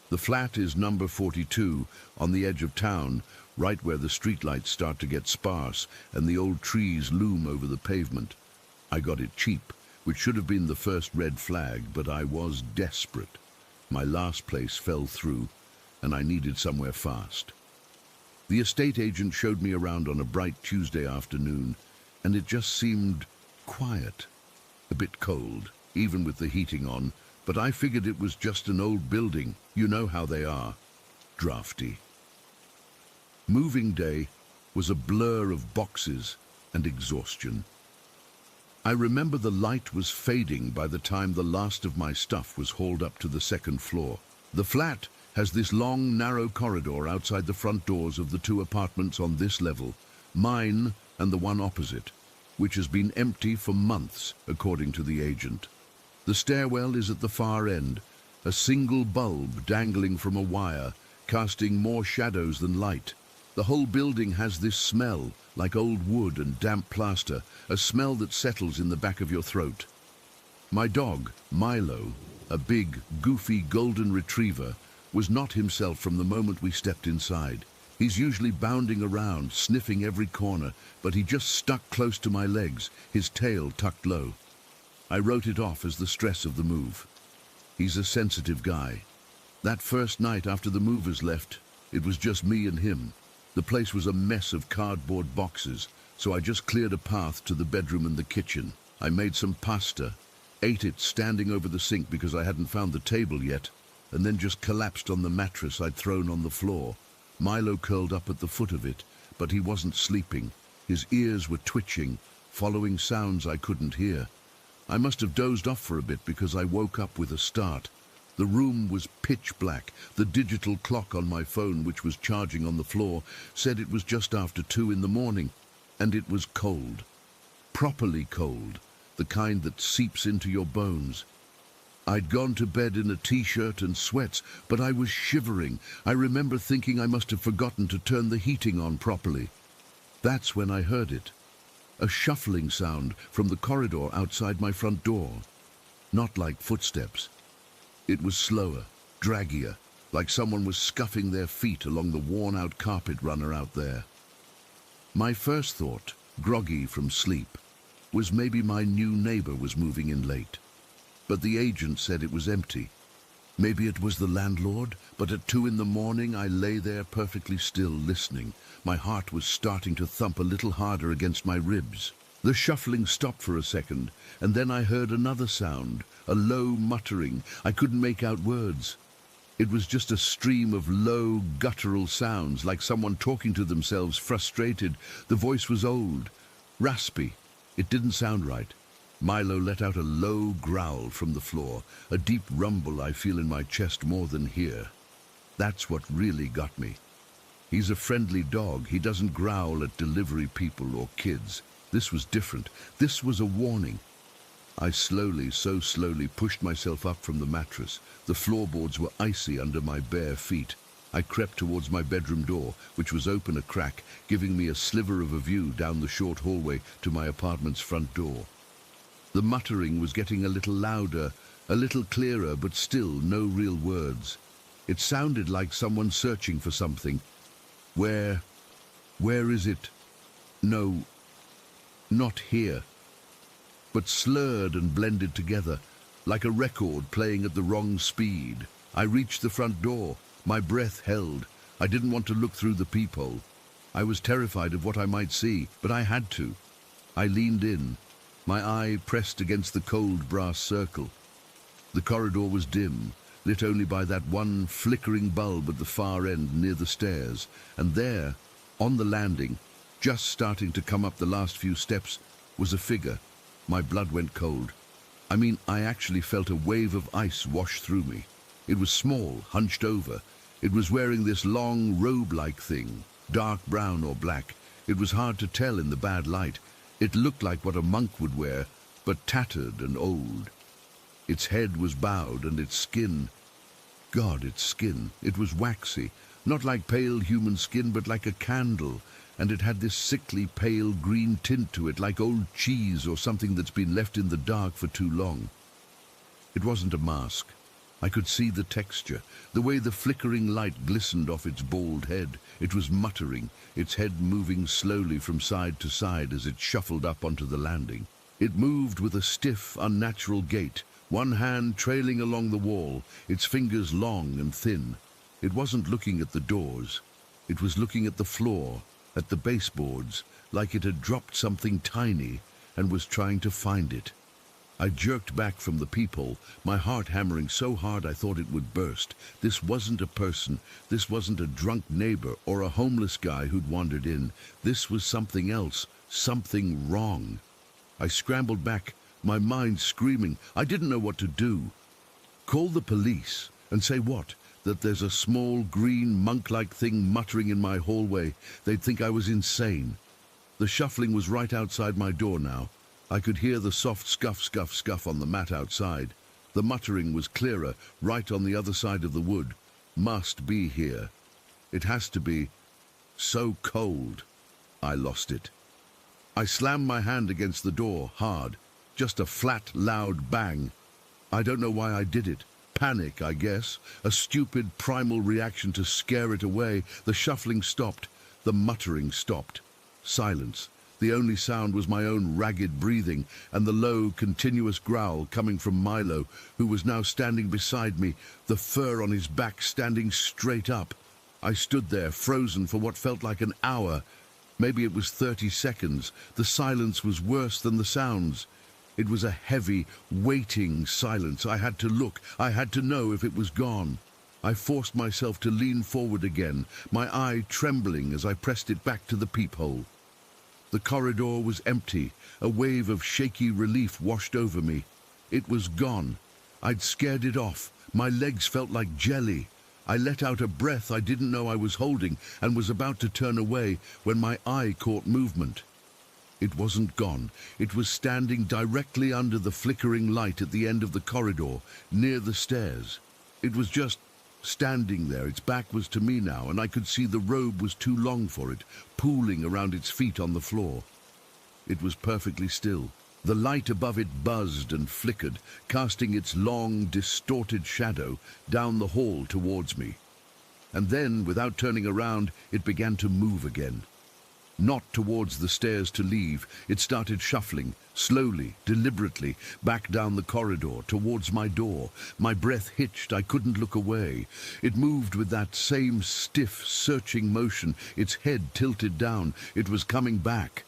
The flat is number 42, on the edge of town, right where the streetlights start to get sparse and the old trees loom over the pavement. I got it cheap, which should have been the first red flag, but I was desperate. My last place fell through, and I needed somewhere fast. The estate agent showed me around on a bright Tuesday afternoon, and it just seemed quiet, a bit cold, even with the heating on, but I figured it was just an old building. You know how they are, drafty. Moving day was a blur of boxes and exhaustion. I remember the light was fading by the time the last of my stuff was hauled up to the second floor. The flat has this long, narrow corridor outside the front doors of the two apartments on this level, mine and the one opposite, which has been empty for months, according to the agent. The stairwell is at the far end, a single bulb dangling from a wire, casting more shadows than light. The whole building has this smell, like old wood and damp plaster, a smell that settles in the back of your throat. My dog, Milo, a big, goofy golden retriever, was not himself from the moment we stepped inside. He's usually bounding around, sniffing every corner, but he just stuck close to my legs, his tail tucked low. I wrote it off as the stress of the move. He's a sensitive guy. That first night after the movers left, it was just me and him. The place was a mess of cardboard boxes, so I just cleared a path to the bedroom and the kitchen. I made some pasta, ate it standing over the sink because I hadn't found the table yet, and then just collapsed on the mattress I'd thrown on the floor. Milo curled up at the foot of it, but he wasn't sleeping. His ears were twitching, following sounds I couldn't hear. I must have dozed off for a bit because I woke up with a start. The room was pitch black. The digital clock on my phone, which was charging on the floor, said it was just after 2 in the morning, and it was cold. Properly cold, the kind that seeps into your bones. I'd gone to bed in a t-shirt and sweats, but I was shivering. I remember thinking I must have forgotten to turn the heating on properly. That's when I heard it. A shuffling sound from the corridor outside my front door. Not like footsteps. It was slower, draggier, like someone was scuffing their feet along the worn-out carpet runner out there. My first thought, groggy from sleep, was maybe my new neighbor was moving in late. But the agent said it was empty. Maybe it was the landlord, but at 2 in the morning I lay there perfectly still, listening. My heart was starting to thump a little harder against my ribs. The shuffling stopped for a second, and then I heard another sound, a low muttering. I couldn't make out words. It was just a stream of low, guttural sounds, like someone talking to themselves, frustrated. The voice was old, raspy. It didn't sound right. Milo let out a low growl from the floor, a deep rumble I feel in my chest more than here. That's what really got me. He's a friendly dog. He doesn't growl at delivery people or kids. This was different. This was a warning. I slowly, so slowly, pushed myself up from the mattress. The floorboards were icy under my bare feet. I crept towards my bedroom door, which was open a crack, giving me a sliver of a view down the short hallway to my apartment's front door. The muttering was getting a little louder, a little clearer, but still no real words. It sounded like someone searching for something. Where is it? No, not here. But slurred and blended together, like a record playing at the wrong speed. I reached the front door. My breath held. I didn't want to look through the peephole. I was terrified of what I might see, but I had to. I leaned in, my eye pressed against the cold brass circle. The corridor was dim, lit only by that one flickering bulb at the far end near the stairs, and there, on the landing, just starting to come up the last few steps, was a figure. My blood went cold. I actually felt a wave of ice wash through me. It was small, hunched over. It was wearing this long robe-like thing, dark brown or black. It was hard to tell in the bad light. It looked like what a monk would wear, but tattered and old. Its head was bowed and its skin... God, its skin. It was waxy, not like pale human skin, but like a candle, and it had this sickly pale green tint to it, like old cheese or something that's been left in the dark for too long. It wasn't a mask. I could see the texture, the way the flickering light glistened off its bald head. It was muttering, its head moving slowly from side to side as it shuffled up onto the landing. It moved with a stiff, unnatural gait, one hand trailing along the wall, its fingers long and thin. It wasn't looking at the doors. It was looking at the floor, at the baseboards, like it had dropped something tiny and was trying to find it. I jerked back from the peephole, my heart hammering so hard I thought it would burst. This wasn't a person. This wasn't a drunk neighbor or a homeless guy who'd wandered in. This was something else, something wrong. I scrambled back, my mind screaming. I didn't know what to do. Call the police and say what? That there's a small green monk-like thing muttering in my hallway. They'd think I was insane. The shuffling was right outside my door now. I could hear the soft scuff, scuff, scuff on the mat outside. The muttering was clearer, right on the other side of the wood. Must be here. It has to be. So cold. I lost it. I slammed my hand against the door, hard. Just a flat, loud bang. I don't know why I did it. Panic, I guess. A stupid, primal reaction to scare it away. The shuffling stopped. The muttering stopped. Silence. The only sound was my own ragged breathing and the low, continuous growl coming from Milo, who was now standing beside me, the fur on his back standing straight up. I stood there, frozen for what felt like an hour. Maybe it was 30 seconds. The silence was worse than the sounds. It was a heavy, waiting silence. I had to look. I had to know if it was gone. I forced myself to lean forward again, my eye trembling as I pressed it back to the peephole. The corridor was empty. A wave of shaky relief washed over me. It was gone. I'd scared it off. My legs felt like jelly. I let out a breath I didn't know I was holding and was about to turn away when my eye caught movement. It wasn't gone. It was standing directly under the flickering light at the end of the corridor, near the stairs. It was just standing there. Its back was to me now, and I could see the robe was too long for it, pooling around its feet on the floor. It was perfectly still. The light above it buzzed and flickered, casting its long, distorted shadow down the hall towards me. And then, without turning around, it began to move again. Not towards the stairs to leave. It started shuffling, slowly, deliberately, back down the corridor, towards my door. My breath hitched. I couldn't look away. It moved with that same stiff, searching motion, its head tilted down. It was coming back.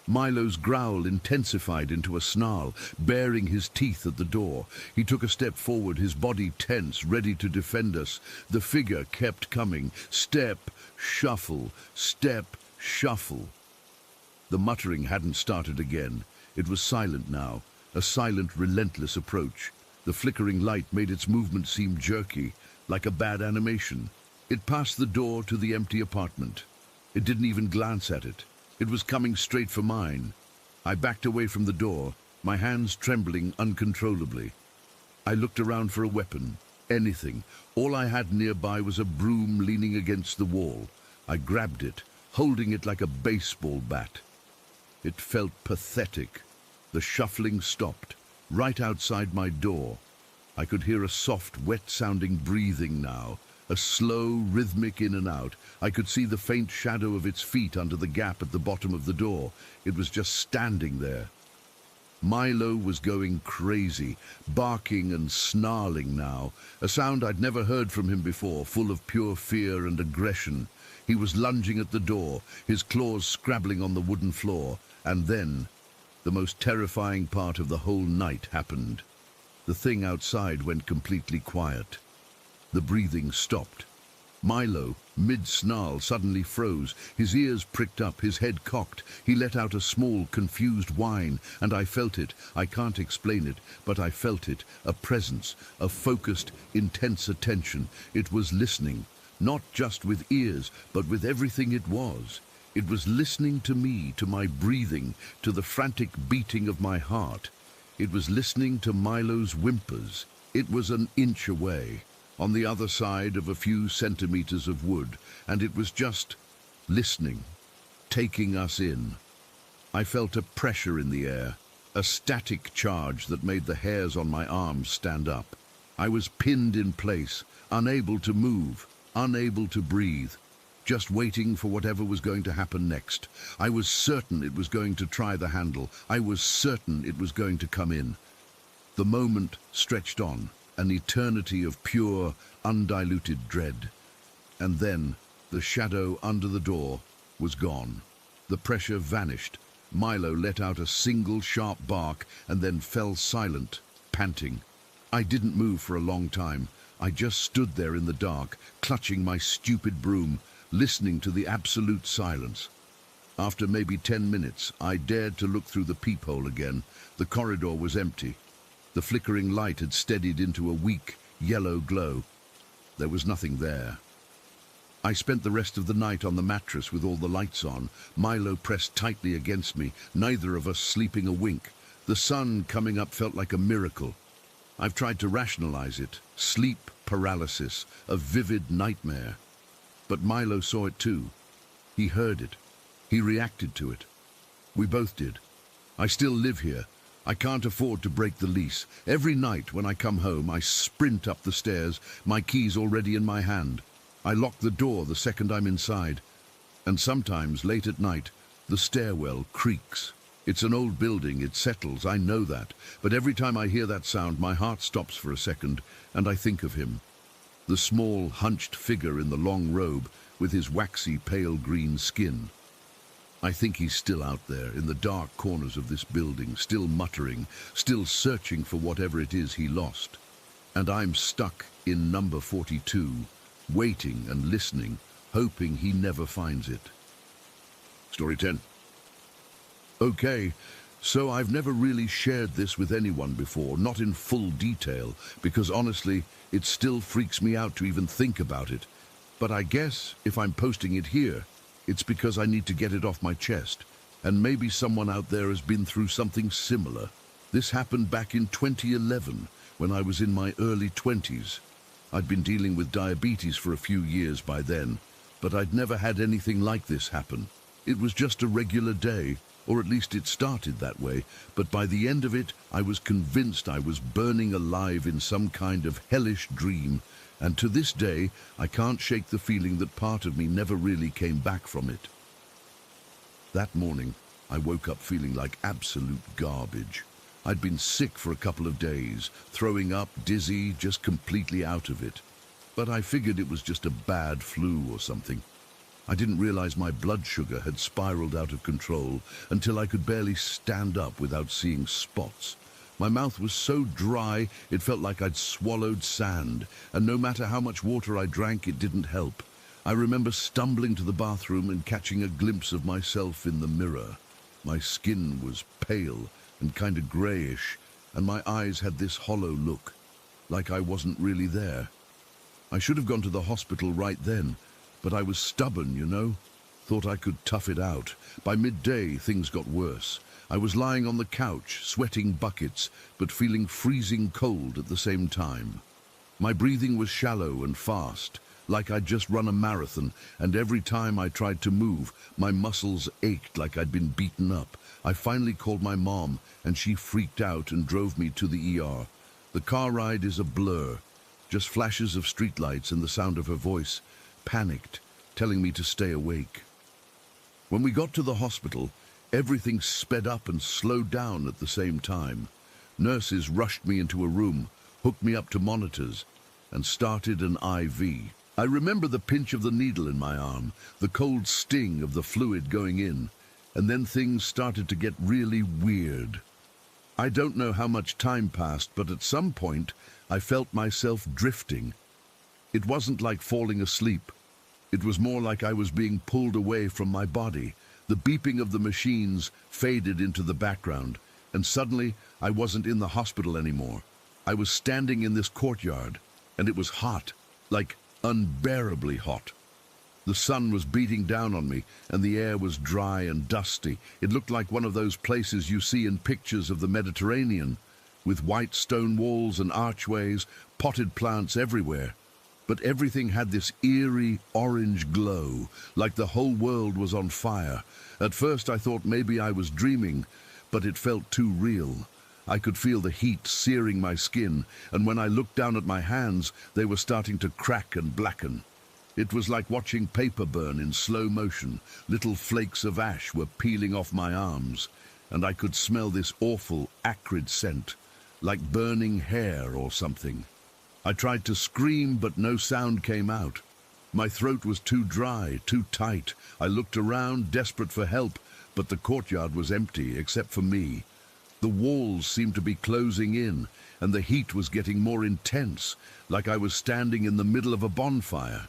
Milo's growl intensified into a snarl, baring his teeth at the door. He took a step forward, his body tense, ready to defend us. The figure kept coming. Step, shuffle, step, shuffle. The muttering hadn't started again. It was silent now, a silent, relentless approach. The flickering light made its movement seem jerky, like a bad animation. It passed the door to the empty apartment. It didn't even glance at it. It was coming straight for mine. I backed away from the door, my hands trembling uncontrollably. I looked around for a weapon, anything. All I had nearby was a broom leaning against the wall. I grabbed it, holding it like a baseball bat. It felt pathetic. The shuffling stopped, right outside my door. I could hear a soft, wet-sounding breathing now, a slow, rhythmic in and out. I could see the faint shadow of its feet under the gap at the bottom of the door. It was just standing there. Milo was going crazy, barking and snarling now, a sound I'd never heard from him before, full of pure fear and aggression. He was lunging at the door, his claws scrabbling on the wooden floor, and then the most terrifying part of the whole night happened. The thing outside went completely quiet. The breathing stopped. Milo, mid-snarl, suddenly froze. His ears pricked up, his head cocked. He let out a small, confused whine, and I felt it. I can't explain it, but I felt it. A presence, a focused, intense attention. It was listening, not just with ears, but with everything it was. It was listening to me, to my breathing, to the frantic beating of my heart. It was listening to Milo's whimpers. It was an inch away, on the other side of a few centimeters of wood, and it was just listening, taking us in. I felt a pressure in the air, a static charge that made the hairs on my arms stand up. I was pinned in place, unable to move, unable to breathe, just waiting for whatever was going to happen next. I was certain it was going to try the handle. I was certain it was going to come in. The moment stretched on, an eternity of pure, undiluted dread. And then the shadow under the door was gone. The pressure vanished. Milo let out a single sharp bark and then fell silent, panting. I didn't move for a long time. I just stood there in the dark, clutching my stupid broom, listening to the absolute silence. After maybe 10 minutes, I dared to look through the peephole again. The corridor was empty. The flickering light had steadied into a weak, yellow glow. There was nothing there. I spent the rest of the night on the mattress with all the lights on, Milo pressed tightly against me, neither of us sleeping a wink. The sun coming up felt like a miracle. I've tried to rationalize it. Sleep paralysis, a vivid nightmare. But Milo saw it too. He heard it. He reacted to it. We both did. I still live here. I can't afford to break the lease. Every night when I come home, I sprint up the stairs, my keys already in my hand. I lock the door the second I'm inside. And sometimes, late at night, the stairwell creaks. It's an old building, it settles, I know that. But every time I hear that sound, my heart stops for a second, and I think of him. The small, hunched figure in the long robe, with his waxy, pale green skin. I think he's still out there, in the dark corners of this building, still muttering, still searching for whatever it is he lost. And I'm stuck in number 42, waiting and listening, hoping he never finds it. Story 10. Okay, so I've never really shared this with anyone before, not in full detail, because honestly, it still freaks me out to even think about it. But I guess if I'm posting it here, it's because I need to get it off my chest, and maybe someone out there has been through something similar. This happened back in 2011, when I was in my early 20s. I'd been dealing with diabetes for a few years by then, but I'd never had anything like this happen. It was just a regular day, or at least it started that way, but by the end of it, I was convinced I was burning alive in some kind of hellish dream, and to this day, I can't shake the feeling that part of me never really came back from it. That morning, I woke up feeling like absolute garbage. I'd been sick for a couple of days, throwing up, dizzy, just completely out of it. But I figured it was just a bad flu or something. I didn't realize my blood sugar had spiraled out of control until I could barely stand up without seeing spots. My mouth was so dry, it felt like I'd swallowed sand, and no matter how much water I drank, it didn't help. I remember stumbling to the bathroom and catching a glimpse of myself in the mirror. My skin was pale and kind of grayish, and my eyes had this hollow look, like I wasn't really there. I should have gone to the hospital right then, but I was stubborn, you know. Thought I could tough it out. By midday, things got worse. I was lying on the couch, sweating buckets, but feeling freezing cold at the same time. My breathing was shallow and fast, like I'd just run a marathon, and every time I tried to move, my muscles ached like I'd been beaten up. I finally called my mom, and she freaked out and drove me to the ER. The car ride is a blur, just flashes of streetlights and the sound of her voice, panicked, telling me to stay awake. When we got to the hospital, Everything sped up and slowed down at the same time. Nurses rushed me into a room, hooked me up to monitors, and started an IV. I remember the pinch of the needle in my arm, the cold sting of the fluid going in, and then things started to get really weird. I don't know how much time passed, but at some point I felt myself drifting. It wasn't like falling asleep. It was more like I was being pulled away from my body. The beeping of the machines faded into the background, and suddenly I wasn't in the hospital anymore. I was standing in this courtyard, and it was hot, like unbearably hot. The sun was beating down on me, and the air was dry and dusty. It looked like one of those places you see in pictures of the Mediterranean, with white stone walls and archways, potted plants everywhere. But everything had this eerie orange glow, like the whole world was on fire. At first I thought maybe I was dreaming, but it felt too real. I could feel the heat searing my skin, and when I looked down at my hands, they were starting to crack and blacken. It was like watching paper burn in slow motion. Little flakes of ash were peeling off my arms, and I could smell this awful, acrid scent, like burning hair or something. I tried to scream, but no sound came out. My throat was too dry, too tight. I looked around, desperate for help, but the courtyard was empty, except for me. The walls seemed to be closing in, and the heat was getting more intense, like I was standing in the middle of a bonfire.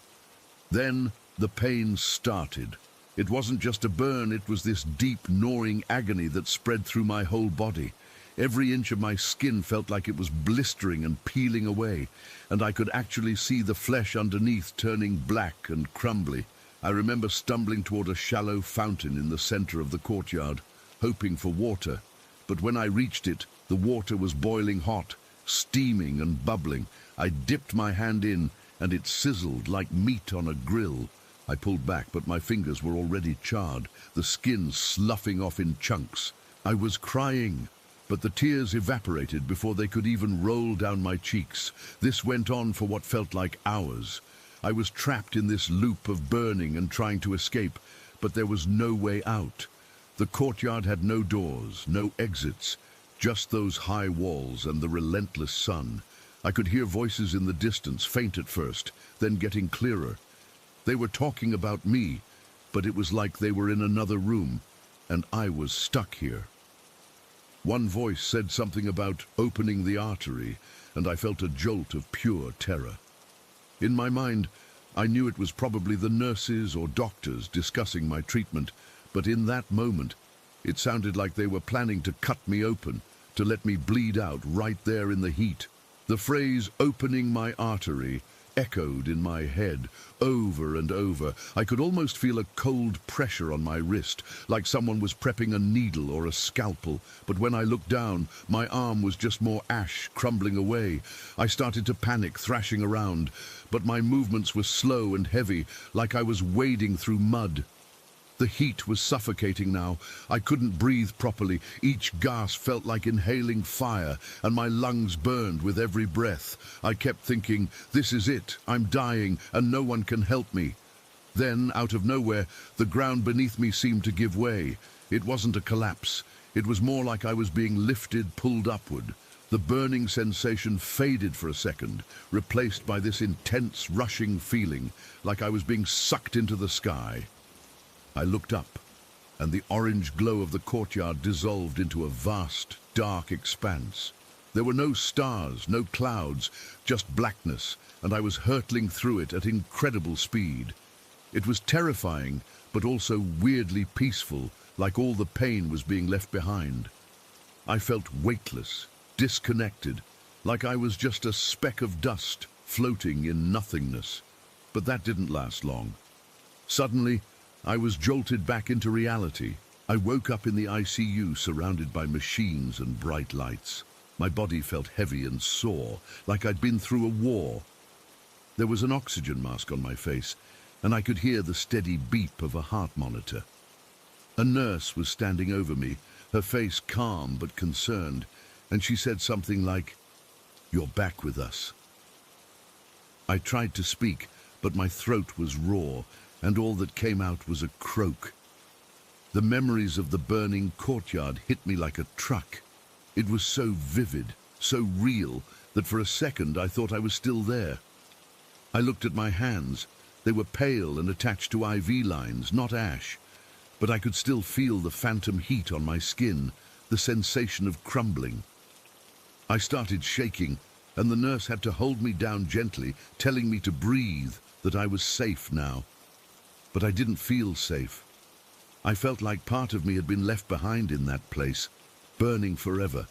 Then the pain started. It wasn't just a burn, it was this deep, gnawing agony that spread through my whole body. Every inch of my skin felt like it was blistering and peeling away, and I could actually see the flesh underneath turning black and crumbly. I remember stumbling toward a shallow fountain in the center of the courtyard, hoping for water. But when I reached it, the water was boiling hot, steaming and bubbling. I dipped my hand in, and it sizzled like meat on a grill. I pulled back, but my fingers were already charred, the skin sloughing off in chunks. I was crying, but the tears evaporated before they could even roll down my cheeks. This went on for what felt like hours. I was trapped in this loop of burning and trying to escape, but there was no way out. The courtyard had no doors, no exits, just those high walls and the relentless sun. I could hear voices in the distance, faint at first, then getting clearer. They were talking about me, but it was like they were in another room, and I was stuck here. One voice said something about opening the artery, and I felt a jolt of pure terror. In my mind, I knew it was probably the nurses or doctors discussing my treatment, but in that moment, it sounded like they were planning to cut me open, to let me bleed out right there in the heat. The phrase, "opening my artery," echoed in my head over and over. I could almost feel a cold pressure on my wrist, like someone was prepping a needle or a scalpel. But when I looked down, my arm was just more ash crumbling away. I started to panic, thrashing around, but my movements were slow and heavy, like I was wading through mud. The heat was suffocating now. I couldn't breathe properly. Each gasp felt like inhaling fire, and my lungs burned with every breath. I kept thinking, this is it, I'm dying, and no one can help me. Then, out of nowhere, the ground beneath me seemed to give way. It wasn't a collapse. It was more like I was being lifted, pulled upward. The burning sensation faded for a second, replaced by this intense, rushing feeling, like I was being sucked into the sky. I looked up, and the orange glow of the courtyard dissolved into a vast, dark expanse. There were no stars, no clouds, just blackness, and I was hurtling through it at incredible speed. It was terrifying, but also weirdly peaceful, like all the pain was being left behind. I felt weightless, disconnected, like I was just a speck of dust floating in nothingness. But that didn't last long. Suddenly, I was jolted back into reality. I woke up in the ICU, surrounded by machines and bright lights. My body felt heavy and sore, like I'd been through a war. There was an oxygen mask on my face, and I could hear the steady beep of a heart monitor. A nurse was standing over me, her face calm but concerned, and she said something like, "You're back with us." I tried to speak, but my throat was raw, and all that came out was a croak. The memories of the burning courtyard hit me like a truck. It was so vivid, so real, that for a second I thought I was still there. I looked at my hands. They were pale and attached to IV lines, not ash. But I could still feel the phantom heat on my skin, the sensation of crumbling. I started shaking, and the nurse had to hold me down gently, telling me to breathe, that I was safe now. But I didn't feel safe. I felt like part of me had been left behind in that place, burning forever.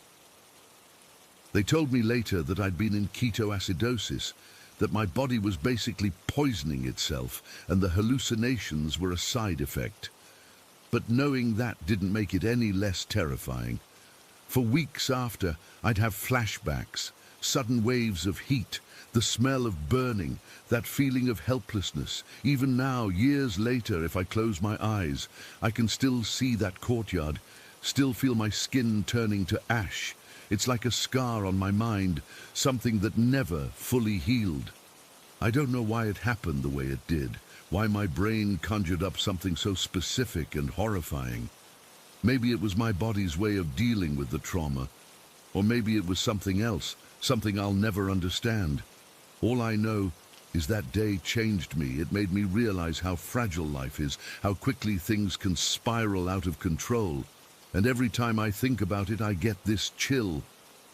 They told me later that I'd been in ketoacidosis, that my body was basically poisoning itself, and the hallucinations were a side effect. But knowing that didn't make it any less terrifying. For weeks after, I'd have flashbacks, sudden waves of heat, the smell of burning, that feeling of helplessness. Even now, years later, if I close my eyes, I can still see that courtyard, still feel my skin turning to ash. It's like a scar on my mind, something that never fully healed. I don't know why it happened the way it did, why my brain conjured up something so specific and horrifying. Maybe it was my body's way of dealing with the trauma, or maybe it was something else, something I'll never understand. All I know is that day changed me. It made me realize how fragile life is, how quickly things can spiral out of control. And every time I think about it, I get this chill,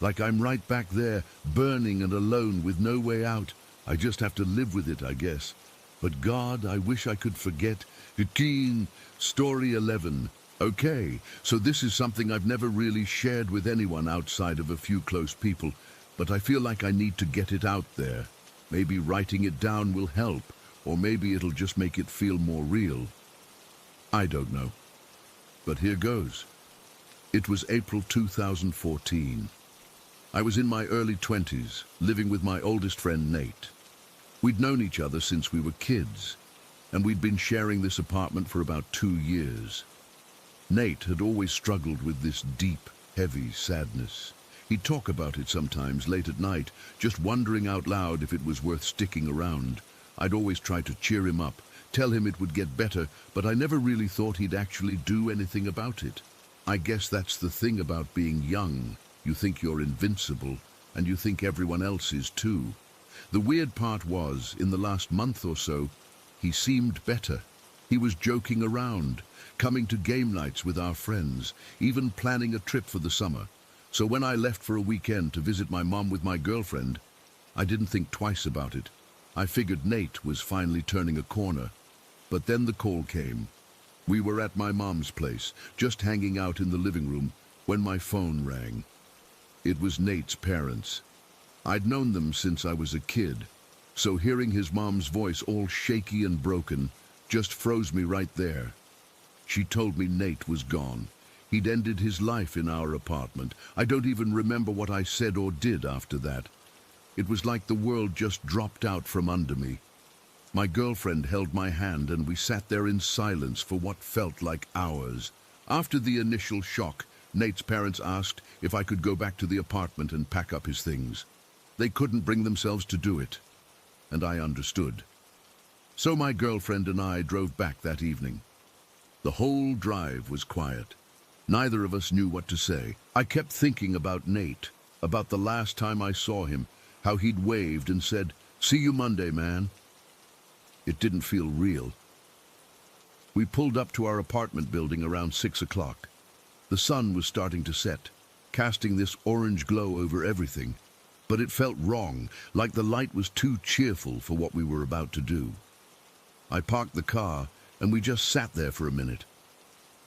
like I'm right back there, burning and alone with no way out. I just have to live with it, I guess. But God, I wish I could forget. Story 11. Okay, so this is something I've never really shared with anyone outside of a few close people, but I feel like I need to get it out there. Maybe writing it down will help, or maybe it'll just make it feel more real. I don't know. But here goes. It was April 2014. I was in my early 20s, living with my oldest friend, Nate. We'd known each other since we were kids, and we'd been sharing this apartment for about 2 years. Nate had always struggled with this deep, heavy sadness. He'd talk about it sometimes late at night, just wondering out loud if it was worth sticking around. I'd always try to cheer him up, tell him it would get better, but I never really thought he'd actually do anything about it. I guess that's the thing about being young. You think you're invincible, and you think everyone else is too. The weird part was, in the last month or so, he seemed better. He was joking around, coming to game nights with our friends, even planning a trip for the summer. So when I left for a weekend to visit my mom with my girlfriend, I didn't think twice about it. I figured Nate was finally turning a corner. But then the call came. We were at my mom's place, just hanging out in the living room, when my phone rang. It was Nate's parents. I'd known them since I was a kid, so hearing his mom's voice all shaky and broken just froze me right there. She told me Nate was gone. He'd ended his life in our apartment. I don't even remember what I said or did after that. It was like the world just dropped out from under me. My girlfriend held my hand and we sat there in silence for what felt like hours. After the initial shock, Nate's parents asked if I could go back to the apartment and pack up his things. They couldn't bring themselves to do it, and I understood. So my girlfriend and I drove back that evening. The whole drive was quiet. Neither of us knew what to say. I kept thinking about Nate, about the last time I saw him, how he'd waved and said, "See you Monday, man." It didn't feel real. We pulled up to our apartment building around 6 o'clock. The sun was starting to set, casting this orange glow over everything. But it felt wrong, like the light was too cheerful for what we were about to do. I parked the car, and we just sat there for a minute.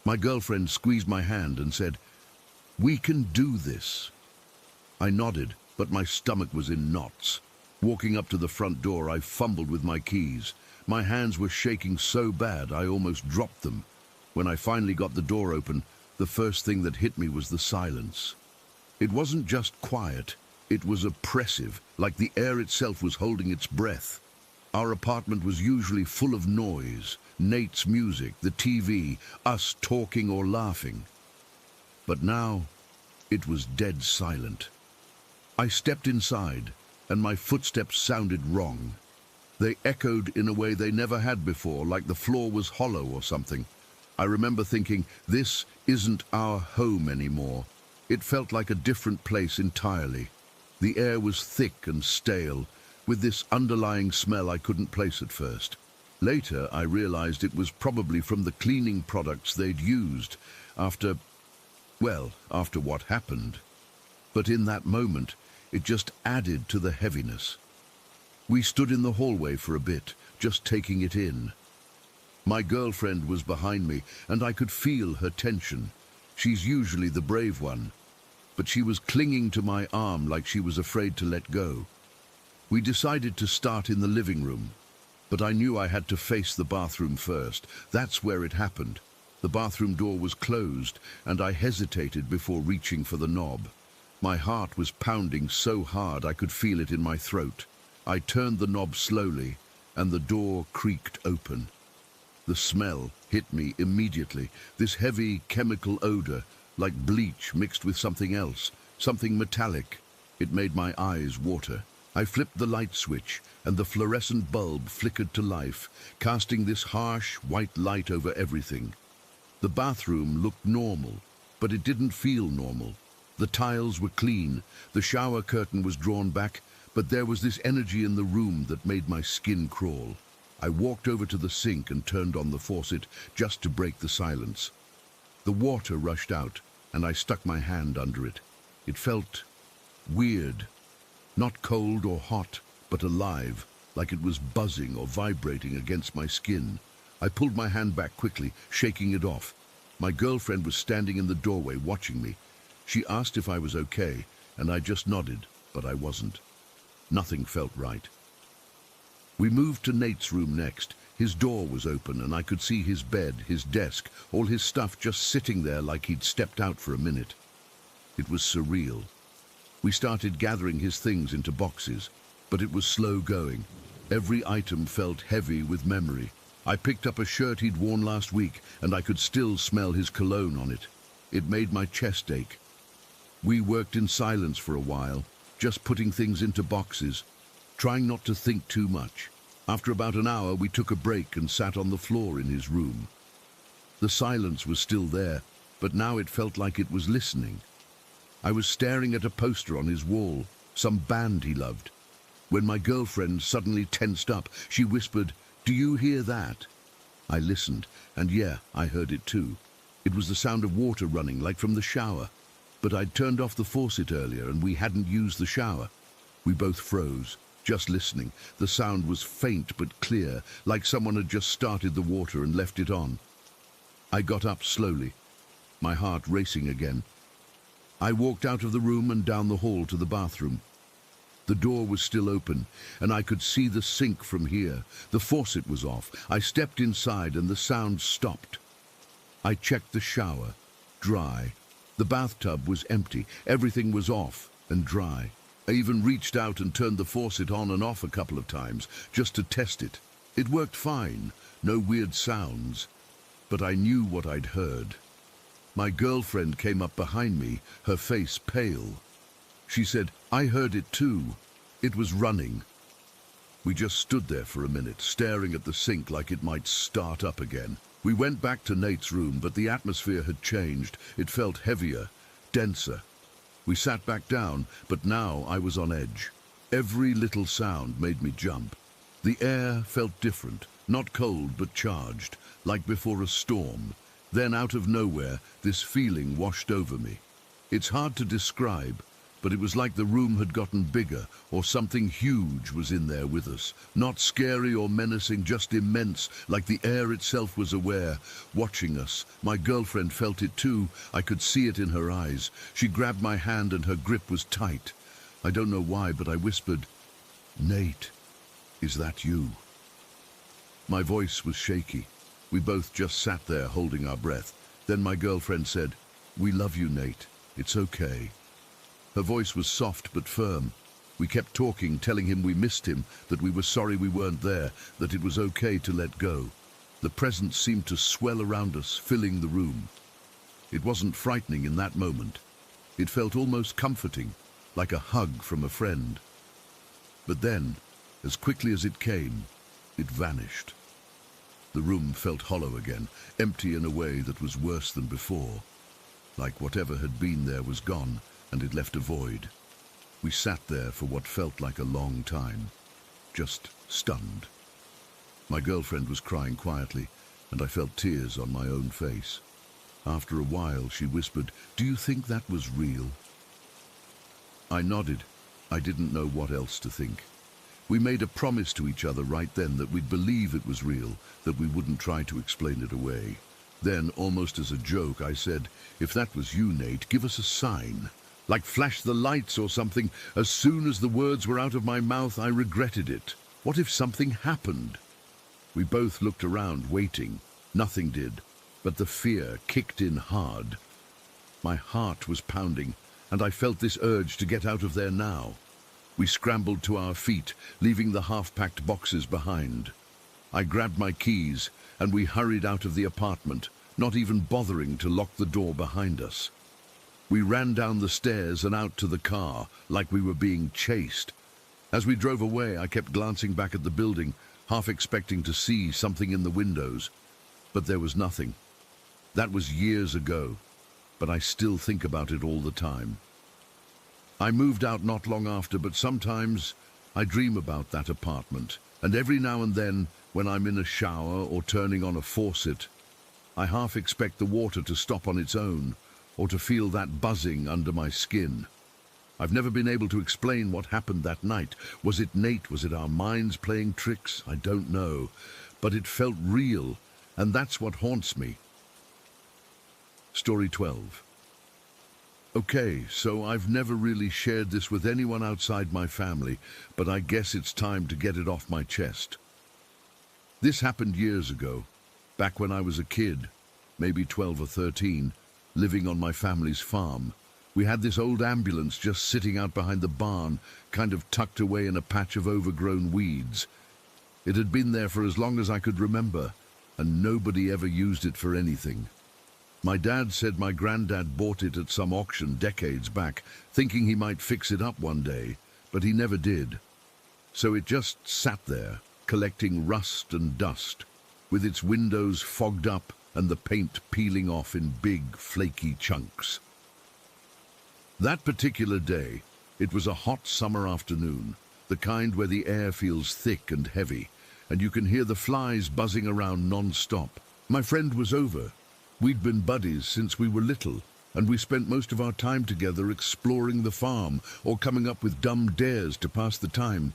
My girlfriend squeezed my hand and said, "We can do this." I nodded, but my stomach was in knots. Walking up to the front door, I fumbled with my keys. My hands were shaking so bad I almost dropped them. When I finally got the door open, the first thing that hit me was the silence. It wasn't just quiet. It was oppressive, like the air itself was holding its breath. Our apartment was usually full of noise, Nate's music, the TV, us talking or laughing. But now, it was dead silent. I stepped inside, and my footsteps sounded wrong. They echoed in a way they never had before, like the floor was hollow or something. I remember thinking, this isn't our home anymore. It felt like a different place entirely. The air was thick and stale, with this underlying smell I couldn't place at first. Later, I realized it was probably from the cleaning products they'd used after what happened. But in that moment, it just added to the heaviness. We stood in the hallway for a bit, just taking it in. My girlfriend was behind me, and I could feel her tension. She's usually the brave one, but she was clinging to my arm like she was afraid to let go. We decided to start in the living room, but I knew I had to face the bathroom first. That's where it happened. The bathroom door was closed, and I hesitated before reaching for the knob. My heart was pounding so hard I could feel it in my throat. I turned the knob slowly, and the door creaked open. The smell hit me immediately, this heavy chemical odor, like bleach mixed with something else, something metallic. It made my eyes water. I flipped the light switch, and the fluorescent bulb flickered to life, casting this harsh, white light over everything. The bathroom looked normal, but it didn't feel normal. The tiles were clean, the shower curtain was drawn back, but there was this energy in the room that made my skin crawl. I walked over to the sink and turned on the faucet just to break the silence. The water rushed out, and I stuck my hand under it. It felt weird, not cold or hot, but alive, like it was buzzing or vibrating against my skin. I pulled my hand back quickly, shaking it off. My girlfriend was standing in the doorway watching me. She asked if I was okay, and I just nodded, but I wasn't. Nothing felt right. We moved to Nate's room next. His door was open, and I could see his bed, his desk, all his stuff just sitting there like he'd stepped out for a minute. It was surreal. We started gathering his things into boxes, but it was slow going. Every item felt heavy with memory. I picked up a shirt he'd worn last week, and I could still smell his cologne on it. It made my chest ache. We worked in silence for a while, just putting things into boxes, trying not to think too much. After about an hour, we took a break and sat on the floor in his room. The silence was still there, but now it felt like it was listening. I was staring at a poster on his wall, some band he loved. When my girlfriend suddenly tensed up, she whispered, "Do you hear that?" I listened, and yeah, I heard it too. It was the sound of water running, like from the shower. But I'd turned off the faucet earlier, and we hadn't used the shower. We both froze, just listening. The sound was faint but clear, like someone had just started the water and left it on. I got up slowly, my heart racing again. I walked out of the room and down the hall to the bathroom. The door was still open, and I could see the sink from here. The faucet was off. I stepped inside, and the sound stopped. I checked the shower. Dry. The bathtub was empty. Everything was off and dry. I even reached out and turned the faucet on and off a couple of times, just to test it. It worked fine. No weird sounds. But I knew what I'd heard. My girlfriend came up behind me, her face pale. She said, "I heard it too. It was running." We just stood there for a minute, staring at the sink like it might start up again. We went back to Nate's room, but the atmosphere had changed. It felt heavier, denser. We sat back down, but now I was on edge. Every little sound made me jump. The air felt different, not cold but charged, like before a storm. Then out of nowhere, this feeling washed over me. It's hard to describe, but it was like the room had gotten bigger, or something huge was in there with us. Not scary or menacing, just immense, like the air itself was aware, watching us. My girlfriend felt it too. I could see it in her eyes. She grabbed my hand and her grip was tight. I don't know why, but I whispered, "Nate, is that you?" My voice was shaky. We both just sat there holding our breath. Then my girlfriend said, "We love you, Nate. It's okay." Her voice was soft but firm. We kept talking, telling him we missed him, that we were sorry we weren't there, that it was okay to let go. The presence seemed to swell around us, filling the room. It wasn't frightening in that moment. It felt almost comforting, like a hug from a friend. But then, as quickly as it came, it vanished. The room felt hollow again, empty in a way that was worse than before. Like whatever had been there was gone, and it left a void. We sat there for what felt like a long time, just stunned. My girlfriend was crying quietly, and I felt tears on my own face. After a while, she whispered, "Do you think that was real?" I nodded. I didn't know what else to think. We made a promise to each other right then that we'd believe it was real, that we wouldn't try to explain it away. Then, almost as a joke, I said, "If that was you, Nate, give us a sign. Like flash the lights or something." As soon as the words were out of my mouth, I regretted it. What if something happened? We both looked around, waiting. Nothing did, but the fear kicked in hard. My heart was pounding, and I felt this urge to get out of there now. We scrambled to our feet, leaving the half-packed boxes behind. I grabbed my keys, and we hurried out of the apartment, not even bothering to lock the door behind us. We ran down the stairs and out to the car, like we were being chased. As we drove away, I kept glancing back at the building, half expecting to see something in the windows. But there was nothing. That was years ago, but I still think about it all the time. I moved out not long after, but sometimes I dream about that apartment, and every now and then, when I'm in a shower or turning on a faucet, I half expect the water to stop on its own, or to feel that buzzing under my skin. I've never been able to explain what happened that night. Was it Nate? Was it our minds playing tricks? I don't know, but it felt real, and that's what haunts me. Story 12. Okay, so I've never really shared this with anyone outside my family, but I guess it's time to get it off my chest. This happened years ago, back when I was a kid, maybe 12 or 13, living on my family's farm. We had this old ambulance just sitting out behind the barn, kind of tucked away in a patch of overgrown weeds. It had been there for as long as I could remember, and nobody ever used it for anything. My dad said my granddad bought it at some auction decades back, thinking he might fix it up one day, but he never did. So it just sat there, collecting rust and dust, with its windows fogged up and the paint peeling off in big, flaky chunks. That particular day, it was a hot summer afternoon, the kind where the air feels thick and heavy, and you can hear the flies buzzing around non-stop. My friend was over. We'd been buddies since we were little, and we spent most of our time together exploring the farm or coming up with dumb dares to pass the time.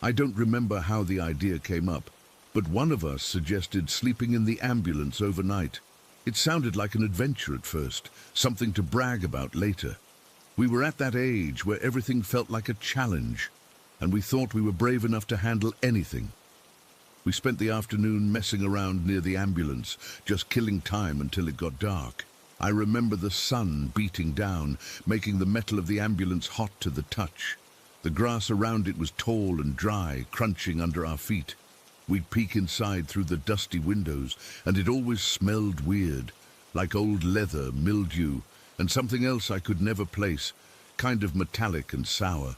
I don't remember how the idea came up, but one of us suggested sleeping in the ambulance overnight. It sounded like an adventure at first, something to brag about later. We were at that age where everything felt like a challenge, and we thought we were brave enough to handle anything. We spent the afternoon messing around near the ambulance, just killing time until it got dark. I remember the sun beating down, making the metal of the ambulance hot to the touch. The grass around it was tall and dry, crunching under our feet. We'd peek inside through the dusty windows, and it always smelled weird, like old leather, mildew, and something else I could never place, kind of metallic and sour.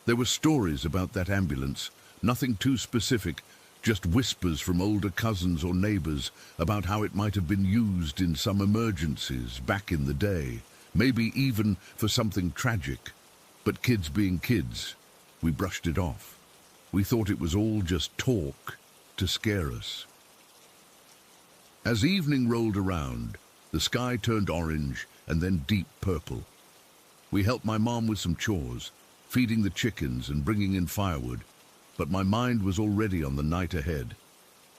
There were stories about that ambulance, nothing too specific, just whispers from older cousins or neighbors about how it might have been used in some emergencies back in the day, maybe even for something tragic. But kids being kids, we brushed it off. We thought it was all just talk to scare us. As evening rolled around, the sky turned orange and then deep purple. We helped my mom with some chores, feeding the chickens and bringing in firewood, but my mind was already on the night ahead.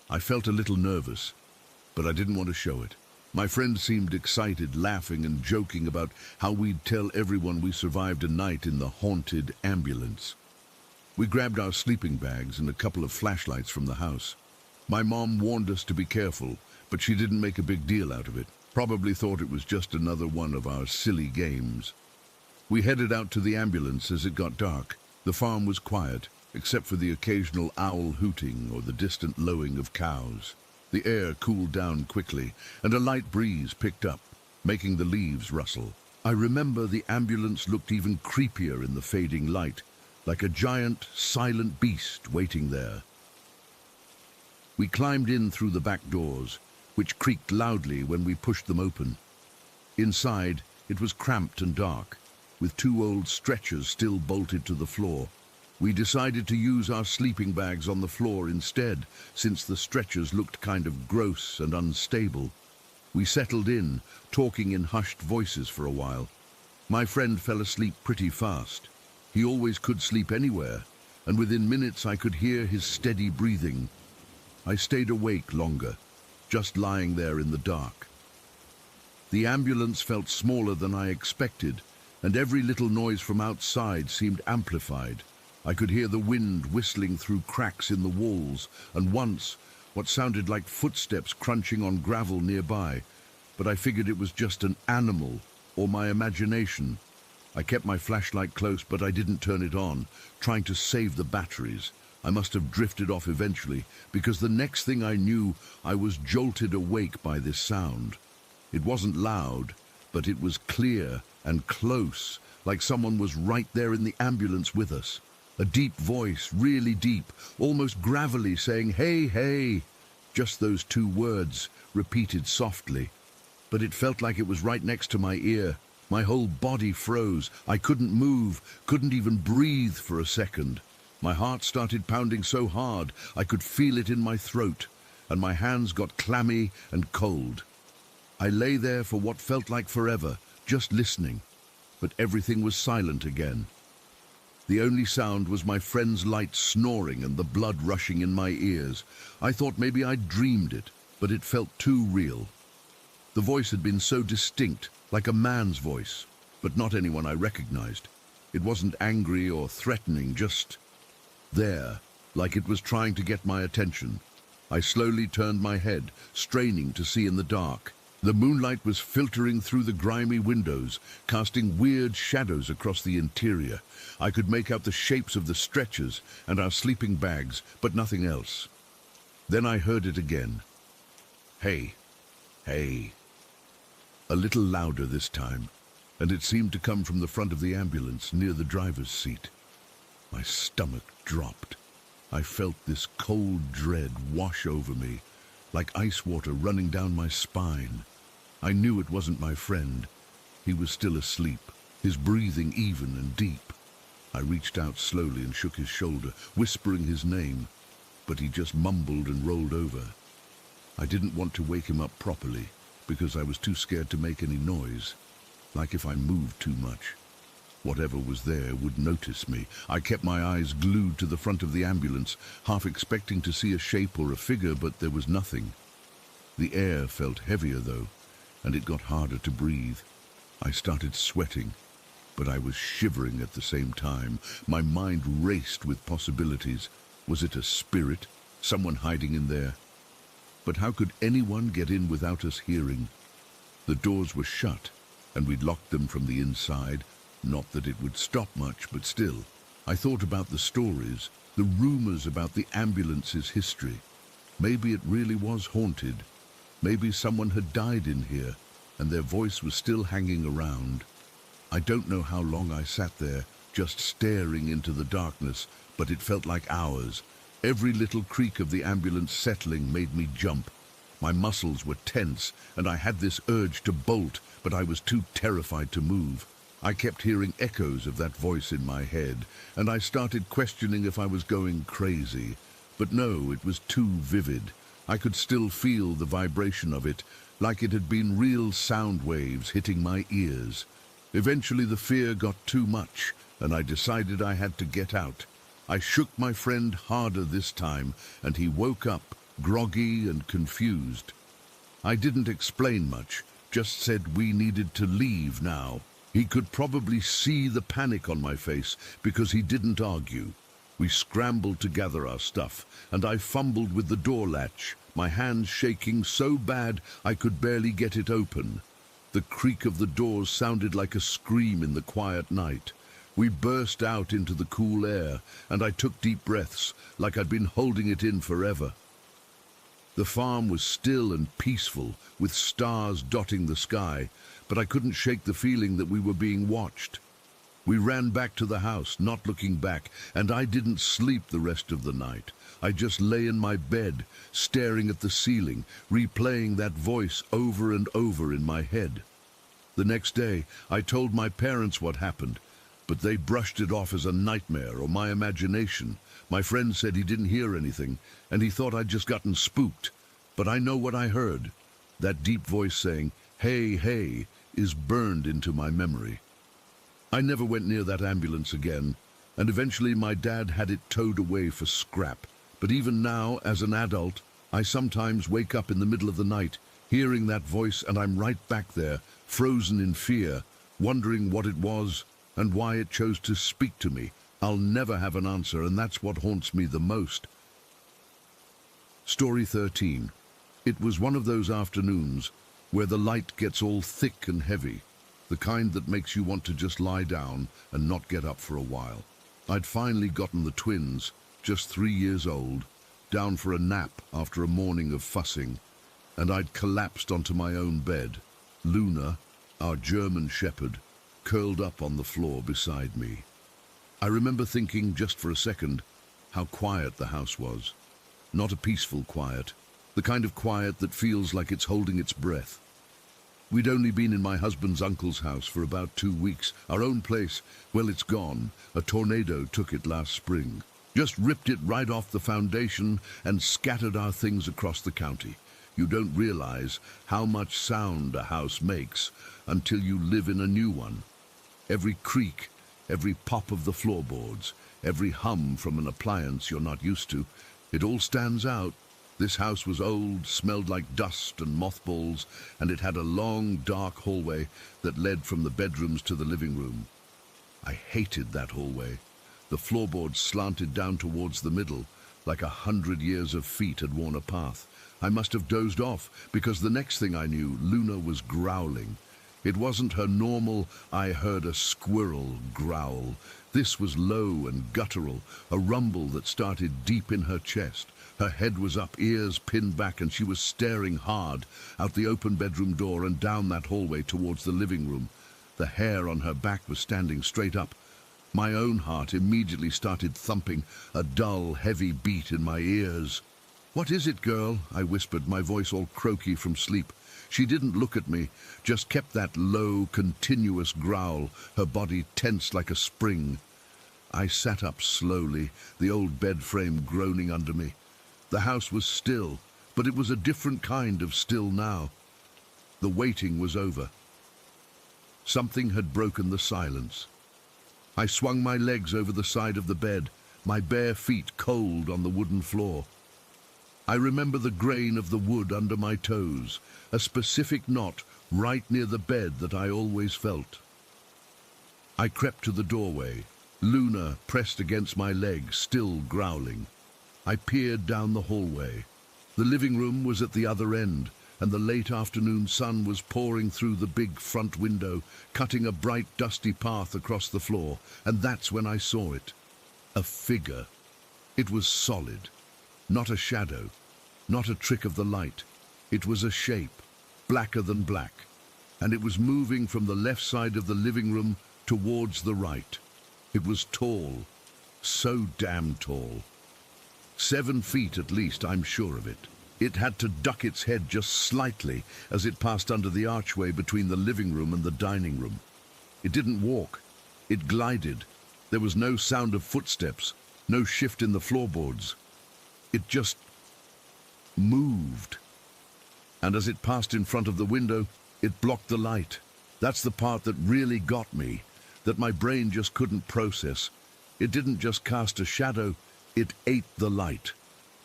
I felt a little nervous, but I didn't want to show it. My friend seemed excited, laughing and joking about how we'd tell everyone we survived a night in the haunted ambulance. We grabbed our sleeping bags and a couple of flashlights from the house. My mom warned us to be careful, but she didn't make a big deal out of it. Probably thought it was just another one of our silly games. We headed out to the ambulance as it got dark. The farm was quiet, except for the occasional owl hooting or the distant lowing of cows. The air cooled down quickly, and a light breeze picked up, making the leaves rustle. I remember the ambulance looked even creepier in the fading light, like a giant, silent beast waiting there. We climbed in through the back doors, which creaked loudly when we pushed them open. Inside, it was cramped and dark, with 2 old stretchers still bolted to the floor. We decided to use our sleeping bags on the floor instead, since the stretchers looked kind of gross and unstable. We settled in, talking in hushed voices for a while. My friend fell asleep pretty fast. He always could sleep anywhere, and within minutes I could hear his steady breathing. I stayed awake longer, just lying there in the dark. The ambulance felt smaller than I expected, and every little noise from outside seemed amplified. I could hear the wind whistling through cracks in the walls, and once, what sounded like footsteps crunching on gravel nearby, but I figured it was just an animal or my imagination. I kept my flashlight close, but I didn't turn it on, trying to save the batteries. I must have drifted off eventually, because the next thing I knew, I was jolted awake by this sound. It wasn't loud, but it was clear and close, like someone was right there in the ambulance with us. A deep voice, really deep, almost gravelly, saying, "Hey, hey." Just those 2 words, repeated softly. But it felt like it was right next to my ear. My whole body froze. I couldn't move, couldn't even breathe for a second. My heart started pounding so hard I could feel it in my throat, and my hands got clammy and cold. I lay there for what felt like forever, just listening, but everything was silent again. The only sound was my friend's light snoring and the blood rushing in my ears. I thought maybe I'd dreamed it, but it felt too real. The voice had been so distinct, like a man's voice, but not anyone I recognized. It wasn't angry or threatening, just there, like it was trying to get my attention. I slowly turned my head, straining to see in the dark. The moonlight was filtering through the grimy windows, casting weird shadows across the interior. I could make out the shapes of the stretchers and our sleeping bags, but nothing else. Then I heard it again. "Hey, hey." A little louder this time, and it seemed to come from the front of the ambulance, near the driver's seat. My stomach dropped. I felt this cold dread wash over me, like ice water running down my spine. I knew it wasn't my friend. He was still asleep, his breathing even and deep. I reached out slowly and shook his shoulder, whispering his name, but he just mumbled and rolled over. I didn't want to wake him up properly, because I was too scared to make any noise, like if I moved too much. Whatever was there would notice me. I kept my eyes glued to the front of the ambulance, half expecting to see a shape or a figure, but there was nothing. The air felt heavier, though, and it got harder to breathe. I started sweating, but I was shivering at the same time. My mind raced with possibilities. Was it a spirit? Someone hiding in there? But how could anyone get in without us hearing? The doors were shut, and we'd locked them from the inside. Not that it would stop much, but still. I thought about the stories, the rumors about the ambulance's history. Maybe it really was haunted. Maybe someone had died in here, and their voice was still hanging around. I don't know how long I sat there, just staring into the darkness, but it felt like hours. Every little creak of the ambulance settling made me jump. My muscles were tense, and I had this urge to bolt, but I was too terrified to move. I kept hearing echoes of that voice in my head, and I started questioning if I was going crazy. But no, it was too vivid. I could still feel the vibration of it, like it had been real sound waves hitting my ears. Eventually the fear got too much, and I decided I had to get out. I shook my friend harder this time, and he woke up, groggy and confused. I didn't explain much, just said we needed to leave now. He could probably see the panic on my face because he didn't argue. We scrambled to gather our stuff, and I fumbled with the door latch, my hands shaking so bad I could barely get it open. The creak of the doors sounded like a scream in the quiet night. We burst out into the cool air, and I took deep breaths, like I'd been holding it in forever. The farm was still and peaceful, with stars dotting the sky, but I couldn't shake the feeling that we were being watched. We ran back to the house, not looking back, and I didn't sleep the rest of the night. I just lay in my bed, staring at the ceiling, replaying that voice over and over in my head. The next day, I told my parents what happened, but they brushed it off as a nightmare or my imagination. My friend said he didn't hear anything, and he thought I'd just gotten spooked. But I know what I heard. That deep voice saying, "Hey, hey," is burned into my memory. I never went near that ambulance again, and eventually my dad had it towed away for scrap. But even now, as an adult, I sometimes wake up in the middle of the night, hearing that voice, and I'm right back there, frozen in fear, wondering what it was and why it chose to speak to me. I'll never have an answer, and that's what haunts me the most. Story 13. It was one of those afternoons where the light gets all thick and heavy, the kind that makes you want to just lie down and not get up for a while. I'd finally gotten the twins, just 3 years old, down for a nap after a morning of fussing, and I'd collapsed onto my own bed. Luna, our German shepherd, curled up on the floor beside me. I remember thinking just for a second how quiet the house was. Not a peaceful quiet, the kind of quiet that feels like it's holding its breath. We'd only been in my husband's uncle's house for about 2 weeks. Our own place, well, it's gone. A tornado took it last spring. Just ripped it right off the foundation and scattered our things across the county. You don't realize how much sound a house makes until you live in a new one. Every creak, every pop of the floorboards, every hum from an appliance you're not used to, it all stands out. This house was old, smelled like dust and mothballs, and it had a long, dark hallway that led from the bedrooms to the living room. I hated that hallway. The floorboards slanted down towards the middle, like 100 years of feet had worn a path. I must have dozed off, because the next thing I knew, Luna was growling. It wasn't her normal, "I heard a squirrel" growl. This was low and guttural, a rumble that started deep in her chest. Her head was up, ears pinned back, and she was staring hard out the open bedroom door and down that hallway towards the living room. The hair on her back was standing straight up. My own heart immediately started thumping, a dull, heavy beat in my ears. "What is it, girl?" I whispered, my voice all croaky from sleep. She didn't look at me, just kept that low, continuous growl, her body tense like a spring. I sat up slowly, the old bed frame groaning under me. The house was still, but it was a different kind of still now. The waiting was over. Something had broken the silence. I swung my legs over the side of the bed, my bare feet cold on the wooden floor. I remember the grain of the wood under my toes, a specific knot right near the bed that I always felt. I crept to the doorway, Luna pressed against my leg, still growling. I peered down the hallway. The living room was at the other end, and the late afternoon sun was pouring through the big front window, cutting a bright, dusty path across the floor, and that's when I saw it. A figure. It was solid. Not a shadow, not a trick of the light. It was a shape, blacker than black, and it was moving from the left side of the living room towards the right. It was tall, so damn tall. 7 feet at least, I'm sure of it. It had to duck its head just slightly as it passed under the archway between the living room and the dining room. It didn't walk, it glided. There was no sound of footsteps, no shift in the floorboards. It just moved. And as it passed in front of the window, it blocked the light. That's the part that really got me, that my brain just couldn't process. It didn't just cast a shadow, it ate the light.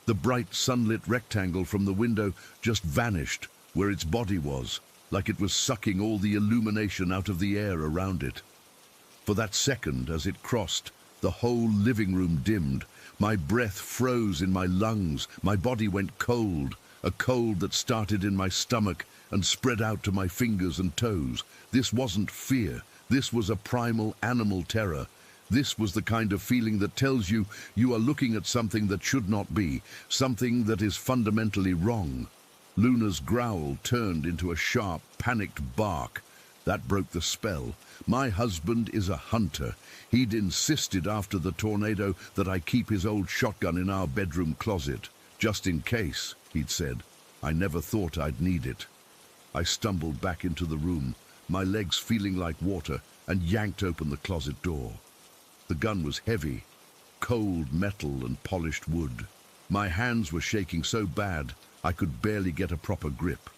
The bright sunlit rectangle from the window just vanished where its body was, like it was sucking all the illumination out of the air around it. For that second, as it crossed, the whole living room dimmed. My breath froze in my lungs, my body went cold, a cold that started in my stomach and spread out to my fingers and toes. This wasn't fear, this was a primal animal terror. This was the kind of feeling that tells you you are looking at something that should not be, something that is fundamentally wrong. Luna's growl turned into a sharp, panicked bark. That broke the spell. My husband is a hunter. He'd insisted after the tornado that I keep his old shotgun in our bedroom closet. Just in case, he'd said. I never thought I'd need it. I stumbled back into the room, my legs feeling like water, and yanked open the closet door. The gun was heavy, cold metal and polished wood. My hands were shaking so bad I could barely get a proper grip.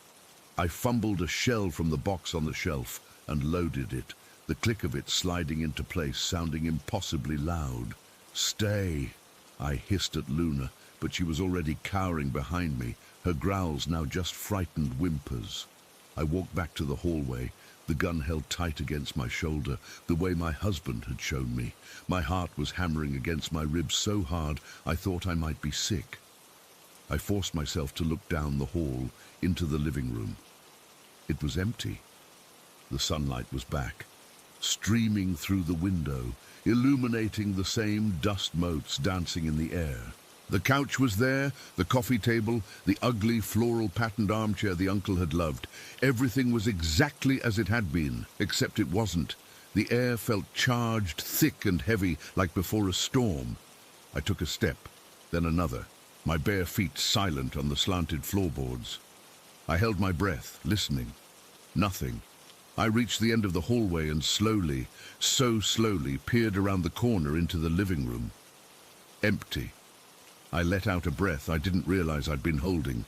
I fumbled a shell from the box on the shelf and loaded it, the click of it sliding into place, sounding impossibly loud. "Stay," I hissed at Luna, but she was already cowering behind me, her growls now just frightened whimpers. I walked back to the hallway, the gun held tight against my shoulder, the way my husband had shown me. My heart was hammering against my ribs so hard I thought I might be sick. I forced myself to look down the hall into the living room. It was empty. The sunlight was back, streaming through the window, illuminating the same dust motes dancing in the air. The couch was there, the coffee table, the ugly floral patterned armchair the uncle had loved. Everything was exactly as it had been, except it wasn't. The air felt charged, thick and heavy, like before a storm. I took a step, then another, my bare feet silent on the slanted floorboards. I held my breath, listening. Nothing. I reached the end of the hallway and slowly, so slowly, peered around the corner into the living room. Empty. I let out a breath I didn't realize I'd been holding.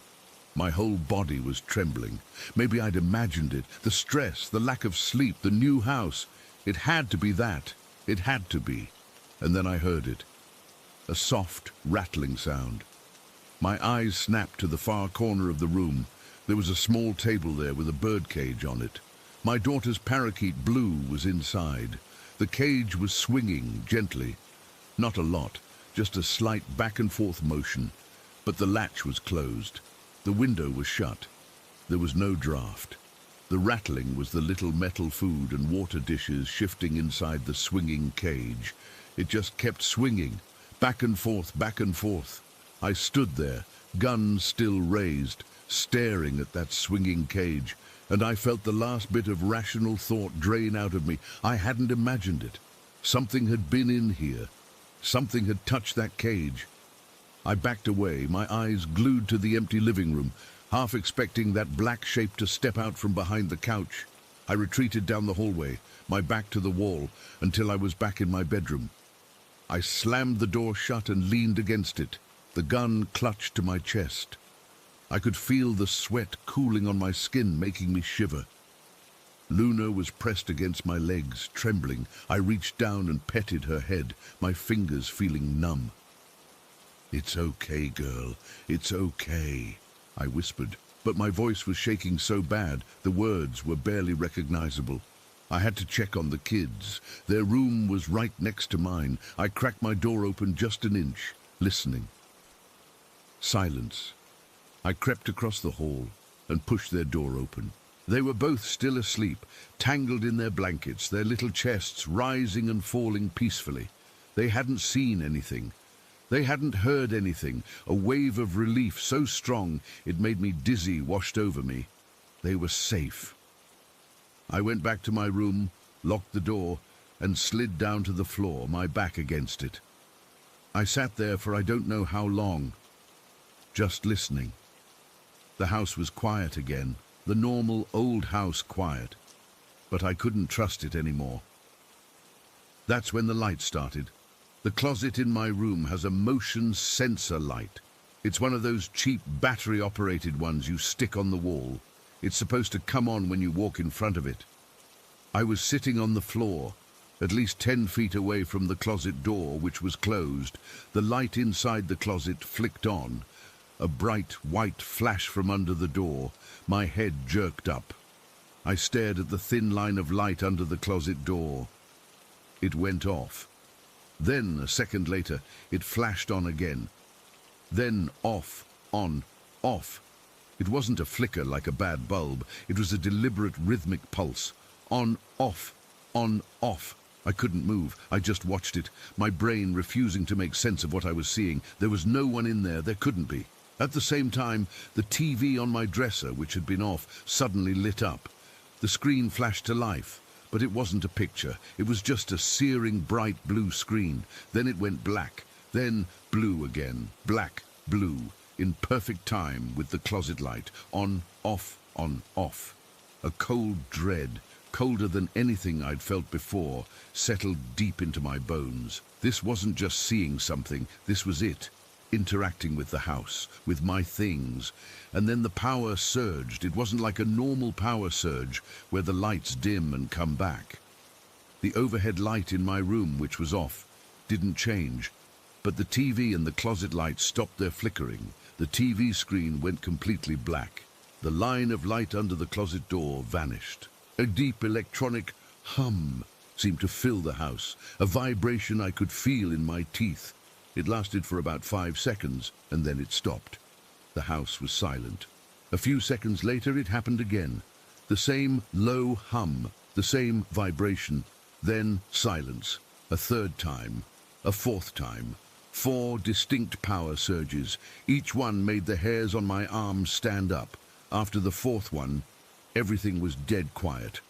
My whole body was trembling. Maybe I'd imagined it. The stress, the lack of sleep, the new house. It had to be that. It had to be. And then I heard it. A soft, rattling sound. My eyes snapped to the far corner of the room. There was a small table there with a bird cage on it. My daughter's parakeet Blue was inside. The cage was swinging gently. Not a lot. Just a slight back-and-forth motion, but the latch was closed. The window was shut. There was no draft. The rattling was the little metal food and water dishes shifting inside the swinging cage. It just kept swinging, back and forth, back and forth. I stood there, gun still raised, staring at that swinging cage, and I felt the last bit of rational thought drain out of me. I hadn't imagined it. Something had been in here. Something had touched that cage. I backed away, my eyes glued to the empty living room, half expecting that black shape to step out from behind the couch. I retreated down the hallway, my back to the wall, until I was back in my bedroom. I slammed the door shut and leaned against it, the gun clutched to my chest. I could feel the sweat cooling on my skin, making me shiver. Luna was pressed against my legs, trembling. I reached down and petted her head, my fingers feeling numb. "It's okay, girl. It's okay," I whispered, but my voice was shaking so bad the words were barely recognizable. I had to check on the kids. Their room was right next to mine. I cracked my door open just an inch, listening. Silence. I crept across the hall and pushed their door open. They were both still asleep, tangled in their blankets, their little chests rising and falling peacefully. They hadn't seen anything. They hadn't heard anything. A wave of relief so strong it made me dizzy washed over me. They were safe. I went back to my room, locked the door, and slid down to the floor, my back against it. I sat there for I don't know how long, just listening. The house was quiet again. The normal old house quiet, but I couldn't trust it anymore. That's when the light started. The closet in my room has a motion sensor light. It's one of those cheap battery-operated ones you stick on the wall. It's supposed to come on when you walk in front of it. I was sitting on the floor, at least 10 feet away from the closet door, which was closed. The light inside the closet flicked on. A bright white flash from under the door. My head jerked up. I stared at the thin line of light under the closet door. It went off. Then, a second later, it flashed on again. Then off, on, off. It wasn't a flicker like a bad bulb. It was a deliberate rhythmic pulse. On, off, on, off. I couldn't move. I just watched it, my brain refusing to make sense of what I was seeing. There was no one in there. There couldn't be. At the same time, the TV on my dresser, which had been off, suddenly lit up. The screen flashed to life, but it wasn't a picture. It was just a searing bright blue screen. Then it went black, then blue again, black, blue, in perfect time with the closet light, on, off, on, off. A cold dread, colder than anything I'd felt before, settled deep into my bones. This wasn't just seeing something, this was it. Interacting with the house, with my things. And then the power surged. It wasn't like a normal power surge, where the lights dim and come back. The overhead light in my room, which was off, didn't change. But the TV and the closet lights stopped their flickering. The TV screen went completely black. The line of light under the closet door vanished. A deep electronic hum seemed to fill the house, a vibration I could feel in my teeth. It lasted for about 5 seconds, and then it stopped. The house was silent. A few seconds later, it happened again. The same low hum, the same vibration. Then silence. A third time. A fourth time. 4 distinct power surges. Each one made the hairs on my arms stand up. After the fourth one, everything was dead quiet.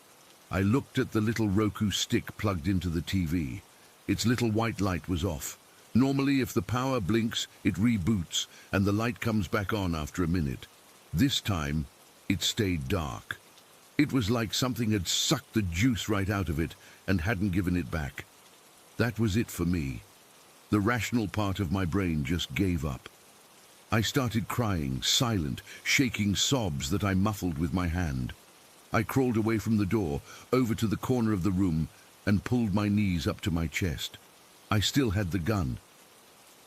I looked at the little Roku stick plugged into the TV. Its little white light was off. Normally, if the power blinks, it reboots, and the light comes back on after a minute. This time, it stayed dark. It was like something had sucked the juice right out of it and hadn't given it back. That was it for me. The rational part of my brain just gave up. I started crying, silent, shaking sobs that I muffled with my hand. I crawled away from the door, over to the corner of the room, and pulled my knees up to my chest. I still had the gun.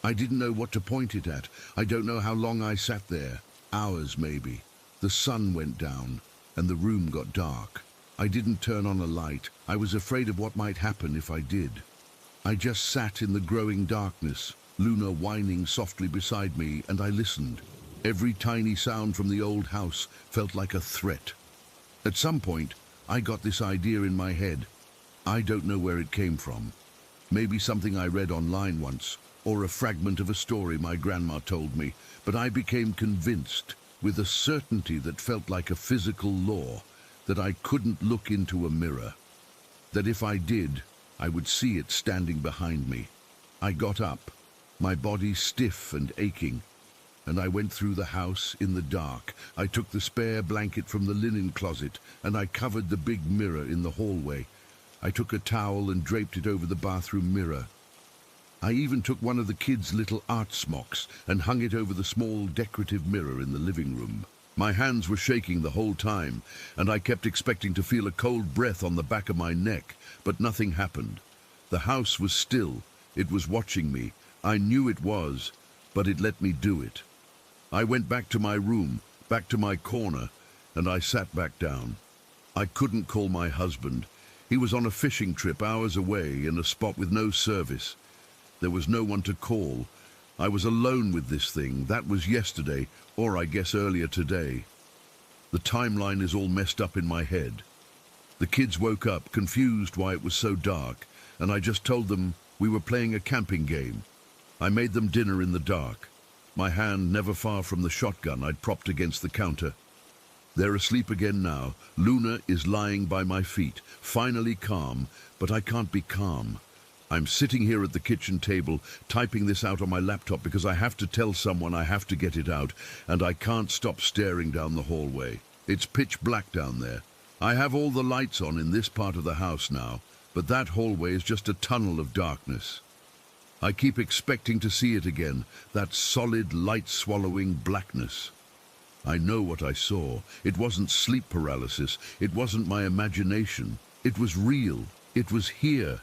I didn't know what to point it at. I don't know how long I sat there. Hours, maybe. The sun went down, and the room got dark. I didn't turn on a light. I was afraid of what might happen if I did. I just sat in the growing darkness, Luna whining softly beside me, and I listened. Every tiny sound from the old house felt like a threat. At some point, I got this idea in my head. I don't know where it came from. Maybe something I read online once, or a fragment of a story my grandma told me, but I became convinced, with a certainty that felt like a physical law, that I couldn't look into a mirror. That if I did, I would see it standing behind me. I got up, my body stiff and aching, and I went through the house in the dark. I took the spare blanket from the linen closet, and I covered the big mirror in the hallway. I took a towel and draped it over the bathroom mirror. I even took one of the kids' little art smocks and hung it over the small decorative mirror in the living room. My hands were shaking the whole time, and I kept expecting to feel a cold breath on the back of my neck, but nothing happened. The house was still. It was watching me. I knew it was, but it let me do it. I went back to my room, back to my corner, and I sat back down. I couldn't call my husband. He was on a fishing trip hours away in a spot with no service. There was no one to call. I was alone with this thing. That was yesterday, or I guess earlier today. The timeline is all messed up in my head. The kids woke up, confused why it was so dark, and I just told them we were playing a camping game. I made them dinner in the dark, my hand never far from the shotgun I'd propped against the counter. They're asleep again now. Luna is lying by my feet, finally calm, but I can't be calm. I'm sitting here at the kitchen table, typing this out on my laptop because I have to tell someone I have to get it out, and I can't stop staring down the hallway. It's pitch black down there. I have all the lights on in this part of the house now, but that hallway is just a tunnel of darkness. I keep expecting to see it again, that solid, light-swallowing blackness. I know what I saw. It wasn't sleep paralysis. It wasn't my imagination. It was real. It was here.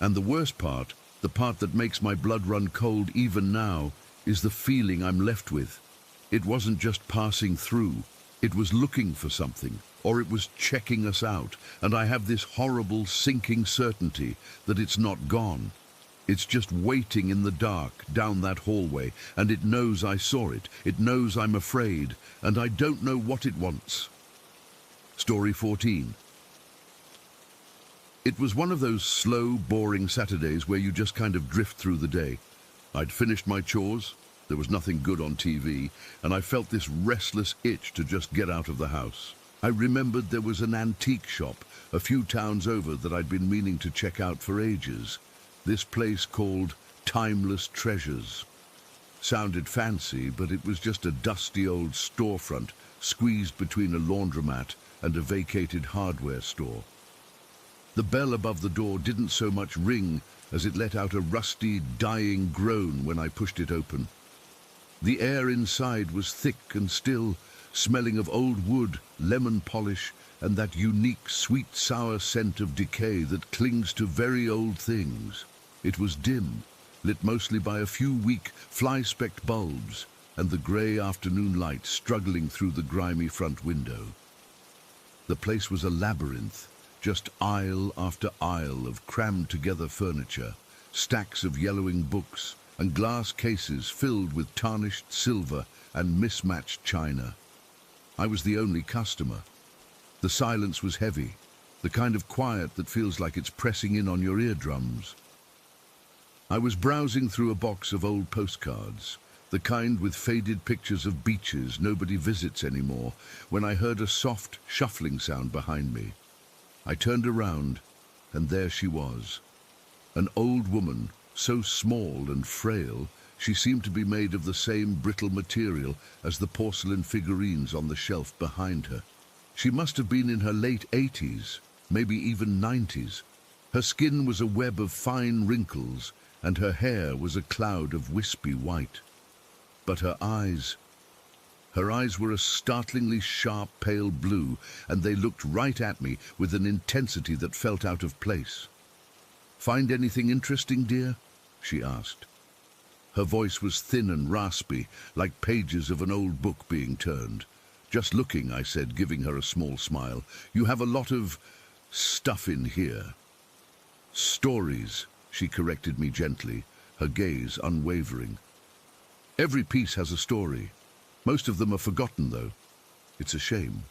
And the worst part, the part that makes my blood run cold even now, is the feeling I'm left with. It wasn't just passing through. It was looking for something, or it was checking us out, and I have this horrible, sinking certainty that it's not gone. It's just waiting in the dark down that hallway, and it knows I saw it. It knows I'm afraid, and I don't know what it wants. Story 14. It was one of those slow, boring Saturdays where you just kind of drift through the day. I'd finished my chores, there was nothing good on TV, and I felt this restless itch to just get out of the house. I remembered there was an antique shop a few towns over that I'd been meaning to check out for ages. This place called Timeless Treasures. Sounded fancy, but it was just a dusty old storefront squeezed between a laundromat and a vacated hardware store. The bell above the door didn't so much ring as it let out a rusty, dying groan when I pushed it open. The air inside was thick and still, smelling of old wood, lemon polish, and that unique sweet-sour scent of decay that clings to very old things. It was dim, lit mostly by a few weak, fly-specked bulbs, and the grey afternoon light struggling through the grimy front window. The place was a labyrinth, just aisle after aisle of crammed-together furniture, stacks of yellowing books, and glass cases filled with tarnished silver and mismatched china. I was the only customer. The silence was heavy, the kind of quiet that feels like it's pressing in on your eardrums. I was browsing through a box of old postcards, the kind with faded pictures of beaches nobody visits anymore, when I heard a soft, shuffling sound behind me. I turned around, and there she was. An old woman, so small and frail, she seemed to be made of the same brittle material as the porcelain figurines on the shelf behind her. She must have been in her late 80s, maybe even 90s. Her skin was a web of fine wrinkles, and her hair was a cloud of wispy white. But her eyes were a startlingly sharp pale blue, and they looked right at me with an intensity that felt out of place. "Find anything interesting, dear?" she asked. Her voice was thin and raspy, like pages of an old book being turned. "Just looking," I said, giving her a small smile. "You have a lot of stuff in here." "Stories," she corrected me gently, her gaze unwavering. "Every piece has a story. Most of them are forgotten, though. It's a shame."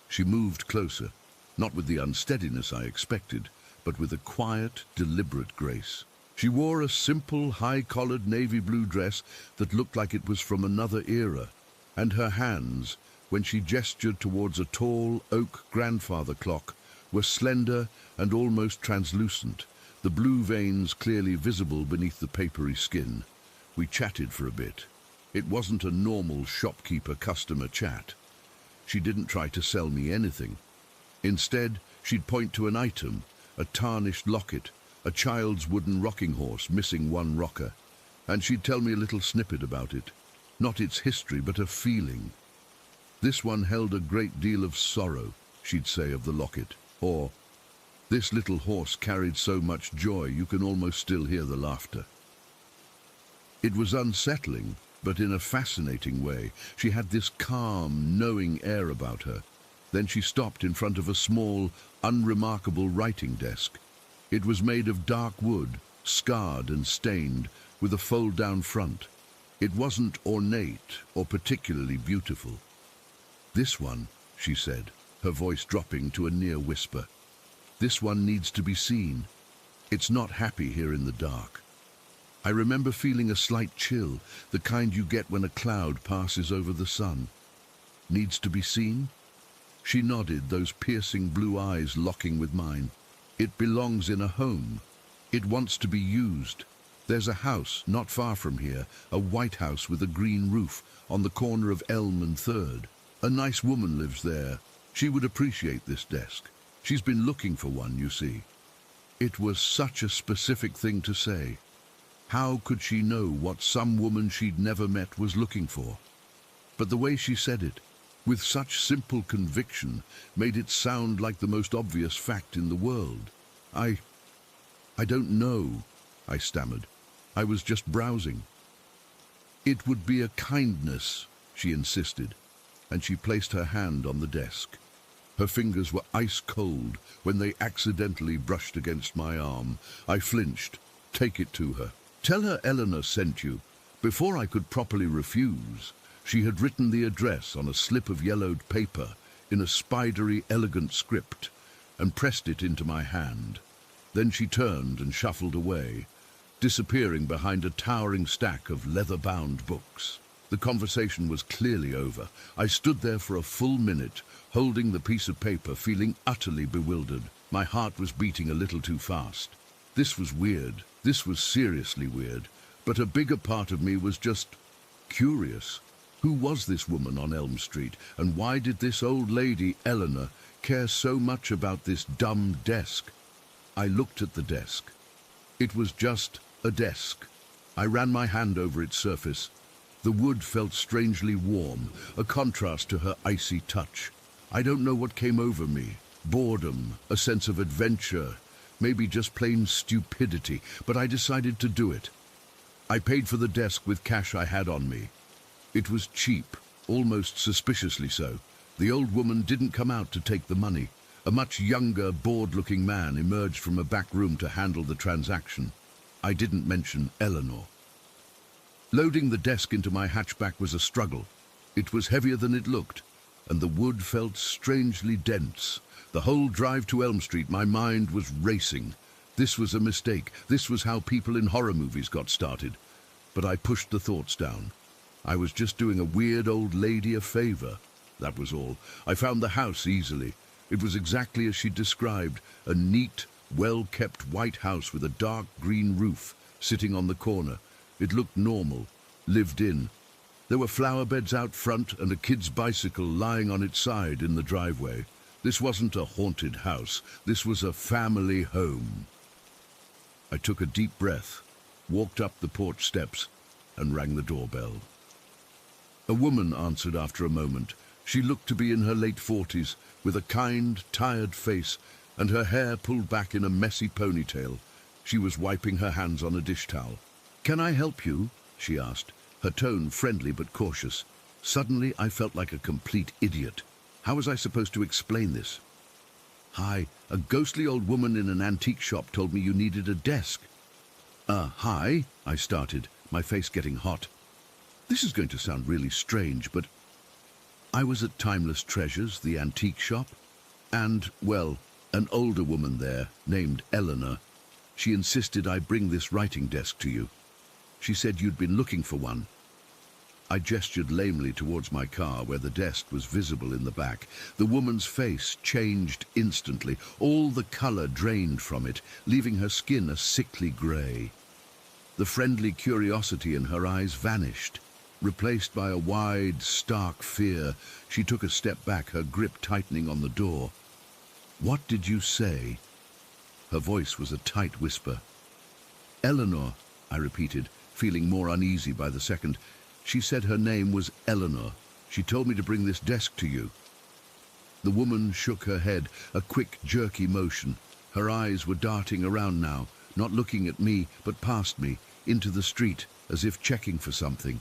She moved closer, not with the unsteadiness I expected, but with a quiet, deliberate grace. She wore a simple, high-collared navy blue dress that looked like it was from another era, and her hands, when she gestured towards a tall oak grandfather clock, were slender and almost translucent, the blue veins clearly visible beneath the papery skin. We chatted for a bit. It wasn't a normal shopkeeper-customer chat. She didn't try to sell me anything. Instead, she'd point to an item, a tarnished locket, a child's wooden rocking horse missing one rocker, and she'd tell me a little snippet about it. Not its history, but a feeling. "This one held a great deal of sorrow," she'd say of the locket. Or, "This little horse carried so much joy you can almost still hear the laughter." It was unsettling, but in a fascinating way. She had this calm, knowing air about her. Then she stopped in front of a small, unremarkable writing desk. It was made of dark wood, scarred and stained, with a fold-down front. It wasn't ornate or particularly beautiful. "This one," she said, her voice dropping to a near whisper. "This one needs to be seen. It's not happy here in the dark." I remember feeling a slight chill, the kind you get when a cloud passes over the sun. "Needs to be seen?" She nodded, those piercing blue eyes locking with mine. "It belongs in a home. It wants to be used. There's a house not far from here, a white house with a green roof on the corner of Elm and 3rd. A nice woman lives there. She would appreciate this desk. She's been looking for one, you see." It was such a specific thing to say. How could she know what some woman she'd never met was looking for? But the way she said it, with such simple conviction, made it sound like the most obvious fact in the world. I don't know," I stammered. "I was just browsing." "It would be a kindness," she insisted, and she placed her hand on the desk. Her fingers were ice cold when they accidentally brushed against my arm. I flinched. "Take it to her. Tell her Eleanor sent you." Before I could properly refuse, she had written the address on a slip of yellowed paper in a spidery, elegant script and pressed it into my hand. Then she turned and shuffled away, disappearing behind a towering stack of leather-bound books. The conversation was clearly over. I stood there for a full minute, holding the piece of paper, feeling utterly bewildered. My heart was beating a little too fast. This was weird. This was seriously weird. But a bigger part of me was just curious. Who was this woman on Elm Street, and why did this old lady, Eleanor, care so much about this dumb desk? I looked at the desk. It was just a desk. I ran my hand over its surface. The wood felt strangely warm, a contrast to her icy touch. I don't know what came over me. Boredom, a sense of adventure, maybe just plain stupidity, but I decided to do it. I paid for the desk with cash I had on me. It was cheap, almost suspiciously so. The old woman didn't come out to take the money. A much younger, bored-looking man emerged from a back room to handle the transaction. I didn't mention Eleanor. Loading the desk into my hatchback was a struggle. It was heavier than it looked, and the wood felt strangely dense. The whole drive to Elm Street, my mind was racing. This was a mistake. This was how people in horror movies got started. But I pushed the thoughts down. I was just doing a weird old lady a favor. That was all. I found the house easily. It was exactly as she described, a neat, well-kept white house with a dark green roof sitting on the corner. It looked normal, lived in. There were flower beds out front and a kid's bicycle lying on its side in the driveway. This wasn't a haunted house. This was a family home. I took a deep breath, walked up the porch steps, and rang the doorbell. A woman answered after a moment. She looked to be in her late 40s, with a kind, tired face, and her hair pulled back in a messy ponytail. She was wiping her hands on a dish towel. "Can I help you?" she asked, her tone friendly but cautious. Suddenly, I felt like a complete idiot. How was I supposed to explain this? "Hi, a ghostly old woman in an antique shop told me you needed a desk." Hi," I started, my face getting hot. This is going to sound really strange, but I was at Timeless Treasures, the antique shop, and, well, an older woman there, named Eleanor. She insisted I bring this writing desk to you. She said you'd been looking for one. I gestured lamely towards my car, where the desk was visible in the back. The woman's face changed instantly. All the color drained from it, leaving her skin a sickly gray. The friendly curiosity in her eyes vanished. Replaced by a wide, stark fear, she took a step back, her grip tightening on the door. "What did you say?" Her voice was a tight whisper. "Eleanor," I repeated, feeling more uneasy by the second. "She said her name was Eleanor. She told me to bring this desk to you." The woman shook her head, a quick, jerky motion. Her eyes were darting around now, not looking at me, but past me, into the street, as if checking for something.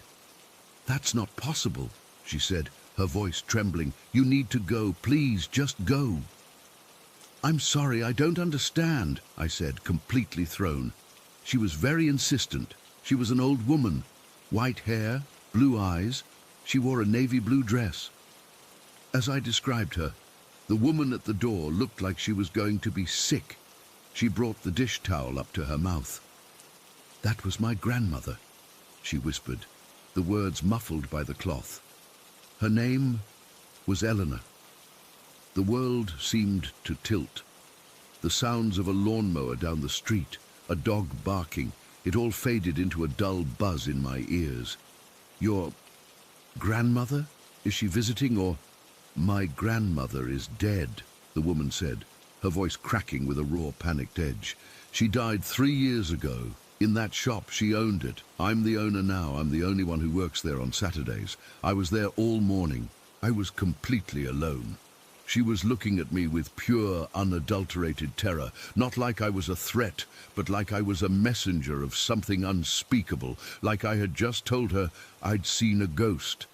"That's not possible," she said, her voice trembling. "You need to go. Please, just go." "I'm sorry, I don't understand," I said, completely thrown. She was very insistent. She was an old woman. White hair, blue eyes. She wore a navy blue dress. As I described her, the woman at the door looked like she was going to be sick. She brought the dish towel up to her mouth. "That was my grandmother," she whispered, the words muffled by the cloth. Her name was Eleanor. The world seemed to tilt. The sounds of a lawnmower down the street, a dog barking, it all faded into a dull buzz in my ears. "Your grandmother? Is she visiting, or—" "My grandmother is dead," the woman said, her voice cracking with a raw, panicked edge. "She died 3 years ago. In that shop, she owned it. I'm the owner now. I'm the only one who works there on Saturdays. I was there all morning. I was completely alone. She was looking at me with pure, unadulterated terror, not like I was a threat, but like I was a messenger of something unspeakable, like I had just told her I'd seen a ghost.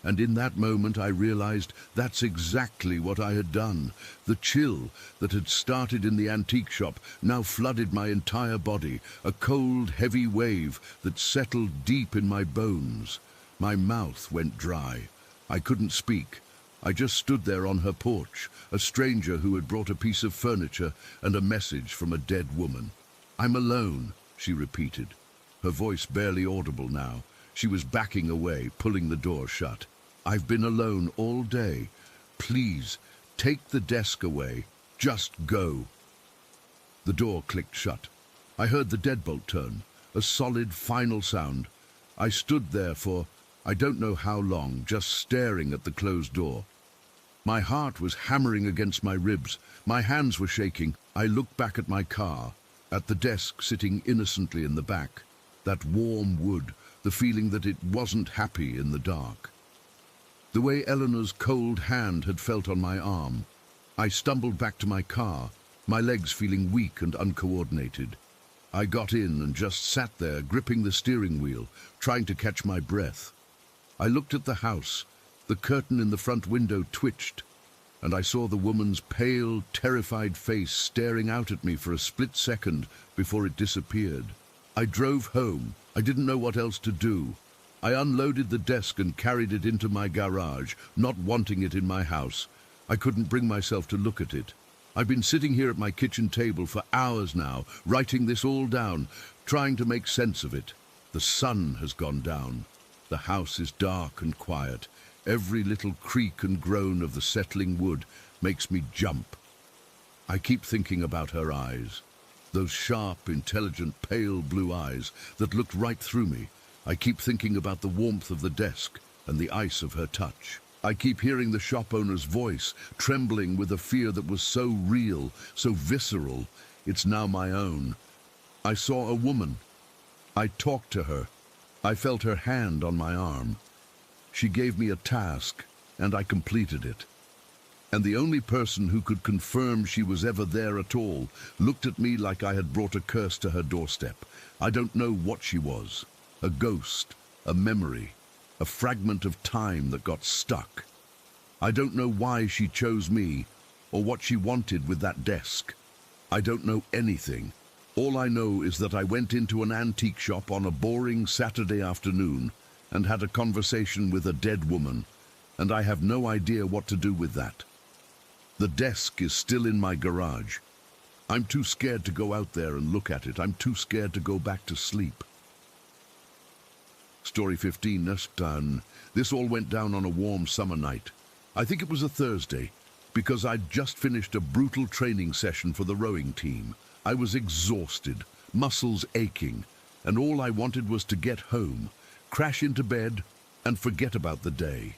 And in that moment I realized that's exactly what I had done. The chill that had started in the antique shop now flooded my entire body, a cold, heavy wave that settled deep in my bones. My mouth went dry. I couldn't speak. I just stood there on her porch, a stranger who had brought a piece of furniture and a message from a dead woman. "I'm alone," she repeated, her voice barely audible now. She was backing away, pulling the door shut. "I've been alone all day. Please, take the desk away. Just go." The door clicked shut. I heard the deadbolt turn, a solid final sound. I stood there for I don't know how long, just staring at the closed door. My heart was hammering against my ribs. My hands were shaking. I looked back at my car, at the desk sitting innocently in the back. That warm wood, the feeling that it wasn't happy in the dark. The way Eleanor's cold hand had felt on my arm. I stumbled back to my car, my legs feeling weak and uncoordinated. I got in and just sat there, gripping the steering wheel, trying to catch my breath. I looked at the house. The curtain in the front window twitched, and I saw the woman's pale, terrified face staring out at me for a split second before it disappeared. I drove home. I didn't know what else to do. I unloaded the desk and carried it into my garage, not wanting it in my house. I couldn't bring myself to look at it. I've been sitting here at my kitchen table for hours now, writing this all down, trying to make sense of it. The sun has gone down. The house is dark and quiet. Every little creak and groan of the settling wood makes me jump. I keep thinking about her eyes. Those sharp, intelligent, pale blue eyes that looked right through me. I keep thinking about the warmth of the desk and the ice of her touch. I keep hearing the shop owner's voice, trembling with a fear that was so real, so visceral. It's now my own. I saw a woman. I talked to her. I felt her hand on my arm. She gave me a task, and I completed it. And the only person who could confirm she was ever there at all looked at me like I had brought a curse to her doorstep. I don't know what she was. A ghost, a memory, a fragment of time that got stuck. I don't know why she chose me, or what she wanted with that desk. I don't know anything. All I know is that I went into an antique shop on a boring Saturday afternoon and had a conversation with a dead woman, and I have no idea what to do with that. The desk is still in my garage. I'm too scared to go out there and look at it. I'm too scared to go back to sleep. Story 15, Nesktan. This all went down on a warm summer night. I think it was a Thursday, because I'd just finished a brutal training session for the rowing team. I was exhausted, muscles aching, and all I wanted was to get home, crash into bed, and forget about the day.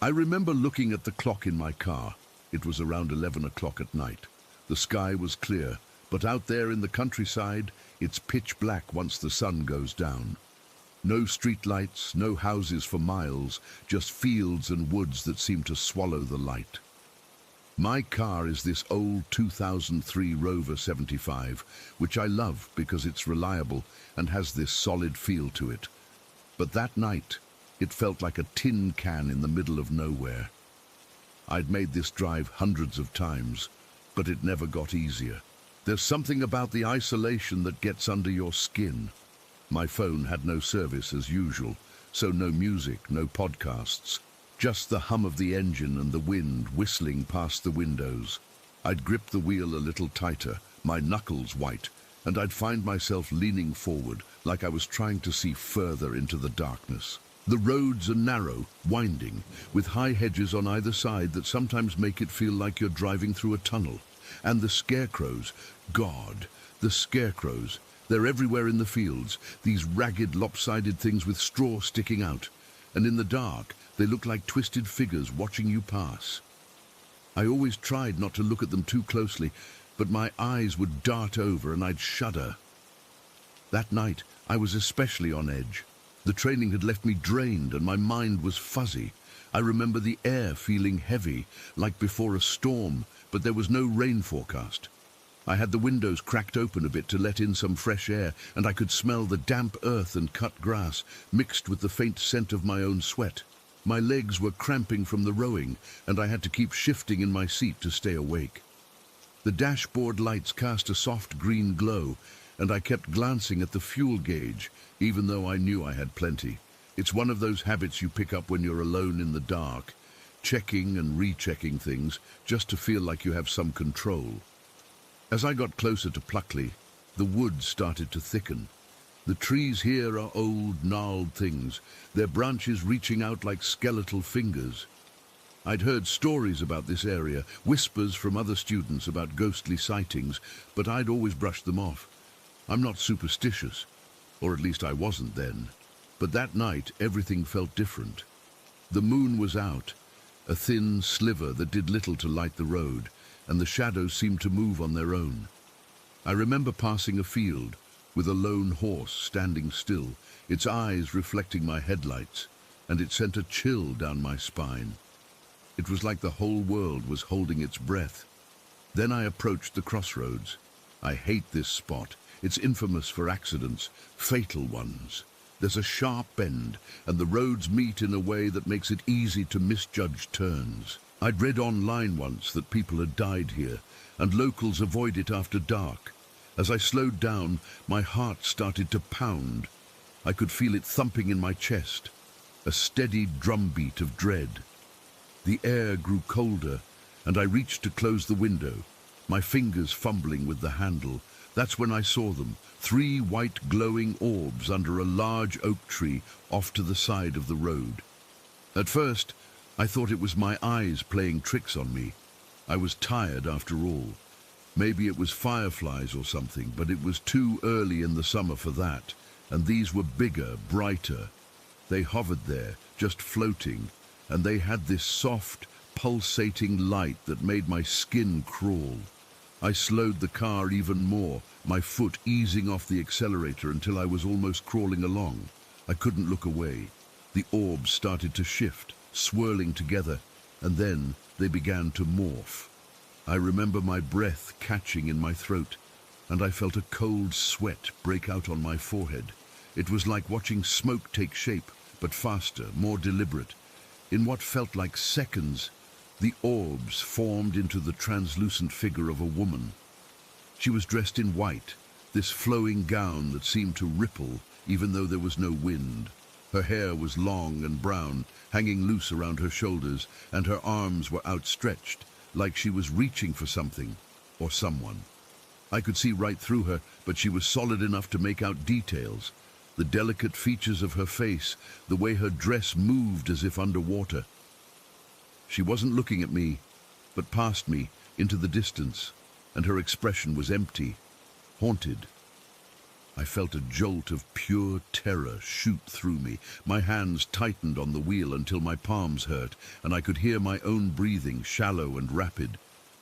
I remember looking at the clock in my car. It was around 11 o'clock at night. The sky was clear, but out there in the countryside, it's pitch black once the sun goes down. No street lights, no houses for miles, just fields and woods that seem to swallow the light. My car is this old 2003 Rover 75, which I love because it's reliable and has this solid feel to it. But that night, it felt like a tin can in the middle of nowhere. I'd made this drive hundreds of times, but it never got easier. There's something about the isolation that gets under your skin. My phone had no service as usual, so no music, no podcasts. Just the hum of the engine and the wind whistling past the windows. I'd grip the wheel a little tighter, my knuckles white, and I'd find myself leaning forward like I was trying to see further into the darkness. The roads are narrow, winding, with high hedges on either side that sometimes make it feel like you're driving through a tunnel. And the scarecrows, God, the scarecrows, they're everywhere in the fields, these ragged, lopsided things with straw sticking out. And in the dark, they look like twisted figures watching you pass. I always tried not to look at them too closely, but my eyes would dart over and I'd shudder. That night, I was especially on edge. The training had left me drained and my mind was fuzzy. I remember the air feeling heavy, like before a storm, but there was no rain forecast. I had the windows cracked open a bit to let in some fresh air, and I could smell the damp earth and cut grass, mixed with the faint scent of my own sweat. My legs were cramping from the rowing, and I had to keep shifting in my seat to stay awake. The dashboard lights cast a soft green glow, and I kept glancing at the fuel gauge, even though I knew I had plenty. It's one of those habits you pick up when you're alone in the dark, checking and rechecking things just to feel like you have some control. As I got closer to Pluckley, the woods started to thicken. The trees here are old, gnarled things, their branches reaching out like skeletal fingers. I'd heard stories about this area, whispers from other students about ghostly sightings, but I'd always brushed them off. I'm not superstitious, or at least I wasn't then. But that night, everything felt different. The moon was out, a thin sliver that did little to light the road, and the shadows seemed to move on their own. I remember passing a field, with a lone horse standing still, its eyes reflecting my headlights, and it sent a chill down my spine. It was like the whole world was holding its breath. Then I approached the crossroads. I hate this spot. It's infamous for accidents, fatal ones. There's a sharp bend, and the roads meet in a way that makes it easy to misjudge turns. I'd read online once that people had died here, and locals avoid it after dark. As I slowed down, my heart started to pound. I could feel it thumping in my chest, a steady drumbeat of dread. The air grew colder, and I reached to close the window, my fingers fumbling with the handle. That's when I saw them, 3 white glowing orbs under a large oak tree off to the side of the road. At first, I thought it was my eyes playing tricks on me. I was tired after all. Maybe it was fireflies or something, but it was too early in the summer for that, and these were bigger, brighter. They hovered there, just floating, and they had this soft, pulsating light that made my skin crawl. I slowed the car even more, my foot easing off the accelerator until I was almost crawling along. I couldn't look away. The orbs started to shift, swirling together, and then they began to morph. I remember my breath catching in my throat, and I felt a cold sweat break out on my forehead. It was like watching smoke take shape, but faster, more deliberate. In what felt like seconds, the orbs formed into the translucent figure of a woman. She was dressed in white, this flowing gown that seemed to ripple even though there was no wind. Her hair was long and brown, hanging loose around her shoulders, and her arms were outstretched, like she was reaching for something or someone. I could see right through her, but she was solid enough to make out details. The delicate features of her face, the way her dress moved as if underwater. She wasn't looking at me, but past me, into the distance, and her expression was empty, haunted. I felt a jolt of pure terror shoot through me. My hands tightened on the wheel until my palms hurt, and I could hear my own breathing, shallow and rapid.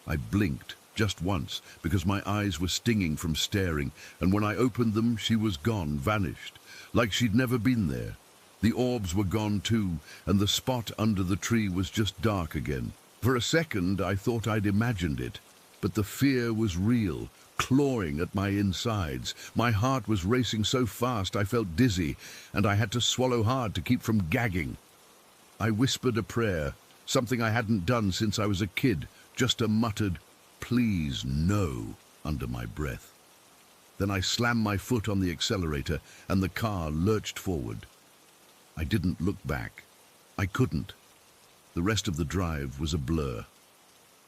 I blinked, just once, because my eyes were stinging from staring, and when I opened them, she was gone, vanished, like she'd never been there. The orbs were gone too, and the spot under the tree was just dark again. For a second, I thought I'd imagined it, but the fear was real, clawing at my insides. My heart was racing so fast I felt dizzy, and I had to swallow hard to keep from gagging. I whispered a prayer, something I hadn't done since I was a kid, just a muttered, "Please, no," under my breath. Then I slammed my foot on the accelerator, and the car lurched forward. I didn't look back. I couldn't. The rest of the drive was a blur.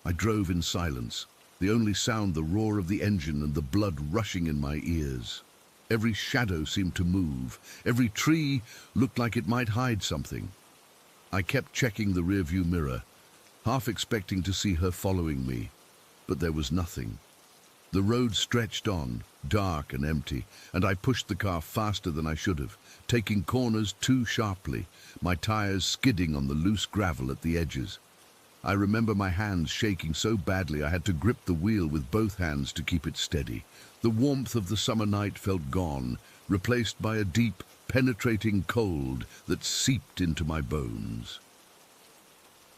I drove in silence, the only sound the roar of the engine and the blood rushing in my ears. Every shadow seemed to move. Every tree looked like it might hide something. I kept checking the rearview mirror, half expecting to see her following me, but there was nothing. The road stretched on, dark and empty, and I pushed the car faster than I should have, taking corners too sharply, my tires skidding on the loose gravel at the edges. I remember my hands shaking so badly I had to grip the wheel with both hands to keep it steady. The warmth of the summer night felt gone, replaced by a deep, penetrating cold that seeped into my bones.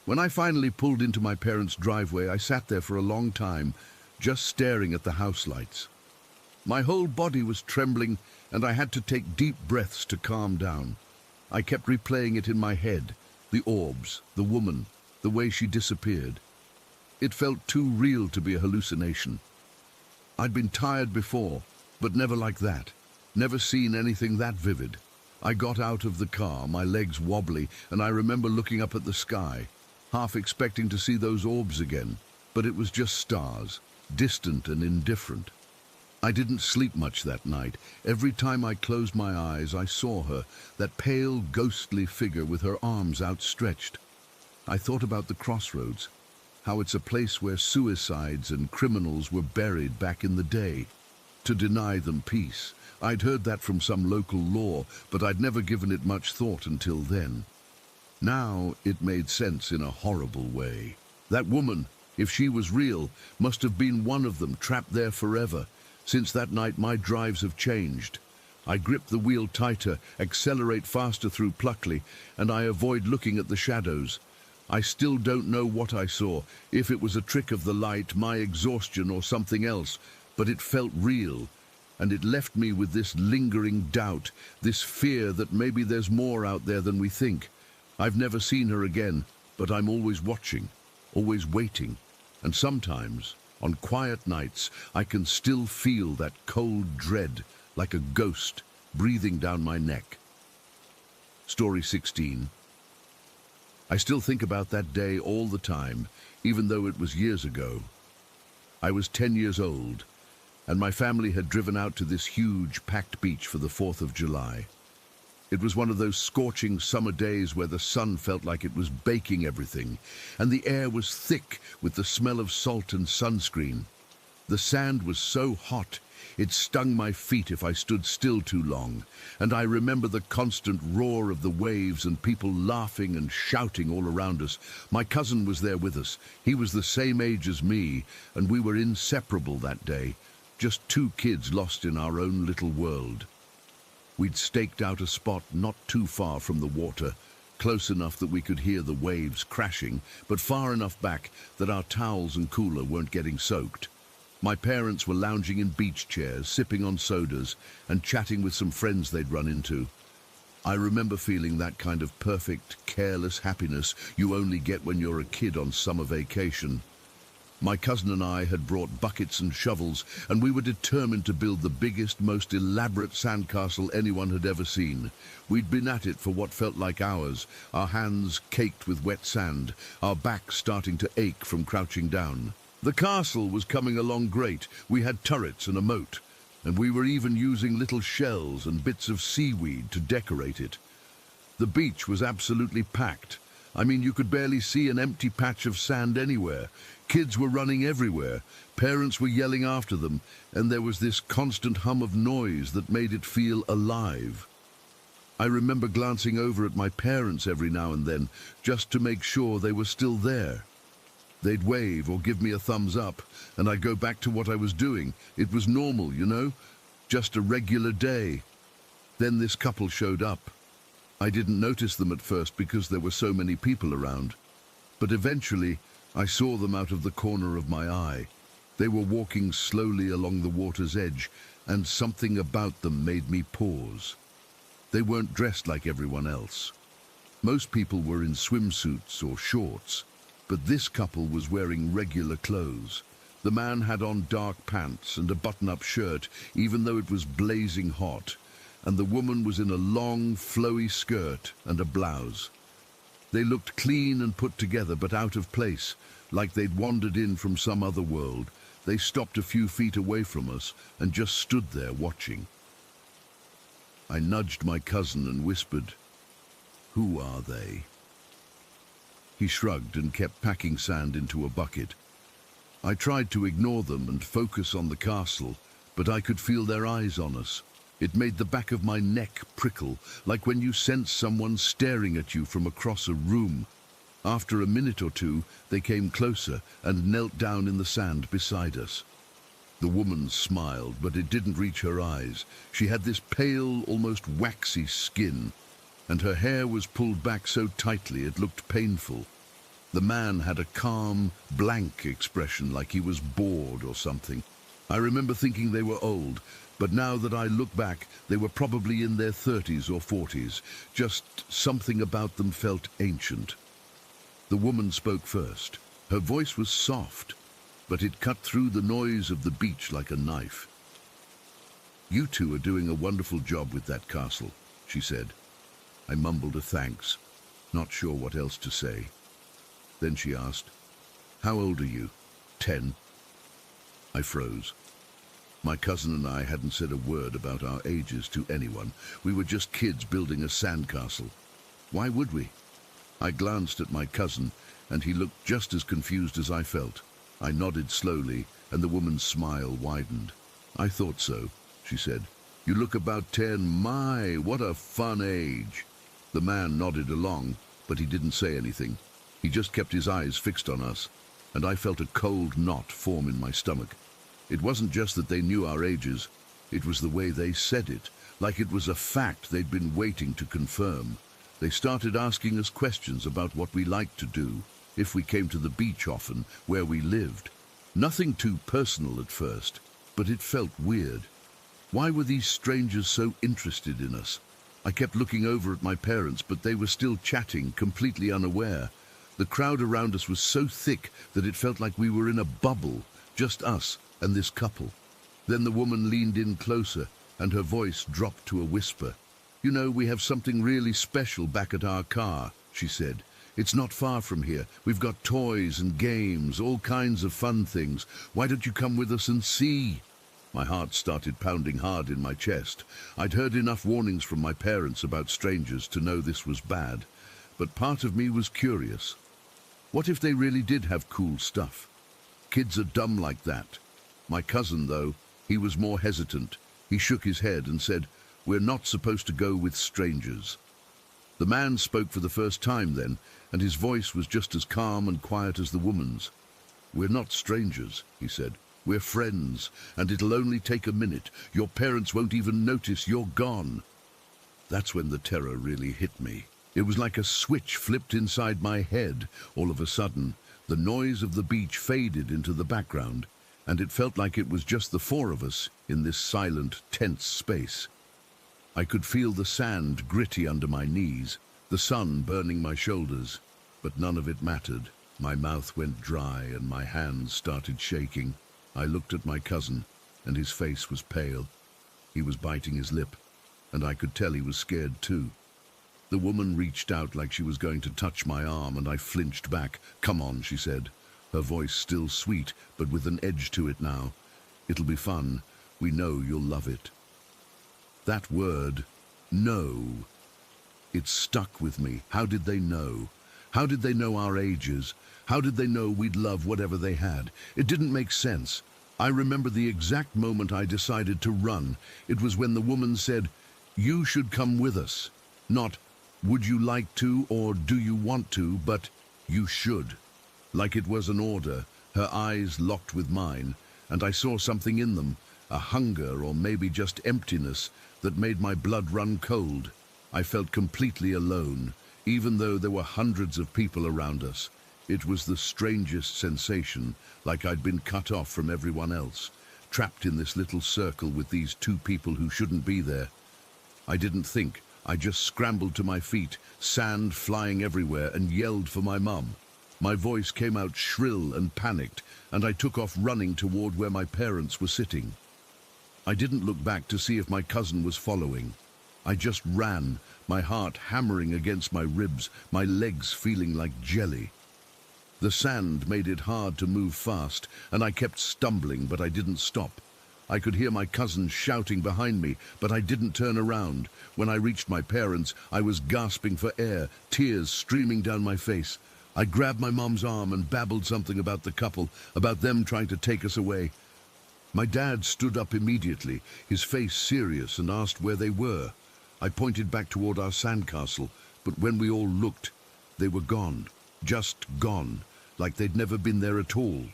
When I finally pulled into my parents' driveway, I sat there for a long time, just staring at the house lights. My whole body was trembling, and I had to take deep breaths to calm down. I kept replaying it in my head, the orbs, the woman, the way she disappeared. It felt too real to be a hallucination. I'd been tired before, but never like that. Never seen anything that vivid. I got out of the car, my legs wobbly, and I remember looking up at the sky, half expecting to see those orbs again, but it was just stars, distant and indifferent. I didn't sleep much that night. Every time I closed my eyes, I saw her, that pale, ghostly figure with her arms outstretched. I thought about the crossroads, how it's a place where suicides and criminals were buried back in the day, to deny them peace. I'd heard that from some local law, but I'd never given it much thought until then. Now it made sense in a horrible way. That woman, if she was real, must have been one of them, trapped there forever. Since that night, my drives have changed. I grip the wheel tighter, accelerate faster through Pluckley, and I avoid looking at the shadows. I still don't know what I saw, if it was a trick of the light, my exhaustion, or something else, but it felt real, and it left me with this lingering doubt, this fear that maybe there's more out there than we think. I've never seen her again, but I'm always watching, always waiting, and sometimes, on quiet nights, I can still feel that cold dread, like a ghost, breathing down my neck. Story 16. I still think about that day all the time, even though it was years ago. I was 10 years old, and my family had driven out to this huge, packed beach for the 4th of July. It was one of those scorching summer days where the sun felt like it was baking everything, and the air was thick with the smell of salt and sunscreen. The sand was so hot, it stung my feet if I stood still too long, and I remember the constant roar of the waves and people laughing and shouting all around us. My cousin was there with us. He was the same age as me, and we were inseparable that day, just two kids lost in our own little world. We'd staked out a spot not too far from the water, close enough that we could hear the waves crashing, but far enough back that our towels and cooler weren't getting soaked. My parents were lounging in beach chairs, sipping on sodas, and chatting with some friends they'd run into. I remember feeling that kind of perfect, careless happiness you only get when you're a kid on summer vacation. My cousin and I had brought buckets and shovels, and we were determined to build the biggest, most elaborate sandcastle anyone had ever seen. We'd been at it for what felt like hours, our hands caked with wet sand, our backs starting to ache from crouching down. The castle was coming along great. We had turrets and a moat, and we were even using little shells and bits of seaweed to decorate it. The beach was absolutely packed. I mean, you could barely see an empty patch of sand anywhere. Kids were running everywhere. Parents were yelling after them, and there was this constant hum of noise that made it feel alive. I remember glancing over at my parents every now and then, just to make sure they were still there. They'd wave or give me a thumbs up, and I'd go back to what I was doing. It was normal, you know, just a regular day. Then this couple showed up. I didn't notice them at first because there were so many people around, but eventually I saw them out of the corner of my eye. They were walking slowly along the water's edge, and something about them made me pause. They weren't dressed like everyone else. Most people were in swimsuits or shorts, but this couple was wearing regular clothes. The man had on dark pants and a button-up shirt, even though it was blazing hot, and the woman was in a long, flowy skirt and a blouse. They looked clean and put together, but out of place, like they'd wandered in from some other world. They stopped a few feet away from us and just stood there watching. I nudged my cousin and whispered, "Who are they?" He shrugged and kept packing sand into a bucket. I tried to ignore them and focus on the castle, but I could feel their eyes on us. It made the back of my neck prickle, like when you sense someone staring at you from across a room. After a minute or two, they came closer and knelt down in the sand beside us. The woman smiled, but it didn't reach her eyes. She had this pale, almost waxy skin, and her hair was pulled back so tightly it looked painful. The man had a calm, blank expression, like he was bored or something. I remember thinking they were old, but now that I look back, they were probably in their 30s or 40s. Just something about them felt ancient. The woman spoke first. Her voice was soft, but it cut through the noise of the beach like a knife. "You two are doing a wonderful job with that castle," she said. I mumbled a thanks, not sure what else to say. Then she asked, "How old are you?" 10. I froze. My cousin and I hadn't said a word about our ages to anyone. We were just kids building a sandcastle. Why would we? I glanced at my cousin, and he looked just as confused as I felt. I nodded slowly, and the woman's smile widened. "I thought so," she said. "You look about 10. My, what a fun age." The man nodded along, but he didn't say anything. He just kept his eyes fixed on us, and I felt a cold knot form in my stomach. It wasn't just that they knew our ages, it was the way they said it, like it was a fact they'd been waiting to confirm. They started asking us questions about what we liked to do, if we came to the beach often, where we lived. Nothing too personal at first, but it felt weird. Why were these strangers so interested in us? I kept looking over at my parents, but they were still chatting, completely unaware. The crowd around us was so thick that it felt like we were in a bubble, just us and this couple. Then the woman leaned in closer, and her voice dropped to a whisper. "You know, we have something really special back at our car," she said. "It's not far from here. We've got toys and games, all kinds of fun things. Why don't you come with us and see?" My heart started pounding hard in my chest. I'd heard enough warnings from my parents about strangers to know this was bad, but part of me was curious. What if they really did have cool stuff? Kids are dumb like that. My cousin, though, he was more hesitant. He shook his head and said, "We're not supposed to go with strangers." The man spoke for the first time then, and his voice was just as calm and quiet as the woman's. "We're not strangers," he said. "We're friends, and it'll only take a minute. Your parents won't even notice you're gone." That's when the terror really hit me. It was like a switch flipped inside my head. All of a sudden, the noise of the beach faded into the background, and it felt like it was just the four of us in this silent, tense space. I could feel the sand gritty under my knees, the sun burning my shoulders, but none of it mattered. My mouth went dry and my hands started shaking. I looked at my cousin, and his face was pale. He was biting his lip, and I could tell he was scared too. The woman reached out like she was going to touch my arm, and I flinched back. "Come on," she said, her voice still sweet, but with an edge to it now. "It'll be fun. We know you'll love it." That word, "no," it stuck with me. How did they know? How did they know our ages? How did they know we'd love whatever they had? It didn't make sense. I remember the exact moment I decided to run. It was when the woman said, "You should come with us." Not, "Would you like to," or "Do you want to," but "You should." Like it was an order. Her eyes locked with mine, and I saw something in them, a hunger or maybe just emptiness that made my blood run cold. I felt completely alone, even though there were hundreds of people around us. It was the strangest sensation, like I'd been cut off from everyone else, trapped in this little circle with these two people who shouldn't be there. I didn't think. I just scrambled to my feet, sand flying everywhere, and yelled for my mum. My voice came out shrill and panicked, and I took off running toward where my parents were sitting. I didn't look back to see if my cousin was following. I just ran, my heart hammering against my ribs, my legs feeling like jelly. The sand made it hard to move fast, and I kept stumbling, but I didn't stop. I could hear my cousin shouting behind me, but I didn't turn around. When I reached my parents, I was gasping for air, tears streaming down my face. I grabbed my mom's arm and babbled something about the couple, about them trying to take us away. My dad stood up immediately, his face serious, and asked where they were. I pointed back toward our sandcastle, but when we all looked, they were gone, just gone, like they'd never been there at all.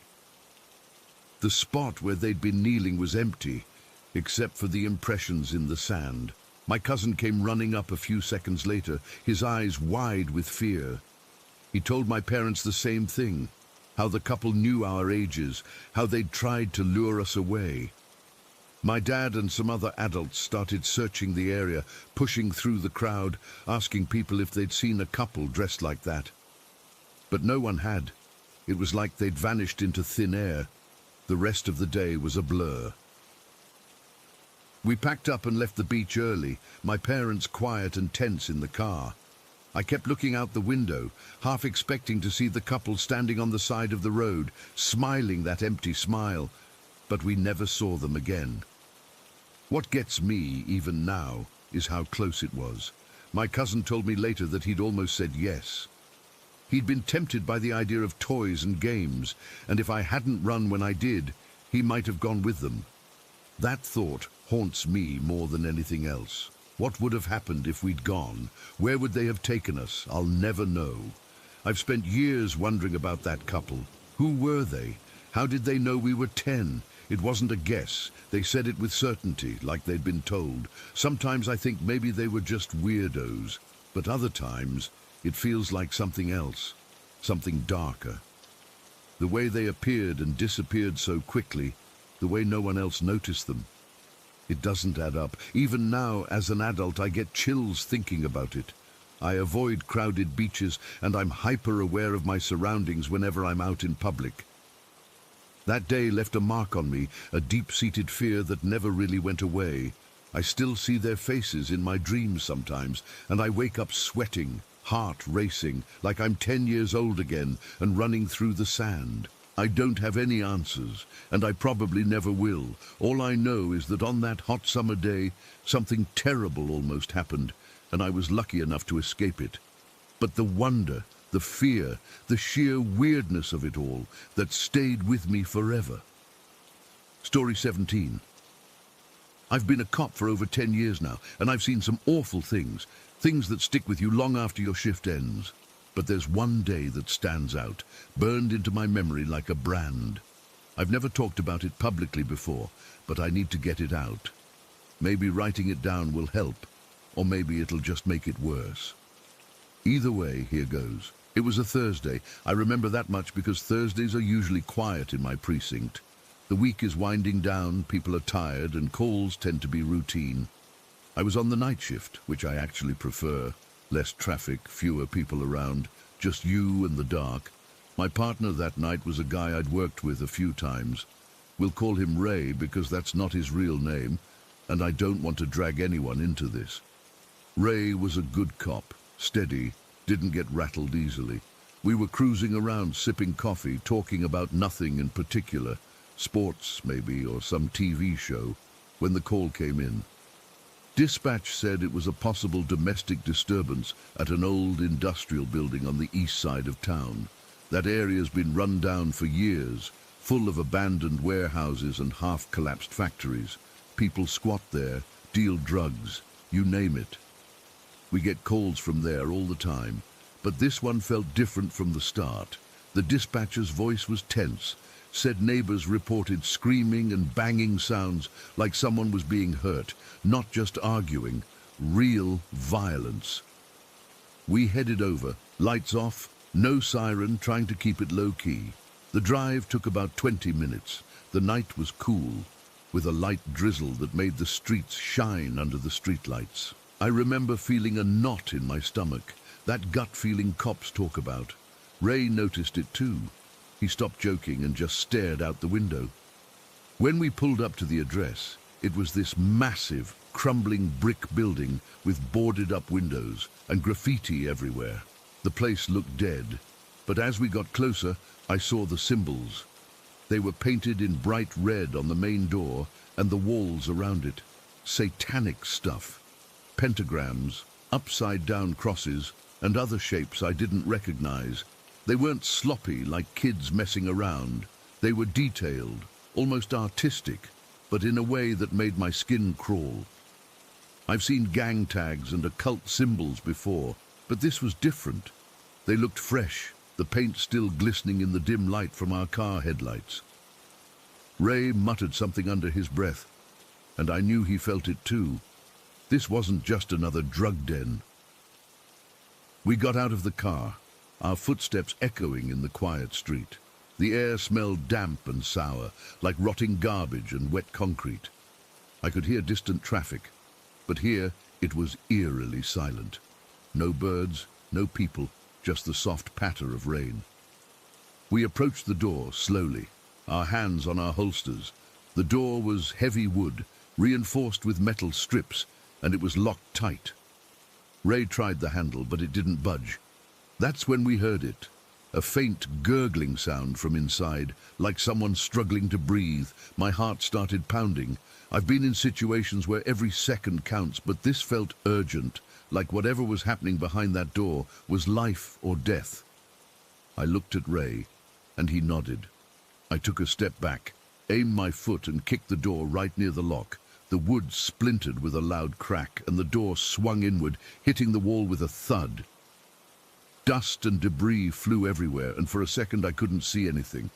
The spot where they'd been kneeling was empty, except for the impressions in the sand. My cousin came running up a few seconds later, his eyes wide with fear. He told my parents the same thing, how the couple knew our ages, how they'd tried to lure us away. My dad and some other adults started searching the area, pushing through the crowd, asking people if they'd seen a couple dressed like that. But no one had. It was like they'd vanished into thin air. The rest of the day was a blur. We packed up and left the beach early, my parents quiet and tense in the car. I kept looking out the window, half expecting to see the couple standing on the side of the road, smiling that empty smile. but we never saw them again. What gets me, even now, is how close it was. My cousin told me later that he'd almost said yes. He'd been tempted by the idea of toys and games, and if I hadn't run when I did, he might have gone with them. That thought haunts me more than anything else. What would have happened if we'd gone? Where would they have taken us? I'll never know. I've spent years wondering about that couple. Who were they? How did they know we were 10? It wasn't a guess. They said it with certainty, like they'd been told. Sometimes I think maybe they were just weirdos, but other times it feels like something else, something darker. The way they appeared and disappeared so quickly, the way no one else noticed them. It doesn't add up. Even now, as an adult, I get chills thinking about it. I avoid crowded beaches, and I'm hyper-aware of my surroundings whenever I'm out in public. That day left a mark on me, a deep-seated fear that never really went away. I still see their faces in my dreams sometimes, and I wake up sweating, heart racing, like I'm 10 years old again and running through the sand. I don't have any answers, and I probably never will. All I know is that on that hot summer day, something terrible almost happened, and I was lucky enough to escape it. But the wonder, the fear, the sheer weirdness of it all, that stayed with me forever. Story 17. I've been a cop for over 10 years now, and I've seen some awful things, things that stick with you long after your shift ends. But there's one day that stands out, burned into my memory like a brand. I've never talked about it publicly before, but I need to get it out. Maybe writing it down will help, or maybe it'll just make it worse. Either way, here goes. It was a Thursday. I remember that much because Thursdays are usually quiet in my precinct. The week is winding down, people are tired, and calls tend to be routine. I was on the night shift, which I actually prefer. Less traffic, fewer people around, just you and the dark. My partner that night was a guy I'd worked with a few times. We'll call him Ray because that's not his real name, and I don't want to drag anyone into this. Ray was a good cop, steady, didn't get rattled easily. We were cruising around, sipping coffee, talking about nothing in particular, sports maybe, or some TV show, when the call came in. Dispatch said it was a possible domestic disturbance at an old industrial building on the east side of town. That area's been run down for years, full of abandoned warehouses and half-collapsed factories. People squat there, deal drugs, you name it. We get calls from there all the time, but this one felt different from the start. The dispatcher's voice was tense, said neighbors reported screaming and banging sounds like someone was being hurt, not just arguing, real violence. We headed over, lights off, no siren, trying to keep it low-key. The drive took about 20 minutes. The night was cool, with a light drizzle that made the streets shine under the streetlights. I remember feeling a knot in my stomach, that gut feeling cops talk about. Ray noticed it too. He stopped joking and just stared out the window. When we pulled up to the address, it was this massive, crumbling brick building with boarded-up windows and graffiti everywhere. The place looked dead, but as we got closer, I saw the symbols. They were painted in bright red on the main door and the walls around it. Satanic stuff. Pentagrams, upside-down crosses, and other shapes I didn't recognize. They weren't sloppy like kids messing around. They were detailed, almost artistic, but in a way that made my skin crawl. I've seen gang tags and occult symbols before, but this was different. They looked fresh, the paint still glistening in the dim light from our car headlights. Ray muttered something under his breath, and I knew he felt it too. This wasn't just another drug den. We got out of the car, our footsteps echoing in the quiet street. The air smelled damp and sour, like rotting garbage and wet concrete. I could hear distant traffic, but here it was eerily silent. No birds, no people, just the soft patter of rain. We approached the door slowly, our hands on our holsters. The door was heavy wood, reinforced with metal strips, and it was locked tight. Ray tried the handle, but it didn't budge. That's when we heard it. A faint gurgling sound from inside, like someone struggling to breathe. My heart started pounding. I've been in situations where every second counts, but this felt urgent, like whatever was happening behind that door was life or death. I looked at Ray, and he nodded. I took a step back, aimed my foot and kicked the door right near the lock. The wood splintered with a loud crack, and the door swung inward, hitting the wall with a thud. Dust and debris flew everywhere, and for a second I couldn't see anything.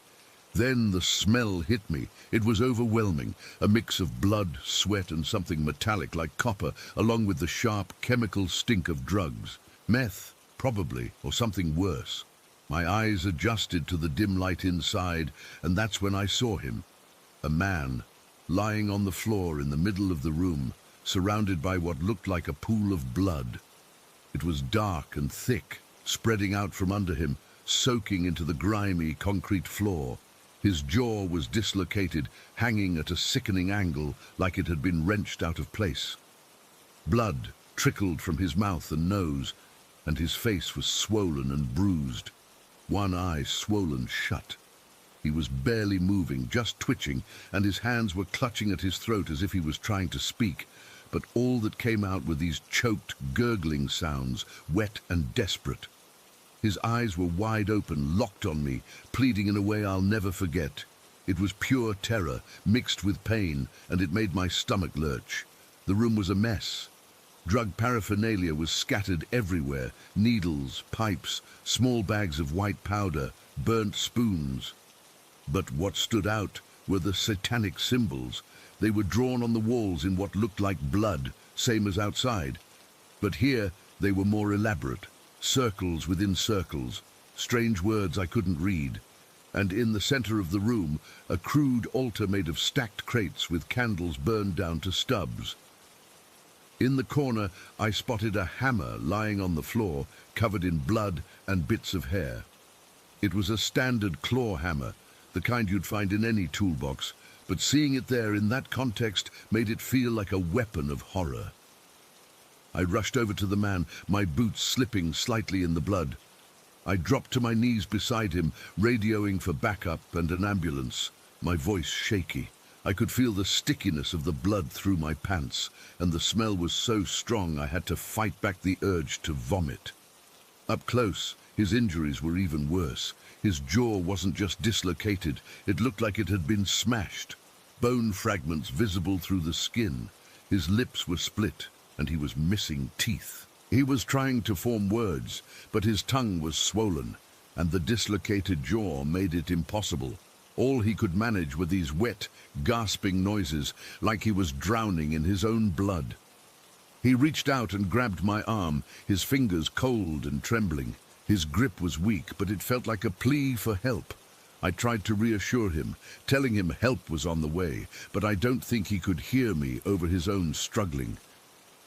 Then the smell hit me. It was overwhelming, a mix of blood, sweat, and something metallic like copper, along with the sharp chemical stink of drugs. Meth, probably, or something worse. My eyes adjusted to the dim light inside, and that's when I saw him. A man, lying on the floor in the middle of the room, surrounded by what looked like a pool of blood. It was dark and thick, spreading out from under him, soaking into the grimy concrete floor. His jaw was dislocated, hanging at a sickening angle, like it had been wrenched out of place. Blood trickled from his mouth and nose, and his face was swollen and bruised, one eye swollen shut. He was barely moving, just twitching, and his hands were clutching at his throat as if he was trying to speak. But all that came out were these choked, gurgling sounds, wet and desperate. His eyes were wide open, locked on me, pleading in a way I'll never forget. It was pure terror, mixed with pain, and it made my stomach lurch. The room was a mess. Drug paraphernalia was scattered everywhere, needles, pipes, small bags of white powder, burnt spoons. But what stood out were the satanic symbols. They were drawn on the walls in what looked like blood, same as outside. But here they were more elaborate, circles within circles, strange words I couldn't read. And in the center of the room, a crude altar made of stacked crates with candles burned down to stubs. In the corner, I spotted a hammer lying on the floor, covered in blood and bits of hair. It was a standard claw hammer, the kind you'd find in any toolbox, but seeing it there in that context made it feel like a weapon of horror. I rushed over to the man, my boots slipping slightly in the blood. I dropped to my knees beside him, radioing for backup and an ambulance, my voice shaky. I could feel the stickiness of the blood through my pants, and the smell was so strong I had to fight back the urge to vomit. Up close, his injuries were even worse. His jaw wasn't just dislocated, it looked like it had been smashed. Bone fragments visible through the skin. His lips were split, and he was missing teeth. He was trying to form words, but his tongue was swollen, and the dislocated jaw made it impossible. All he could manage were these wet, gasping noises, like he was drowning in his own blood. He reached out and grabbed my arm, his fingers cold and trembling. His grip was weak, but it felt like a plea for help. I tried to reassure him, telling him help was on the way, but I don't think he could hear me over his own struggling.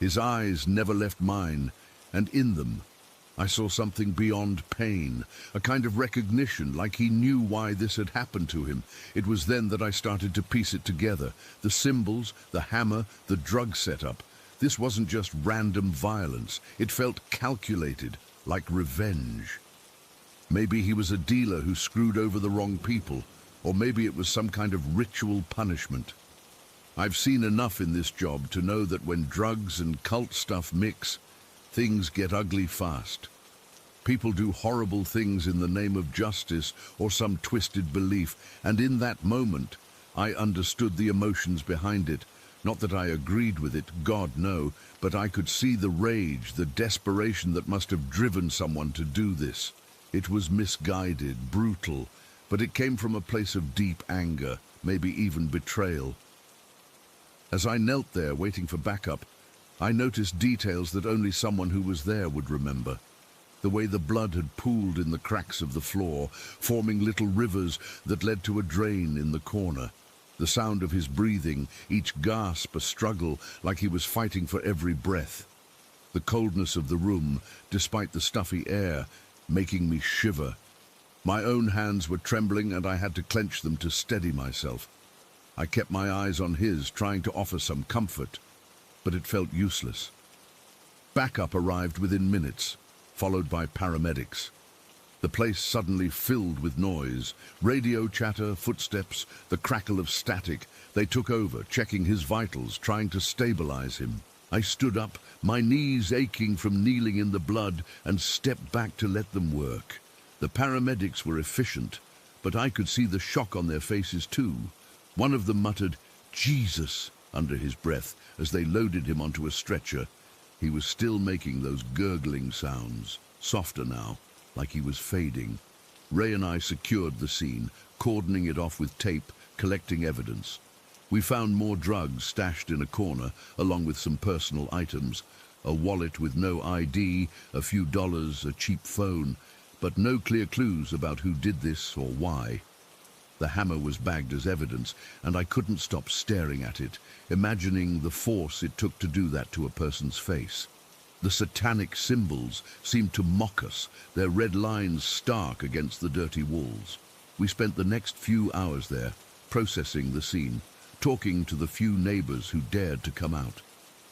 His eyes never left mine, and in them I saw something beyond pain, a kind of recognition, like he knew why this had happened to him. It was then that I started to piece it together. The symbols, the hammer, the drug setup. This wasn't just random violence. It felt calculated, like revenge. Maybe he was a dealer who screwed over the wrong people, or maybe it was some kind of ritual punishment. I've seen enough in this job to know that when drugs and cult stuff mix, things get ugly fast. People do horrible things in the name of justice or some twisted belief, and in that moment, I understood the emotions behind it. Not that I agreed with it, God no, but I could see the rage, the desperation that must have driven someone to do this. It was misguided, brutal, but it came from a place of deep anger, maybe even betrayal. As I knelt there waiting for backup, I noticed details that only someone who was there would remember. The way the blood had pooled in the cracks of the floor, forming little rivers that led to a drain in the corner. The sound of his breathing, each gasp a struggle, like he was fighting for every breath. The coldness of the room, despite the stuffy air, making me shiver. My own hands were trembling and I had to clench them to steady myself. I kept my eyes on his, trying to offer some comfort, but it felt useless. Backup arrived within minutes, followed by paramedics. The place suddenly filled with noise. Radio chatter, footsteps, the crackle of static. They took over, checking his vitals, trying to stabilize him. I stood up, my knees aching from kneeling in the blood, and stepped back to let them work. The paramedics were efficient, but I could see the shock on their faces too. One of them muttered, "Jesus," under his breath as they loaded him onto a stretcher. He was still making those gurgling sounds, softer now, like he was fading. Ray and I secured the scene, cordoning it off with tape, collecting evidence. We found more drugs stashed in a corner, along with some personal items. A wallet with no ID, a few dollars, a cheap phone, but no clear clues about who did this or why. The hammer was bagged as evidence, and I couldn't stop staring at it, imagining the force it took to do that to a person's face. The satanic symbols seemed to mock us, their red lines stark against the dirty walls. We spent the next few hours there, processing the scene, talking to the few neighbors who dared to come out.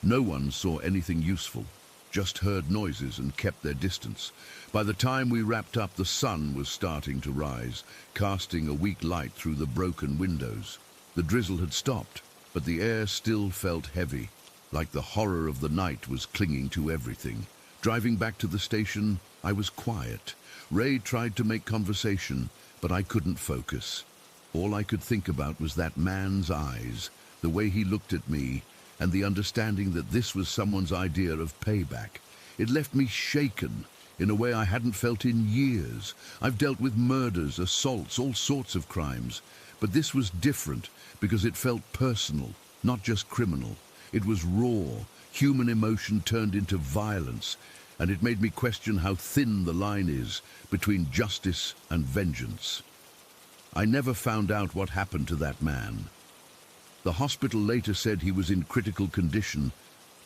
No one saw anything useful, just heard noises and kept their distance. By the time we wrapped up, the sun was starting to rise, casting a weak light through the broken windows. The drizzle had stopped, but the air still felt heavy, like the horror of the night was clinging to everything. Driving back to the station, I was quiet. Ray tried to make conversation, but I couldn't focus. All I could think about was that man's eyes, the way he looked at me, and the understanding that this was someone's idea of payback. It left me shaken in a way I hadn't felt in years. I've dealt with murders, assaults, all sorts of crimes, but this was different because it felt personal, not just criminal. It was raw, human emotion turned into violence, and it made me question how thin the line is between justice and vengeance. I never found out what happened to that man. The hospital later said he was in critical condition,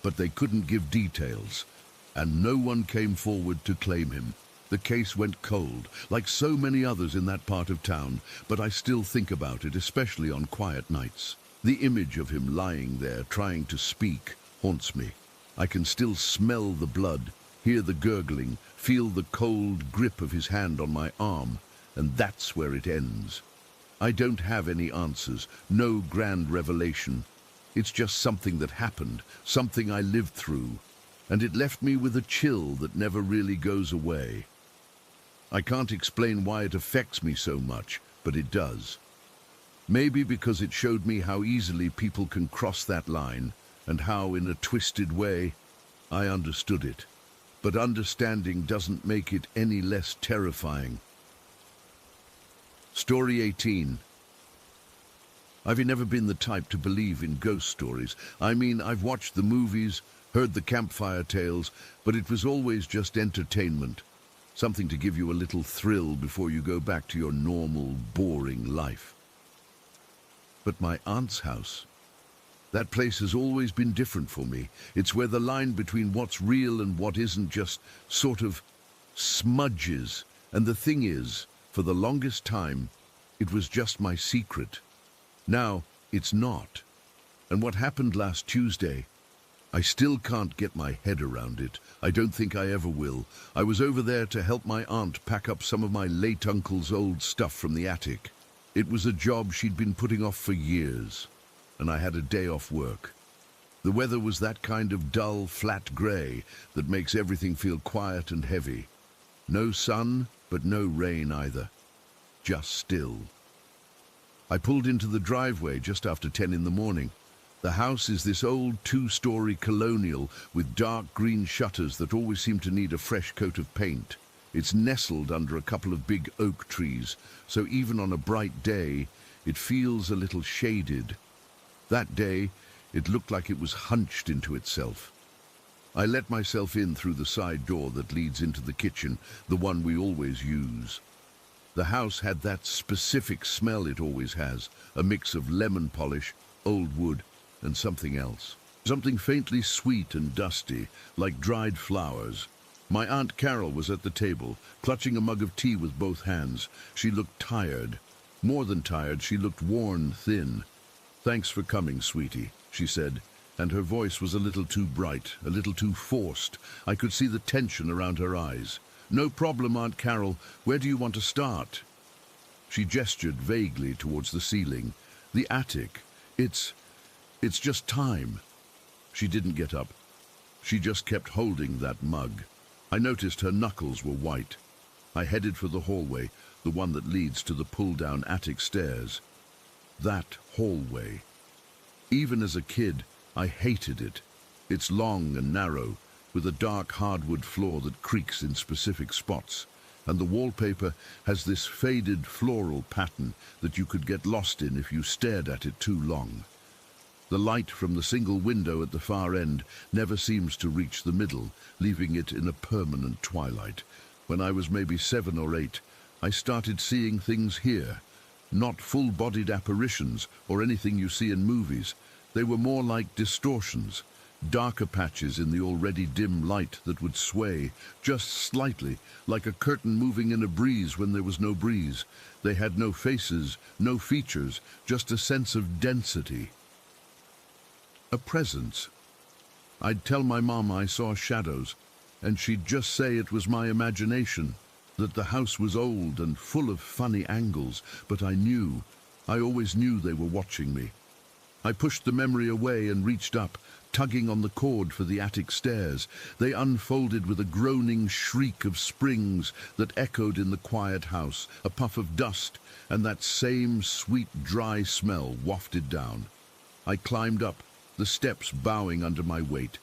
but they couldn't give details, and no one came forward to claim him. The case went cold, like so many others in that part of town, but I still think about it, especially on quiet nights. The image of him lying there, trying to speak, haunts me. I can still smell the blood, hear the gurgling, feel the cold grip of his hand on my arm, and that's where it ends. I don't have any answers, no grand revelation. It's just something that happened, something I lived through, and it left me with a chill that never really goes away. I can't explain why it affects me so much, but it does. Maybe because it showed me how easily people can cross that line, and how, in a twisted way, I understood it. But understanding doesn't make it any less terrifying. Story 18. I've never been the type to believe in ghost stories. I mean, I've watched the movies, heard the campfire tales, but it was always just entertainment. Something to give you a little thrill before you go back to your normal, boring life. But my aunt's house, that place has always been different for me. It's where the line between what's real and what isn't just sort of smudges. And the thing is, for the longest time, it was just my secret. Now, it's not. And what happened last Tuesday, I still can't get my head around it. I don't think I ever will. I was over there to help my aunt pack up some of my late uncle's old stuff from the attic. It was a job she'd been putting off for years, and I had a day off work. The weather was that kind of dull, flat grey that makes everything feel quiet and heavy. No sun, but no rain either. Just still. I pulled into the driveway just after 10 in the morning. The house is this old two-story colonial with dark green shutters that always seem to need a fresh coat of paint. It's nestled under a couple of big oak trees, so even on a bright day, it feels a little shaded. That day, it looked like it was hunched into itself. I let myself in through the side door that leads into the kitchen, the one we always use. The house had that specific smell it always has, a mix of lemon polish, old wood, and something else. Something faintly sweet and dusty, like dried flowers. My Aunt Carol was at the table, clutching a mug of tea with both hands. She looked tired. More than tired, she looked worn thin. "Thanks for coming, sweetie," she said, and her voice was a little too bright, a little too forced. I could see the tension around her eyes. No problem, Aunt Carol. Where do you want to start? She gestured vaguely towards the ceiling. The attic. It's just time. She didn't get up. She just kept holding that mug. I noticed her knuckles were white. I headed for the hallway, the one that leads to the pull-down attic stairs. That hallway. Even as a kid, I hated it. It's long and narrow, with a dark hardwood floor that creaks in specific spots, and the wallpaper has this faded floral pattern that you could get lost in if you stared at it too long. The light from the single window at the far end never seems to reach the middle, leaving it in a permanent twilight. When I was maybe 7 or 8, I started seeing things here. Not full-bodied apparitions or anything you see in movies. They were more like distortions, darker patches in the already dim light that would sway, just slightly, like a curtain moving in a breeze when there was no breeze. They had no faces, no features, just a sense of density. A presence. I'd tell my mom I saw shadows, and she'd just say it was my imagination, that the house was old and full of funny angles, but I always knew they were watching me. I pushed the memory away and reached up, tugging on the cord for the attic stairs. They unfolded with a groaning shriek of springs that echoed in the quiet house, a puff of dust, and that same sweet, dry smell wafted down. I climbed up, the steps bowing under my weight.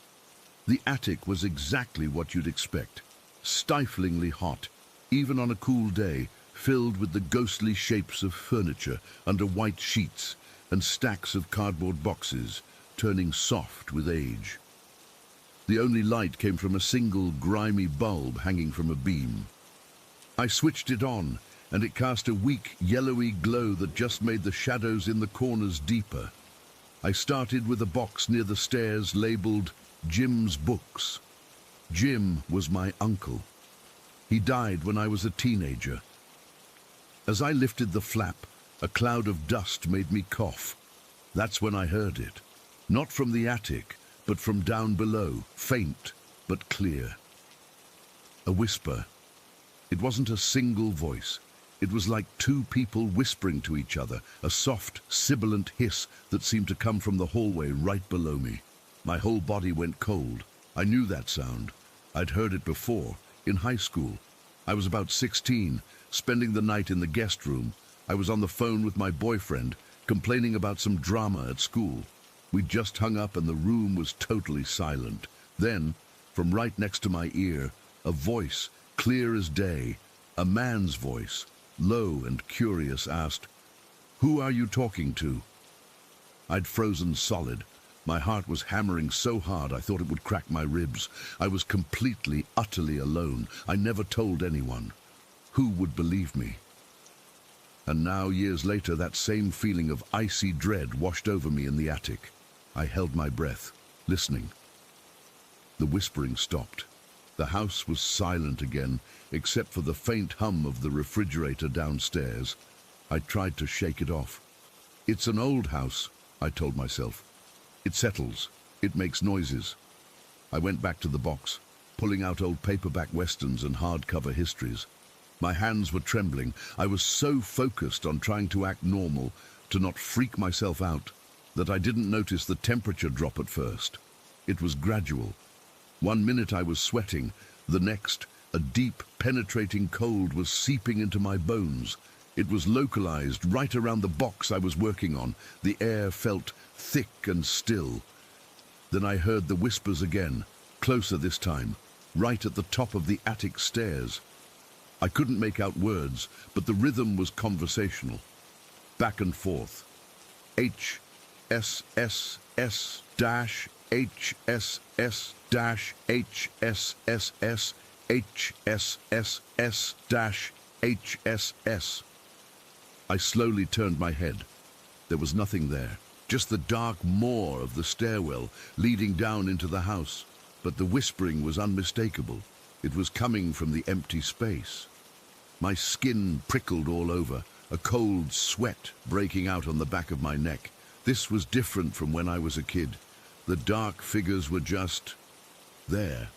The attic was exactly what you'd expect, stiflingly hot, even on a cool day, filled with the ghostly shapes of furniture under white sheets and stacks of cardboard boxes, turning soft with age. The only light came from a single grimy bulb hanging from a beam. I switched it on, and it cast a weak, yellowy glow that just made the shadows in the corners deeper. I started with a box near the stairs labeled Jim's Books. Jim was my uncle. He died when I was a teenager. As I lifted the flap, a cloud of dust made me cough. That's when I heard it. Not from the attic, but from down below, faint but clear. A whisper. It wasn't a single voice. It was like two people whispering to each other, a soft, sibilant hiss that seemed to come from the hallway right below me. My whole body went cold. I knew that sound. I'd heard it before, in high school. I was about 16, spending the night in the guest room. I was on the phone with my boyfriend, complaining about some drama at school. We'd just hung up and the room was totally silent. Then, from right next to my ear, a voice, clear as day, a man's voice, low and curious, asked, "Who are you talking to?" I'd frozen solid. My heart was hammering so hard I thought it would crack my ribs. I was completely, utterly alone. I never told anyone. Who would believe me? And now, years later, that same feeling of icy dread washed over me in the attic. I held my breath, listening. The whispering stopped. The house was silent again, except for the faint hum of the refrigerator downstairs. I tried to shake it off. It's an old house, I told myself. It settles. It makes noises. I went back to the box, pulling out old paperback westerns and hardcover histories. My hands were trembling. I was so focused on trying to act normal, to not freak myself out, that I didn't notice the temperature drop at first. It was gradual. 1 minute I was sweating. The next, a deep, penetrating cold was seeping into my bones. It was localized right around the box I was working on. The air felt thick and still. Then I heard the whispers again, closer this time, right at the top of the attic stairs. I couldn't make out words, but the rhythm was conversational. Back and forth. HSSS dash HSS dash HSSS HSSS dash HSS. I slowly turned my head. There was nothing there, just the dark moor of the stairwell leading down into the house. But the whispering was unmistakable. It was coming from the empty space. My skin prickled all over, a cold sweat breaking out on the back of my neck. This was different from when I was a kid. The dark figures were just there.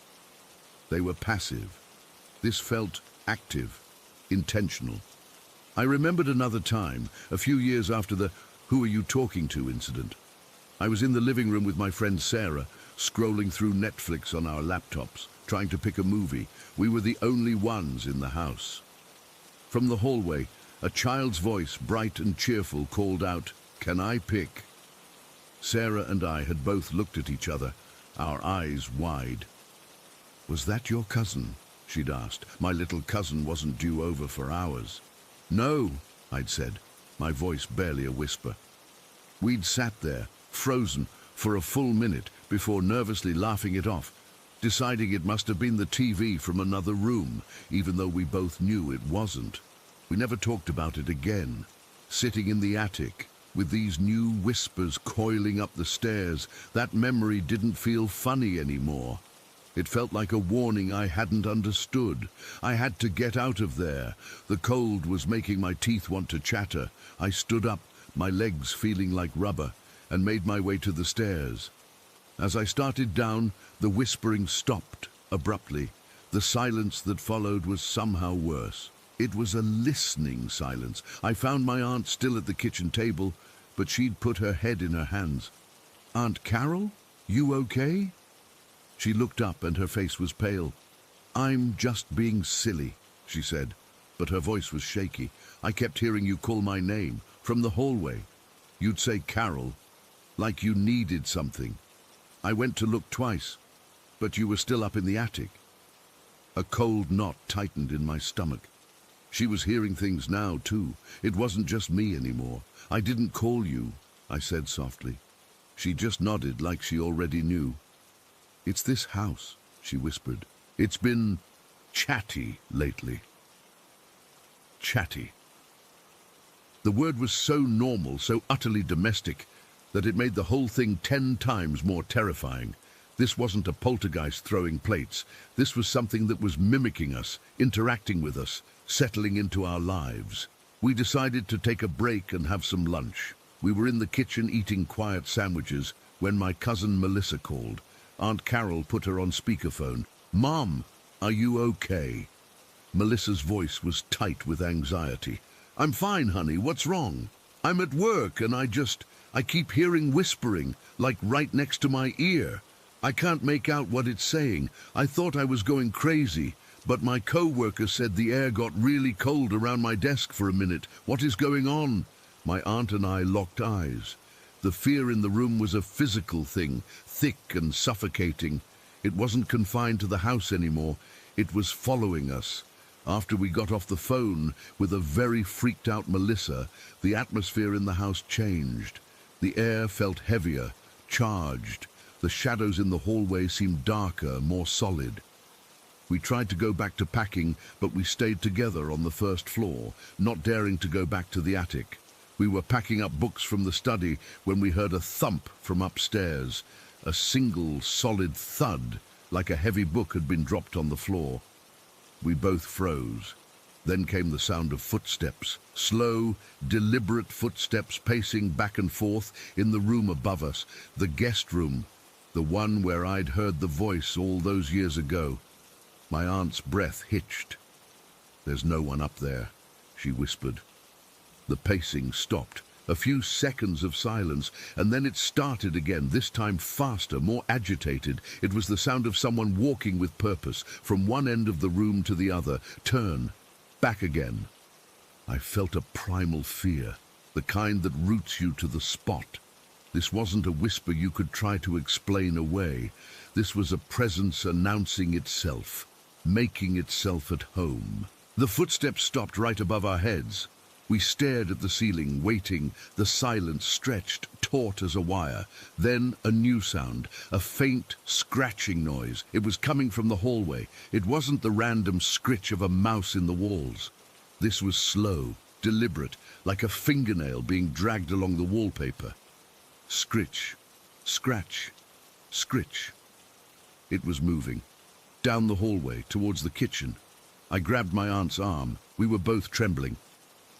They were passive, This felt active, intentional. I remembered another time, a few years after the "who are you talking to" incident. I was in the living room with my friend Sarah, scrolling through Netflix on our laptops, trying to pick a movie. We were the only ones in the house. From the hallway, a child's voice, bright and cheerful, called out, "Can I pick?" Sarah and I had both looked at each other, our eyes wide. "Was that your cousin?" she'd asked. My little cousin wasn't due over for hours. "No," I'd said, my voice barely a whisper. We'd sat there, frozen, for a full minute before nervously laughing it off, deciding it must have been the TV from another room, even though we both knew it wasn't. We never talked about it again. Sitting in the attic, with these new whispers coiling up the stairs, that memory didn't feel funny anymore. It felt like a warning I hadn't understood. I had to get out of there. The cold was making my teeth want to chatter. I stood up, my legs feeling like rubber, and made my way to the stairs. As I started down, the whispering stopped abruptly. The silence that followed was somehow worse. It was a listening silence. I found my aunt still at the kitchen table, but she'd put her head in her hands. "Aunt Carol, you okay?" She looked up and her face was pale. "I'm just being silly," she said, but her voice was shaky. "I kept hearing you call my name from the hallway. You'd say Carol, like you needed something. I went to look twice, but you were still up in the attic." A cold knot tightened in my stomach. She was hearing things now, too. It wasn't just me anymore. "I didn't call you," I said softly. She just nodded like she already knew. "It's this house," she whispered. "It's been chatty lately." Chatty. The word was so normal, so utterly domestic, that it made the whole thing 10 times more terrifying. This wasn't a poltergeist throwing plates. This was something that was mimicking us, interacting with us, settling into our lives. We decided to take a break and have some lunch. We were in the kitchen eating quiet sandwiches when my cousin Melissa called. Aunt Carol put her on speakerphone. "Mom, are you okay?" Melissa's voice was tight with anxiety. "I'm fine, honey. What's wrong?" "I'm at work and I keep hearing whispering, like right next to my ear. I can't make out what it's saying. I thought I was going crazy, but my co-worker said the air got really cold around my desk for a minute. What is going on?" My aunt and I locked eyes. The fear in the room was a physical thing, thick and suffocating. It wasn't confined to the house anymore. It was following us. After we got off the phone with a very freaked out Melissa, the atmosphere in the house changed. The air felt heavier, charged. The shadows in the hallway seemed darker, more solid. We tried to go back to packing, but we stayed together on the first floor, not daring to go back to the attic. We were packing up books from the study when we heard a thump from upstairs, a single solid thud, like a heavy book had been dropped on the floor. We both froze. Then came the sound of footsteps, slow, deliberate footsteps pacing back and forth in the room above us, the guest room, the one where I'd heard the voice all those years ago. My aunt's breath hitched. "There's no one up there," she whispered. The pacing stopped. A few seconds of silence, and then it started again, this time faster, more agitated. It was the sound of someone walking with purpose, from one end of the room to the other. Turn. Back again. I felt a primal fear, the kind that roots you to the spot. This wasn't a whisper you could try to explain away. This was a presence announcing itself, making itself at home. The footsteps stopped right above our heads. We stared at the ceiling, waiting. The silence stretched, taut as a wire. Then a new sound, a faint, scratching noise. It was coming from the hallway. It wasn't the random scritch of a mouse in the walls. This was slow, deliberate, like a fingernail being dragged along the wallpaper. Scritch, scratch, scritch. It was moving. Down the hallway, towards the kitchen. I grabbed my aunt's arm. We were both trembling.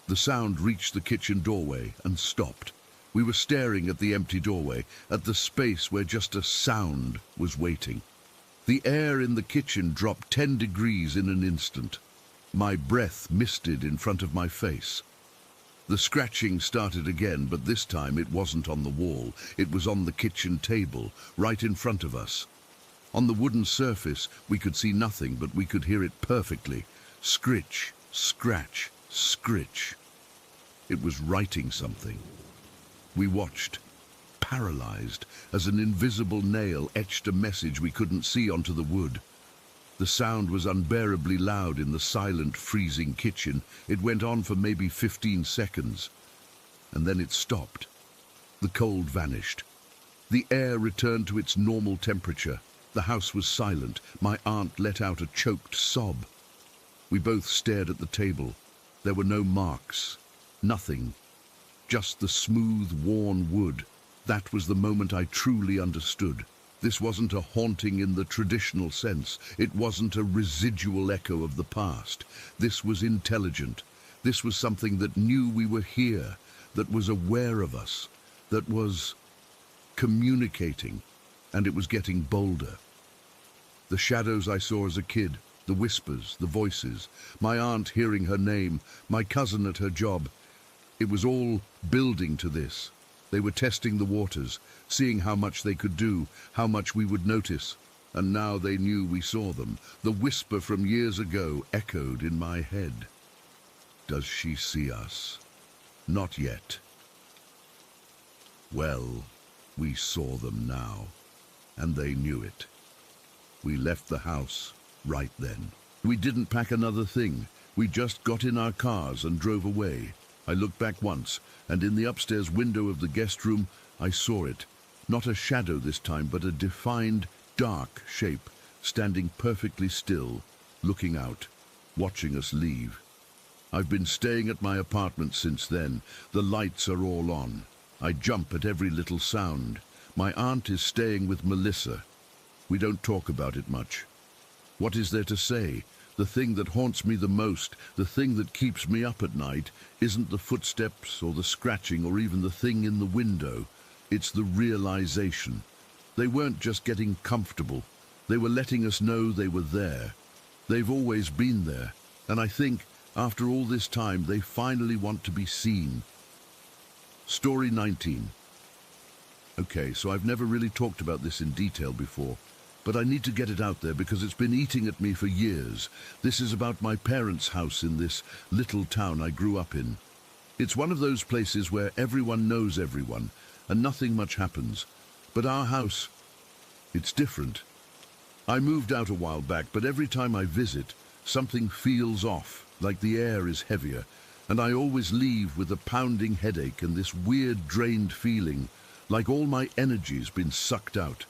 The sound reached the kitchen doorway and stopped. We were staring at the empty doorway, at the space where just a sound was waiting. The air in the kitchen dropped 10 degrees in an instant. My breath misted in front of my face. The scratching started again, but this time it wasn't on the wall. It was on the kitchen table, right in front of us. On the wooden surface, we could see nothing, but we could hear it perfectly. Scritch, scratch, scritch. It was writing something. We watched, paralyzed, as an invisible nail etched a message we couldn't see onto the wood. The sound was unbearably loud in the silent, freezing kitchen. It went on for maybe 15 seconds, and then it stopped. The cold vanished. The air returned to its normal temperature. The house was silent. My aunt let out a choked sob. We both stared at the table. There were no marks, nothing, just the smooth, worn wood. That was the moment I truly understood. This wasn't a haunting in the traditional sense. It wasn't a residual echo of the past. This was intelligent. This was something that knew we were here, that was aware of us, that was communicating, and it was getting bolder. The shadows I saw as a kid, the whispers, the voices, my aunt hearing her name, my cousin at her job, it was all building to this. They were testing the waters, seeing how much they could do, how much we would notice. And now they knew we saw them. The whisper from years ago echoed in my head. Does she see us? Not yet. Well, we saw them now, and they knew it. We left the house right then. We didn't pack another thing. We just got in our cars and drove away. I looked back once, and in the upstairs window of the guest room, I saw it. Not a shadow this time, but a defined, dark shape, standing perfectly still, looking out, watching us leave. I've been staying at my apartment since then. The lights are all on. I jump at every little sound. My aunt is staying with Melissa. We don't talk about it much. What is there to say? The thing that haunts me the most, the thing that keeps me up at night, isn't the footsteps or the scratching or even the thing in the window. It's the realization. They weren't just getting comfortable. They were letting us know they were there. They've always been there. And I think, after all this time, they finally want to be seen. Story 19. Okay, so I've never really talked about this in detail before, but I need to get it out there because it's been eating at me for years. This is about my parents' house in this little town I grew up in. It's one of those places where everyone knows everyone and nothing much happens. But our house, it's different. I moved out a while back, but every time I visit, something feels off, like the air is heavier, and I always leave with a pounding headache and this weird drained feeling, like all my energy's been sucked out.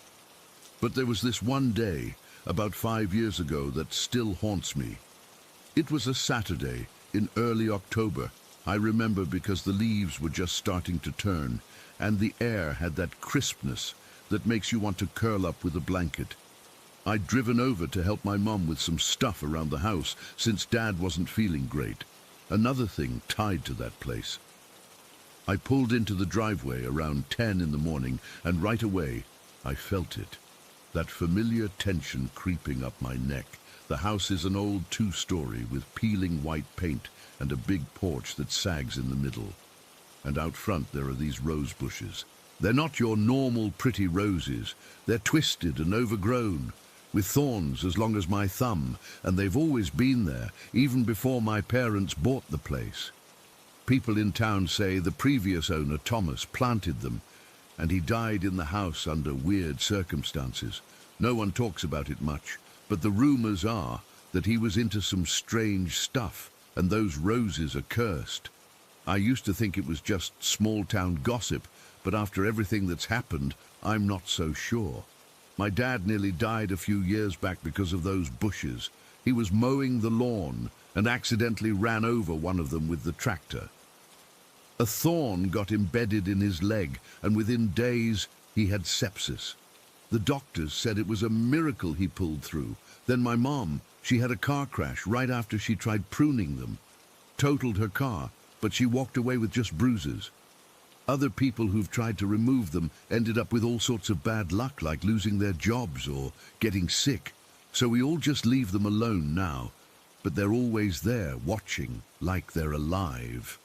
But there was this one day, about 5 years ago, that still haunts me. It was a Saturday in early October. I remember because the leaves were just starting to turn, and the air had that crispness that makes you want to curl up with a blanket. I'd driven over to help my mum with some stuff around the house since Dad wasn't feeling great. Another thing tied to that place. I pulled into the driveway around 10 in the morning, and right away I felt it. That familiar tension creeping up my neck. The house is an old 2-story with peeling white paint and a big porch that sags in the middle. And out front there are these rose bushes. They're not your normal pretty roses. They're twisted and overgrown, with thorns as long as my thumb, and they've always been there, even before my parents bought the place. People in town say the previous owner, Thomas, planted them, and he died in the house under weird circumstances. No one talks about it much, but the rumors are that he was into some strange stuff, and those roses are cursed. I used to think it was just small-town gossip, but after everything that's happened, I'm not so sure. My dad nearly died a few years back because of those bushes. He was mowing the lawn and accidentally ran over one of them with the tractor. A thorn got embedded in his leg, and within days he had sepsis. The doctors said it was a miracle he pulled through. Then my mom, she had a car crash right after she tried pruning them. Totaled her car, but she walked away with just bruises. Other people who've tried to remove them ended up with all sorts of bad luck, like losing their jobs or getting sick. So we all just leave them alone now. But they're always there, watching, like they're alive.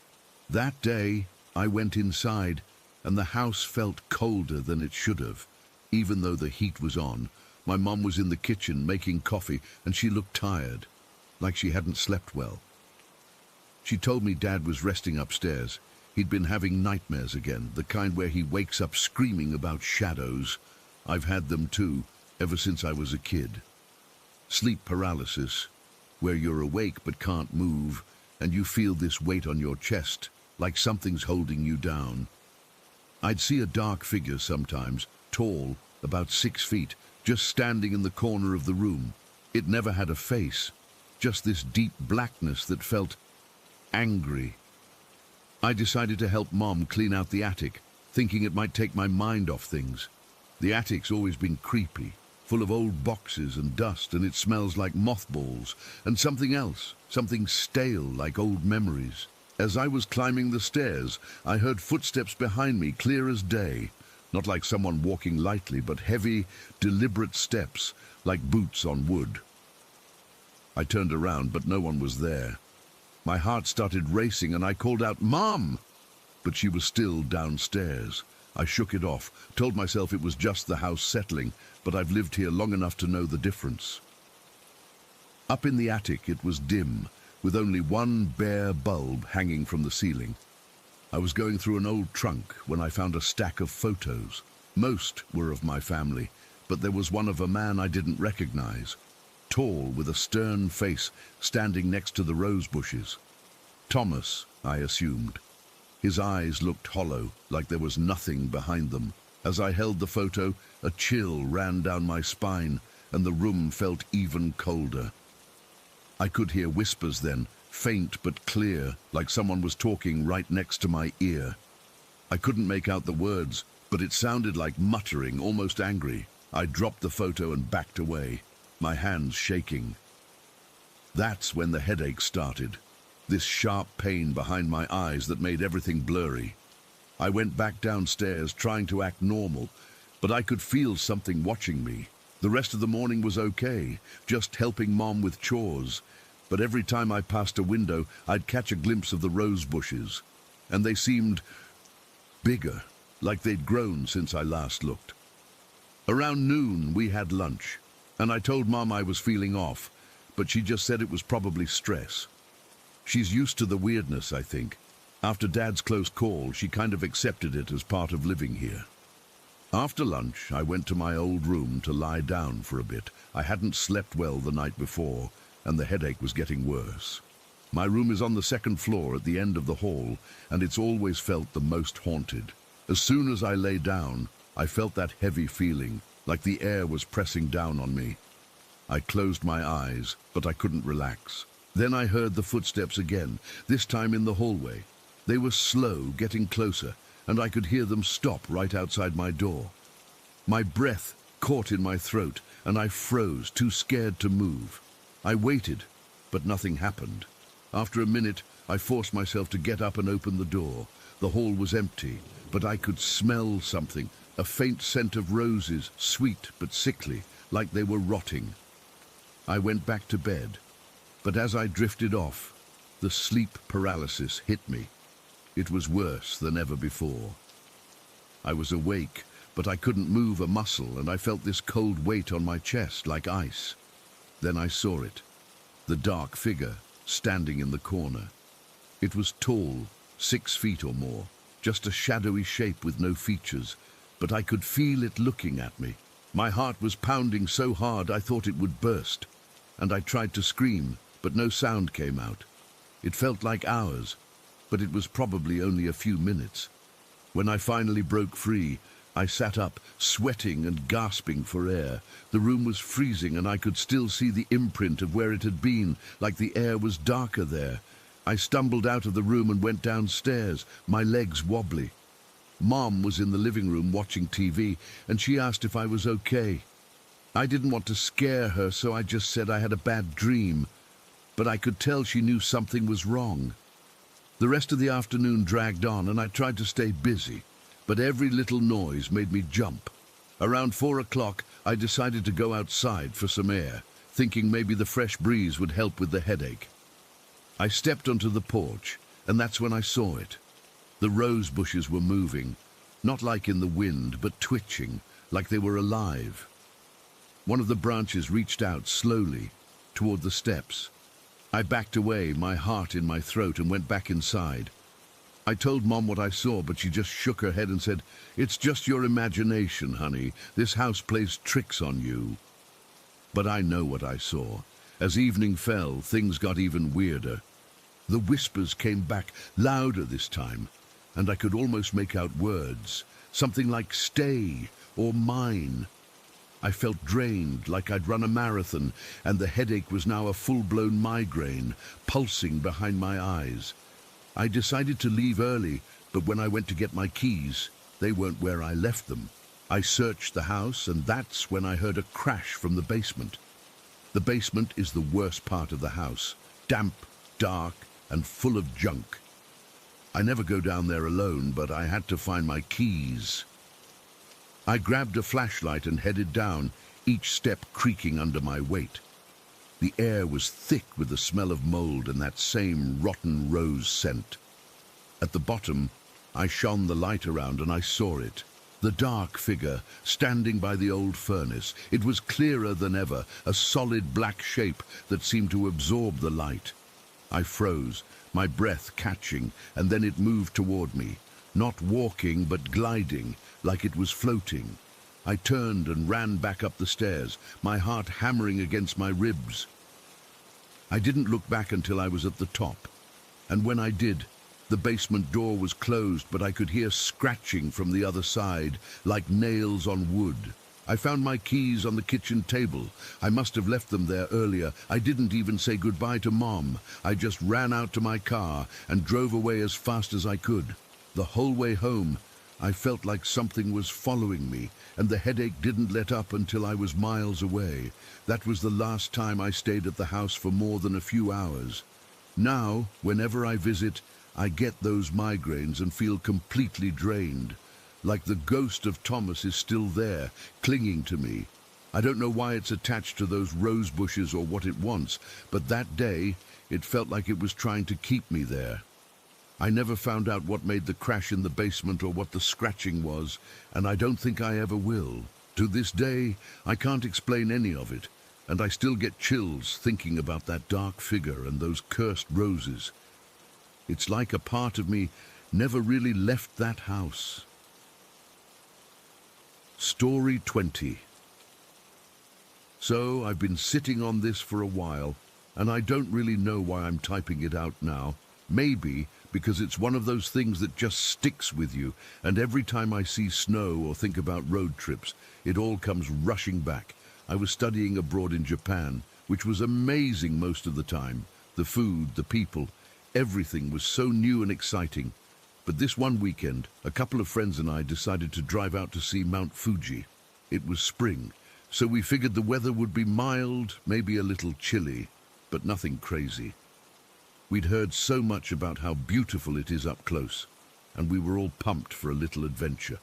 That day, I went inside, and the house felt colder than it should have. Even though the heat was on, my mum was in the kitchen making coffee, and she looked tired, like she hadn't slept well. She told me Dad was resting upstairs. He'd been having nightmares again, the kind where he wakes up screaming about shadows. I've had them too, ever since I was a kid. Sleep paralysis, where you're awake but can't move, and you feel this weight on your chest, like something's holding you down. I'd see a dark figure sometimes, tall, about 6 feet, just standing in the corner of the room. It never had a face, just this deep blackness that felt angry. I decided to help Mom clean out the attic, thinking it might take my mind off things. The attic's always been creepy, full of old boxes and dust, and it smells like mothballs and something else, something stale like old memories. As I was climbing the stairs, I heard footsteps behind me, clear as day. Not like someone walking lightly, but heavy, deliberate steps, like boots on wood. I turned around, but no one was there. My heart started racing and I called out, "Mom!" But she was still downstairs. I shook it off, told myself it was just the house settling, but I've lived here long enough to know the difference. Up in the attic it was dim, with only one bare bulb hanging from the ceiling. I was going through an old trunk when I found a stack of photos. Most were of my family, but there was one of a man I didn't recognize. Tall, with a stern face, standing next to the rose bushes. Thomas, I assumed. His eyes looked hollow, like there was nothing behind them. As I held the photo, a chill ran down my spine, and the room felt even colder. I could hear whispers then, faint but clear, like someone was talking right next to my ear. I couldn't make out the words, but it sounded like muttering, almost angry. I dropped the photo and backed away, my hands shaking. That's when the headache started, this sharp pain behind my eyes that made everything blurry. I went back downstairs, trying to act normal, but I could feel something watching me. The rest of the morning was okay, just helping Mom with chores, but every time I passed a window, I'd catch a glimpse of the rose bushes, and they seemed bigger, like they'd grown since I last looked. Around noon, we had lunch, and I told Mom I was feeling off, but she just said it was probably stress. She's used to the weirdness, I think. After Dad's close call, she kind of accepted it as part of living here. After lunch, I went to my old room to lie down for a bit. I hadn't slept well the night before, and the headache was getting worse. My room is on the second floor at the end of the hall, and it's always felt the most haunted. As soon as I lay down, I felt that heavy feeling, like the air was pressing down on me. I closed my eyes, but I couldn't relax. Then I heard the footsteps again, this time in the hallway. They were slow, getting closer, and I could hear them stop right outside my door. My breath caught in my throat, and I froze, too scared to move. I waited, but nothing happened. After a minute, I forced myself to get up and open the door. The hall was empty, but I could smell something, a faint scent of roses, sweet but sickly, like they were rotting. I went back to bed, but as I drifted off, the sleep paralysis hit me. It was worse than ever before. I was awake, but I couldn't move a muscle, and I felt this cold weight on my chest like ice. Then I saw it, the dark figure standing in the corner. It was tall, 6 feet or more, just a shadowy shape with no features, but I could feel it looking at me. My heart was pounding so hard I thought it would burst, and I tried to scream, but no sound came out. It felt like hours, but it was probably only a few minutes. When I finally broke free, I sat up, sweating and gasping for air. The room was freezing, and I could still see the imprint of where it had been, like the air was darker there. I stumbled out of the room and went downstairs, my legs wobbly. Mom was in the living room watching TV, and she asked if I was okay. I didn't want to scare her, so I just said I had a bad dream, but I could tell she knew something was wrong. The rest of the afternoon dragged on and I tried to stay busy, but every little noise made me jump. Around 4 o'clock, I decided to go outside for some air, thinking maybe the fresh breeze would help with the headache. I stepped onto the porch, and that's when I saw it. The rose bushes were moving, not like in the wind, but twitching, like they were alive. One of the branches reached out slowly toward the steps. I backed away, my heart in my throat, and went back inside. I told Mom what I saw, but she just shook her head and said, "It's just your imagination, honey. This house plays tricks on you." But I know what I saw. As evening fell, things got even weirder. The whispers came back, louder this time, and I could almost make out words, something like "stay" or "mine." I felt drained, like I'd run a marathon, and the headache was now a full-blown migraine, pulsing behind my eyes. I decided to leave early, but when I went to get my keys, they weren't where I left them. I searched the house, and that's when I heard a crash from the basement. The basement is the worst part of the house, damp, dark, and full of junk. I never go down there alone, but I had to find my keys. I grabbed a flashlight and headed down, each step creaking under my weight. The air was thick with the smell of mold and that same rotten rose scent. At the bottom, I shone the light around and I saw it. The dark figure, standing by the old furnace. It was clearer than ever, a solid black shape that seemed to absorb the light. I froze, my breath catching, and then it moved toward me. Not walking, but gliding, like it was floating. I turned and ran back up the stairs, my heart hammering against my ribs. I didn't look back until I was at the top, and when I did, the basement door was closed, but I could hear scratching from the other side, like nails on wood. I found my keys on the kitchen table. I must have left them there earlier. I didn't even say goodbye to Mom. I just ran out to my car and drove away as fast as I could. The whole way home, I felt like something was following me, and the headache didn't let up until I was miles away. That was the last time I stayed at the house for more than a few hours. Now, whenever I visit, I get those migraines and feel completely drained, like the ghost of Thomas is still there, clinging to me. I don't know why it's attached to those rose bushes or what it wants, but that day, it felt like it was trying to keep me there. I never found out what made the crash in the basement or what the scratching was, and I don't think I ever will. To this day, I can't explain any of it, and I still get chills thinking about that dark figure and those cursed roses. It's like a part of me never really left that house. Story 20. So I've been sitting on this for a while, and I don't really know why I'm typing it out now. Maybe because it's one of those things that just sticks with you, and every time I see snow or think about road trips, it all comes rushing back. I was studying abroad in Japan, which was amazing most of the time. The food, the people, everything was so new and exciting. But this one weekend, a couple of friends and I decided to drive out to see Mount Fuji. It was spring, so we figured the weather would be mild, maybe a little chilly, but nothing crazy. We'd heard so much about how beautiful it is up close, and we were all pumped for a little adventure.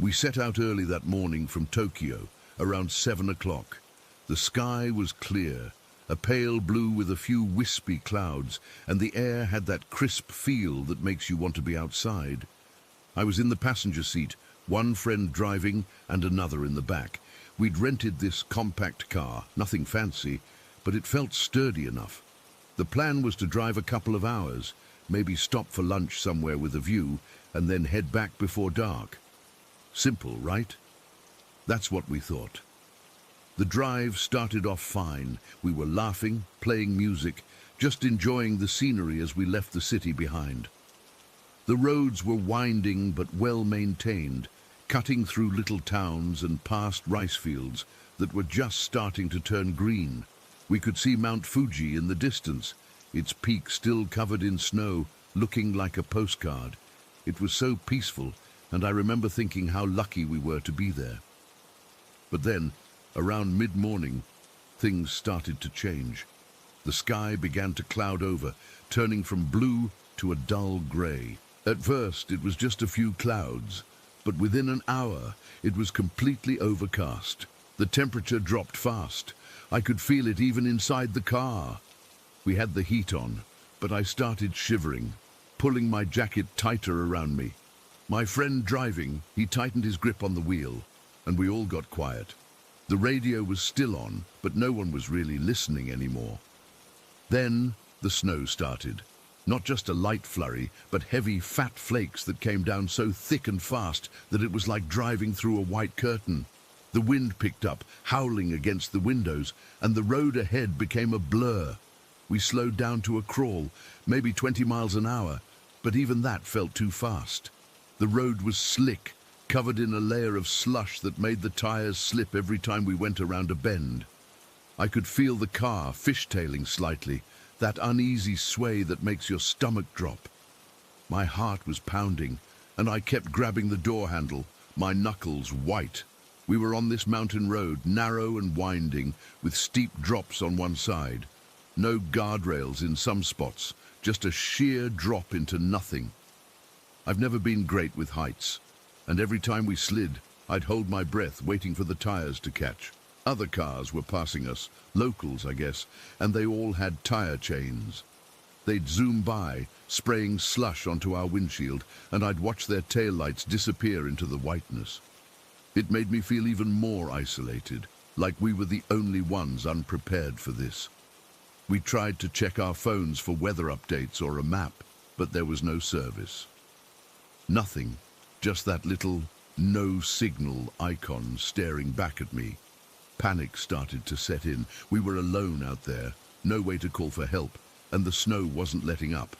We set out early that morning from Tokyo, around 7 o'clock. The sky was clear, a pale blue with a few wispy clouds, and the air had that crisp feel that makes you want to be outside. I was in the passenger seat, one friend driving and another in the back. We'd rented this compact car, nothing fancy, but it felt sturdy enough. The plan was to drive a couple of hours, maybe stop for lunch somewhere with a view, and then head back before dark. Simple, right? That's what we thought. The drive started off fine. We were laughing, playing music, just enjoying the scenery as we left the city behind. The roads were winding but well maintained, cutting through little towns and past rice fields that were just starting to turn green. We could see Mount Fuji in the distance, its peak still covered in snow, looking like a postcard. It was so peaceful, and I remember thinking how lucky we were to be there. But then, around mid-morning, things started to change. The sky began to cloud over, turning from blue to a dull grey. At first, it was just a few clouds, but within an hour, it was completely overcast. The temperature dropped fast. I could feel it even inside the car. We had the heat on, but I started shivering, pulling my jacket tighter around me. My friend driving, he tightened his grip on the wheel, and we all got quiet. The radio was still on, but no one was really listening anymore. Then the snow started. Not just a light flurry, but heavy, fat flakes that came down so thick and fast that it was like driving through a white curtain. The wind picked up, howling against the windows, and the road ahead became a blur. We slowed down to a crawl, maybe 20 miles an hour, but even that felt too fast. The road was slick, covered in a layer of slush that made the tires slip every time we went around a bend. I could feel the car fishtailing slightly, that uneasy sway that makes your stomach drop. My heart was pounding, and I kept grabbing the door handle, my knuckles white. We were on this mountain road, narrow and winding, with steep drops on one side. No guardrails in some spots, just a sheer drop into nothing. I've never been great with heights, and every time we slid, I'd hold my breath waiting for the tires to catch. Other cars were passing us, locals, I guess, and they all had tire chains. They'd zoom by, spraying slush onto our windshield, and I'd watch their taillights disappear into the whiteness. It made me feel even more isolated, like we were the only ones unprepared for this. We tried to check our phones for weather updates or a map, but there was no service. Nothing, just that little no signal icon staring back at me. Panic started to set in. We were alone out there, no way to call for help, and the snow wasn't letting up.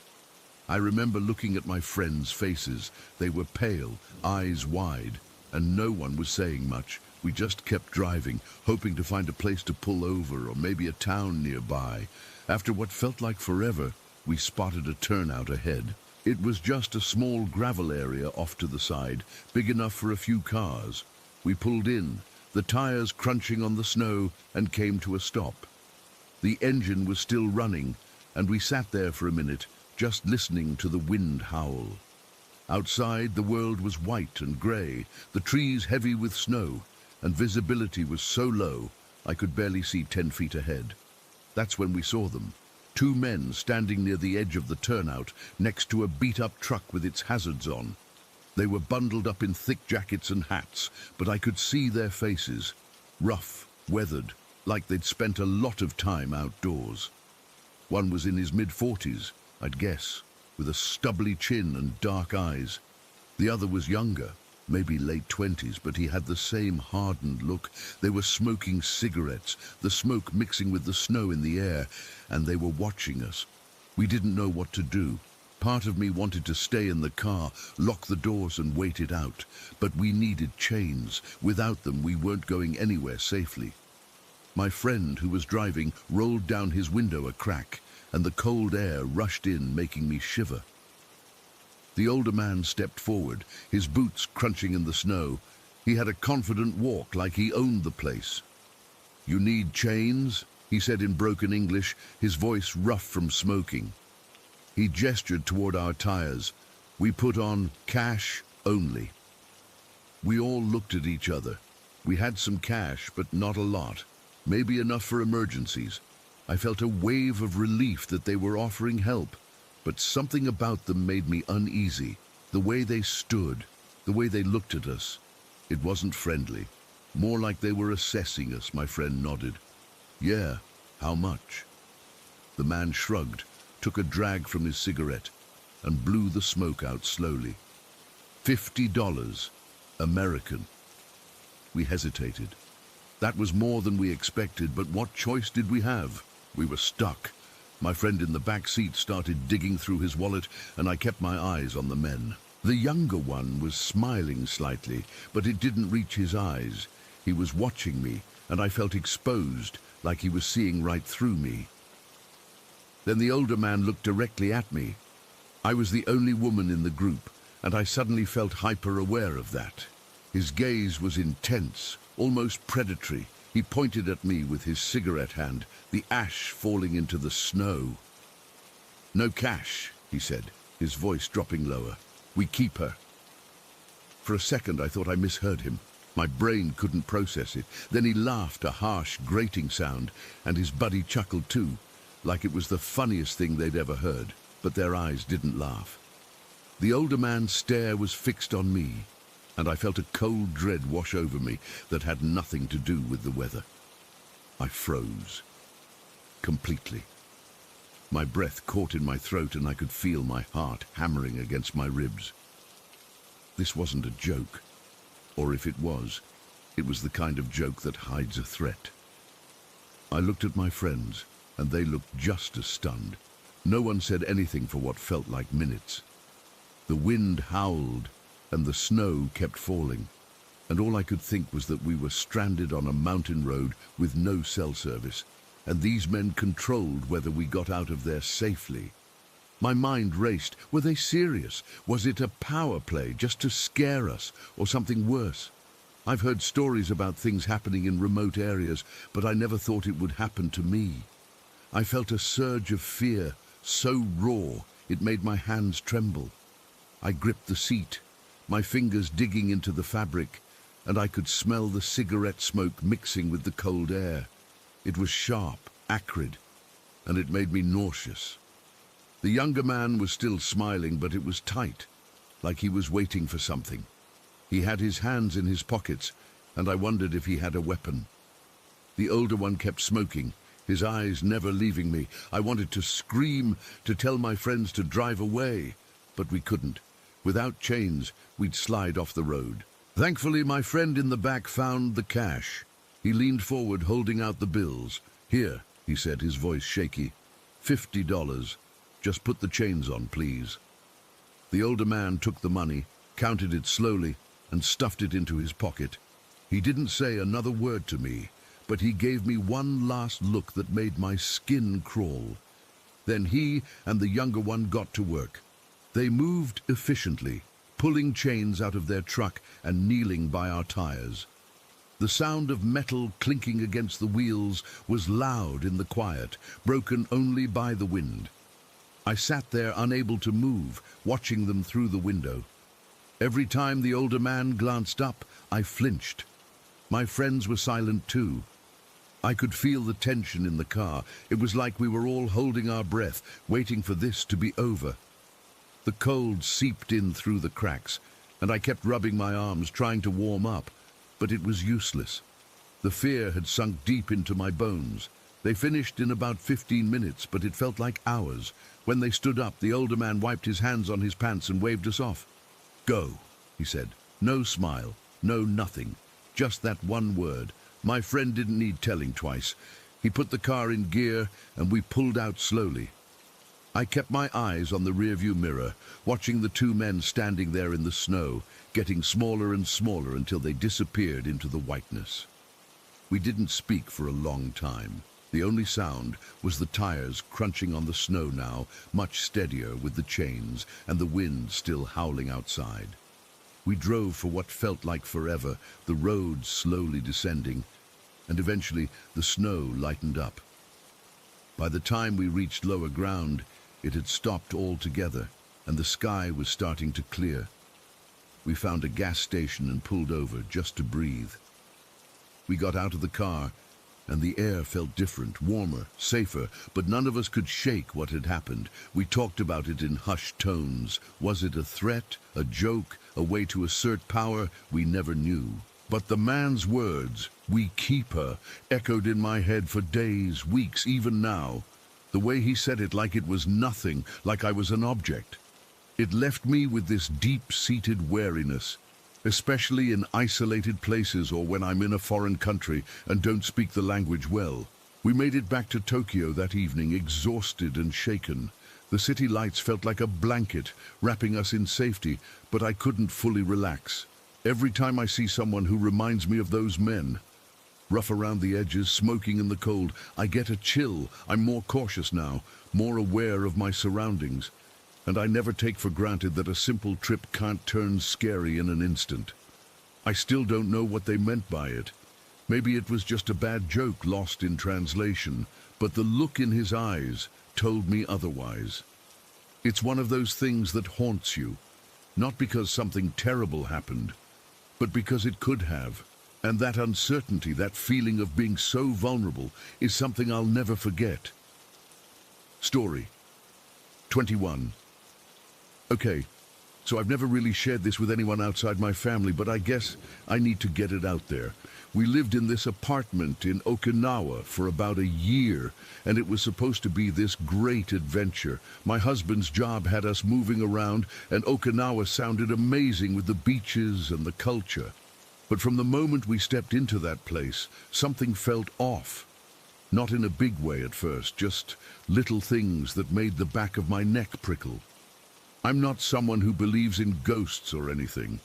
I remember looking at my friends' faces. They were pale, eyes wide, and no one was saying much. We just kept driving, hoping to find a place to pull over or maybe a town nearby. After what felt like forever, we spotted a turnout ahead. It was just a small gravel area off to the side, big enough for a few cars. We pulled in, the tires crunching on the snow, and came to a stop. The engine was still running, and we sat there for a minute, just listening to the wind howl. Outside, the world was white and grey, the trees heavy with snow, and visibility was so low I could barely see 10 feet ahead. That's when we saw them. 2 men standing near the edge of the turnout, next to a beat-up truck with its hazards on. They were bundled up in thick jackets and hats, but I could see their faces, rough, weathered, like they'd spent a lot of time outdoors. One was in his mid-40s, I'd guess, with a stubbly chin and dark eyes. The other was younger, maybe late 20s, but he had the same hardened look. They were smoking cigarettes, the smoke mixing with the snow in the air, and they were watching us. We didn't know what to do. Part of me wanted to stay in the car, lock the doors and wait it out, but we needed chains. Without them, we weren't going anywhere safely. My friend, who was driving, rolled down his window a crack, and the cold air rushed in, making me shiver. The older man stepped forward, his boots crunching in the snow. He had a confident walk, like he owned the place. "You need chains?" he said in broken English, his voice rough from smoking. He gestured toward our tires. We put on cash only. We all looked at each other. We had some cash, but not a lot. Maybe enough for emergencies. I felt a wave of relief that they were offering help, but something about them made me uneasy. The way they stood, the way they looked at us. It wasn't friendly. More like they were assessing us, my friend nodded. "Yeah, how much?" The man shrugged, took a drag from his cigarette, and blew the smoke out slowly. $50, American. We hesitated. That was more than we expected, but what choice did we have? We were stuck. My friend in the back seat started digging through his wallet, and I kept my eyes on the men. The younger one was smiling slightly, but it didn't reach his eyes. He was watching me, and I felt exposed, like he was seeing right through me. Then the older man looked directly at me. I was the only woman in the group, and I suddenly felt hyper-aware of that. His gaze was intense, almost predatory. He pointed at me with his cigarette hand, the ash falling into the snow. "No cash," he said, his voice dropping lower. "We keep her." For a second I thought I misheard him. My brain couldn't process it. Then he laughed, a harsh, grating sound, and his buddy chuckled too, like it was the funniest thing they'd ever heard, but their eyes didn't laugh. The older man's stare was fixed on me, and I felt a cold dread wash over me that had nothing to do with the weather. I froze. Completely. My breath caught in my throat and I could feel my heart hammering against my ribs. This wasn't a joke. Or if it was the kind of joke that hides a threat. I looked at my friends, and they looked just as stunned. No one said anything for what felt like minutes. The wind howled, and the snow kept falling, and all I could think was that we were stranded on a mountain road with no cell service, and these men controlled whether we got out of there safely. My mind raced. Were they serious? Was it a power play just to scare us, or something worse? I've heard stories about things happening in remote areas, but I never thought it would happen to me. I felt a surge of fear, so raw it made my hands tremble. I gripped the seat, my fingers digging into the fabric, and I could smell the cigarette smoke mixing with the cold air. It was sharp, acrid, and it made me nauseous. The younger man was still smiling, but it was tight, like he was waiting for something. He had his hands in his pockets, and I wondered if he had a weapon. The older one kept smoking, his eyes never leaving me. I wanted to scream, to tell my friends to drive away, but we couldn't. Without chains, we'd slide off the road. Thankfully, my friend in the back found the cash. He leaned forward, holding out the bills. "Here," he said, his voice shaky. $50. Just put the chains on, please." The older man took the money, counted it slowly, and stuffed it into his pocket. He didn't say another word to me, but he gave me one last look that made my skin crawl. Then he and the younger one got to work. They moved efficiently, pulling chains out of their truck and kneeling by our tires. The sound of metal clinking against the wheels was loud in the quiet, broken only by the wind. I sat there unable to move, watching them through the window. Every time the older man glanced up, I flinched. My friends were silent too. I could feel the tension in the car. It was like we were all holding our breath, waiting for this to be over. The cold seeped in through the cracks, and I kept rubbing my arms, trying to warm up, but it was useless. The fear had sunk deep into my bones. They finished in about 15 minutes, but it felt like hours. When they stood up, the older man wiped his hands on his pants and waved us off. "Go," he said. No smile, no nothing, just that one word. My friend didn't need telling twice. He put the car in gear, and we pulled out slowly. I kept my eyes on the rearview mirror, watching the two men standing there in the snow, getting smaller and smaller until they disappeared into the whiteness. We didn't speak for a long time. The only sound was the tires crunching on the snow now, much steadier with the chains, and the wind still howling outside. We drove for what felt like forever, the road slowly descending, and eventually the snow lightened up. By the time we reached lower ground, it had stopped altogether, and the sky was starting to clear. We found a gas station and pulled over just to breathe. We got out of the car, and the air felt different, warmer, safer, but none of us could shake what had happened. We talked about it in hushed tones. Was it a threat, a joke, a way to assert power? We never knew. But the man's words, "We keep her," echoed in my head for days, weeks, even now. The way he said it, like it was nothing, like I was an object. It left me with this deep-seated wariness, especially in isolated places or when I'm in a foreign country and don't speak the language well. We made it back to Tokyo that evening, exhausted and shaken. The city lights felt like a blanket, wrapping us in safety, but I couldn't fully relax. Every time I see someone who reminds me of those men, rough around the edges, smoking in the cold, I get a chill. I'm more cautious now, more aware of my surroundings. And I never take for granted that a simple trip can't turn scary in an instant. I still don't know what they meant by it. Maybe it was just a bad joke lost in translation, but the look in his eyes told me otherwise. It's one of those things that haunts you, not because something terrible happened, but because it could have. And that uncertainty, that feeling of being so vulnerable, is something I'll never forget. Story 21. Okay, so I've never really shared this with anyone outside my family, but I guess I need to get it out there. We lived in this apartment in Okinawa for about a year, and it was supposed to be this great adventure. My husband's job had us moving around, and Okinawa sounded amazing with the beaches and the culture. But from the moment we stepped into that place, something felt off. Not in a big way at first, just little things that made the back of my neck prickle. I'm not someone who believes in ghosts or anything.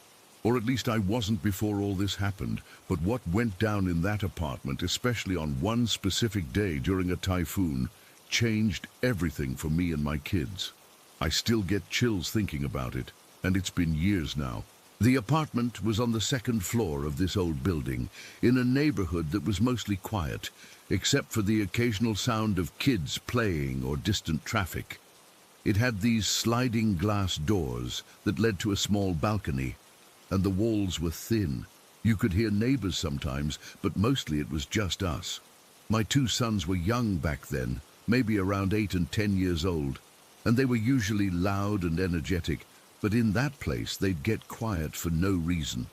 Or at least I wasn't before all this happened, but what went down in that apartment, especially on one specific day during a typhoon, changed everything for me and my kids. I still get chills thinking about it, and it's been years now. The apartment was on the second floor of this old building, in a neighborhood that was mostly quiet, except for the occasional sound of kids playing or distant traffic. It had these sliding glass doors that led to a small balcony, and the walls were thin. You could hear neighbors sometimes, but mostly it was just us. My two sons were young back then, maybe around 8 and 10 years old, and they were usually loud and energetic, but in that place they'd get quiet for no reason.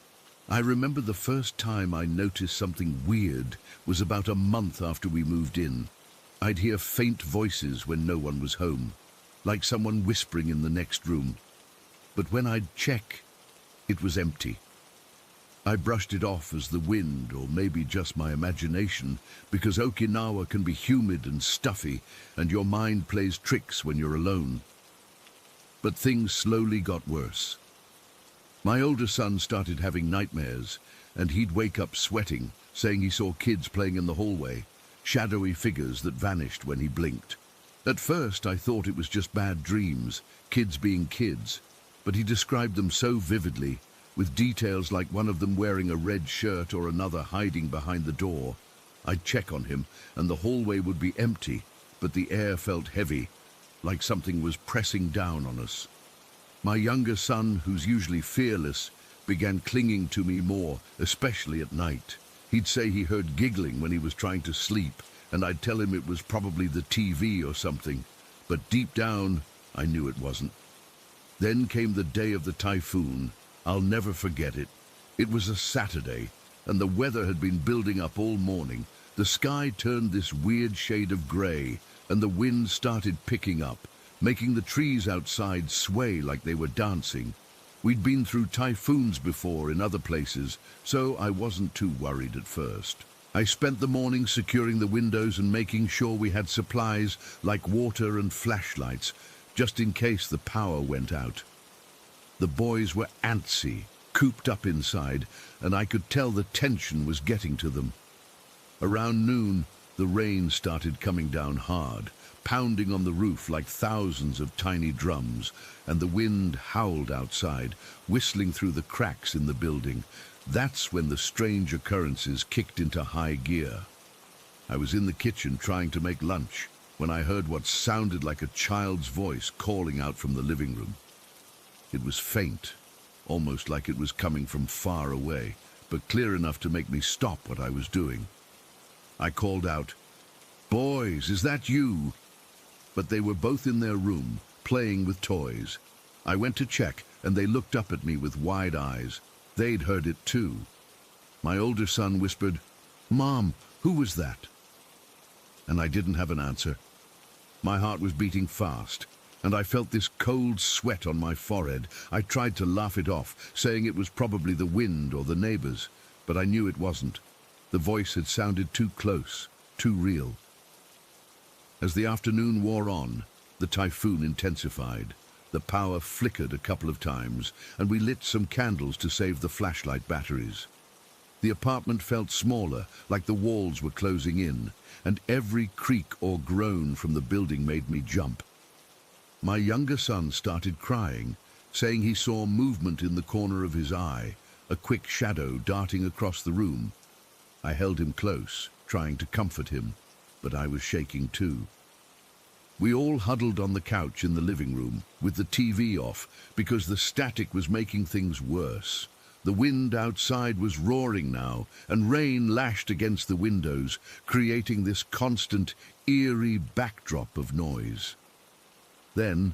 I remember the first time I noticed something weird was about a month after we moved in. I'd hear faint voices when no one was home, like someone whispering in the next room. But when I'd check, it was empty. I brushed it off as the wind, or maybe just my imagination, because Okinawa can be humid and stuffy, and your mind plays tricks when you're alone. But things slowly got worse. My older son started having nightmares, and he'd wake up sweating, saying he saw kids playing in the hallway, shadowy figures that vanished when he blinked. At first I thought it was just bad dreams, kids being kids, but he described them so vividly, with details like one of them wearing a red shirt or another hiding behind the door. I'd check on him, and the hallway would be empty, but the air felt heavy, like something was pressing down on us. My younger son, who's usually fearless, began clinging to me more, especially at night. He'd say he heard giggling when he was trying to sleep, and I'd tell him it was probably the TV or something, but deep down, I knew it wasn't. Then came the day of the typhoon. I'll never forget it. It was a Saturday, and the weather had been building up all morning. The sky turned this weird shade of grey, and the wind started picking up, making the trees outside sway like they were dancing. We'd been through typhoons before in other places, so I wasn't too worried at first. I spent the morning securing the windows and making sure we had supplies like water and flashlights, just in case the power went out. The boys were antsy, cooped up inside, and I could tell the tension was getting to them. Around noon, the rain started coming down hard, pounding on the roof like thousands of tiny drums, and the wind howled outside, whistling through the cracks in the building. That's when the strange occurrences kicked into high gear. I was in the kitchen trying to make lunch when I heard what sounded like a child's voice calling out from the living room. It was faint, almost like it was coming from far away, but clear enough to make me stop what I was doing. I called out, "Boys, is that you?" But they were both in their room, playing with toys. I went to check, and they looked up at me with wide eyes. They'd heard it too. My older son whispered, "Mom, who was that?" And I didn't have an answer. My heart was beating fast, and I felt this cold sweat on my forehead. I tried to laugh it off, saying it was probably the wind or the neighbors, but I knew it wasn't. The voice had sounded too close, too real. As the afternoon wore on, the typhoon intensified. The power flickered a couple of times, and we lit some candles to save the flashlight batteries. The apartment felt smaller, like the walls were closing in, and every creak or groan from the building made me jump. My younger son started crying, saying he saw movement in the corner of his eye, a quick shadow darting across the room. I held him close, trying to comfort him, but I was shaking too. We all huddled on the couch in the living room with the TV off because the static was making things worse. The wind outside was roaring now, and rain lashed against the windows, creating this constant, eerie backdrop of noise. Then,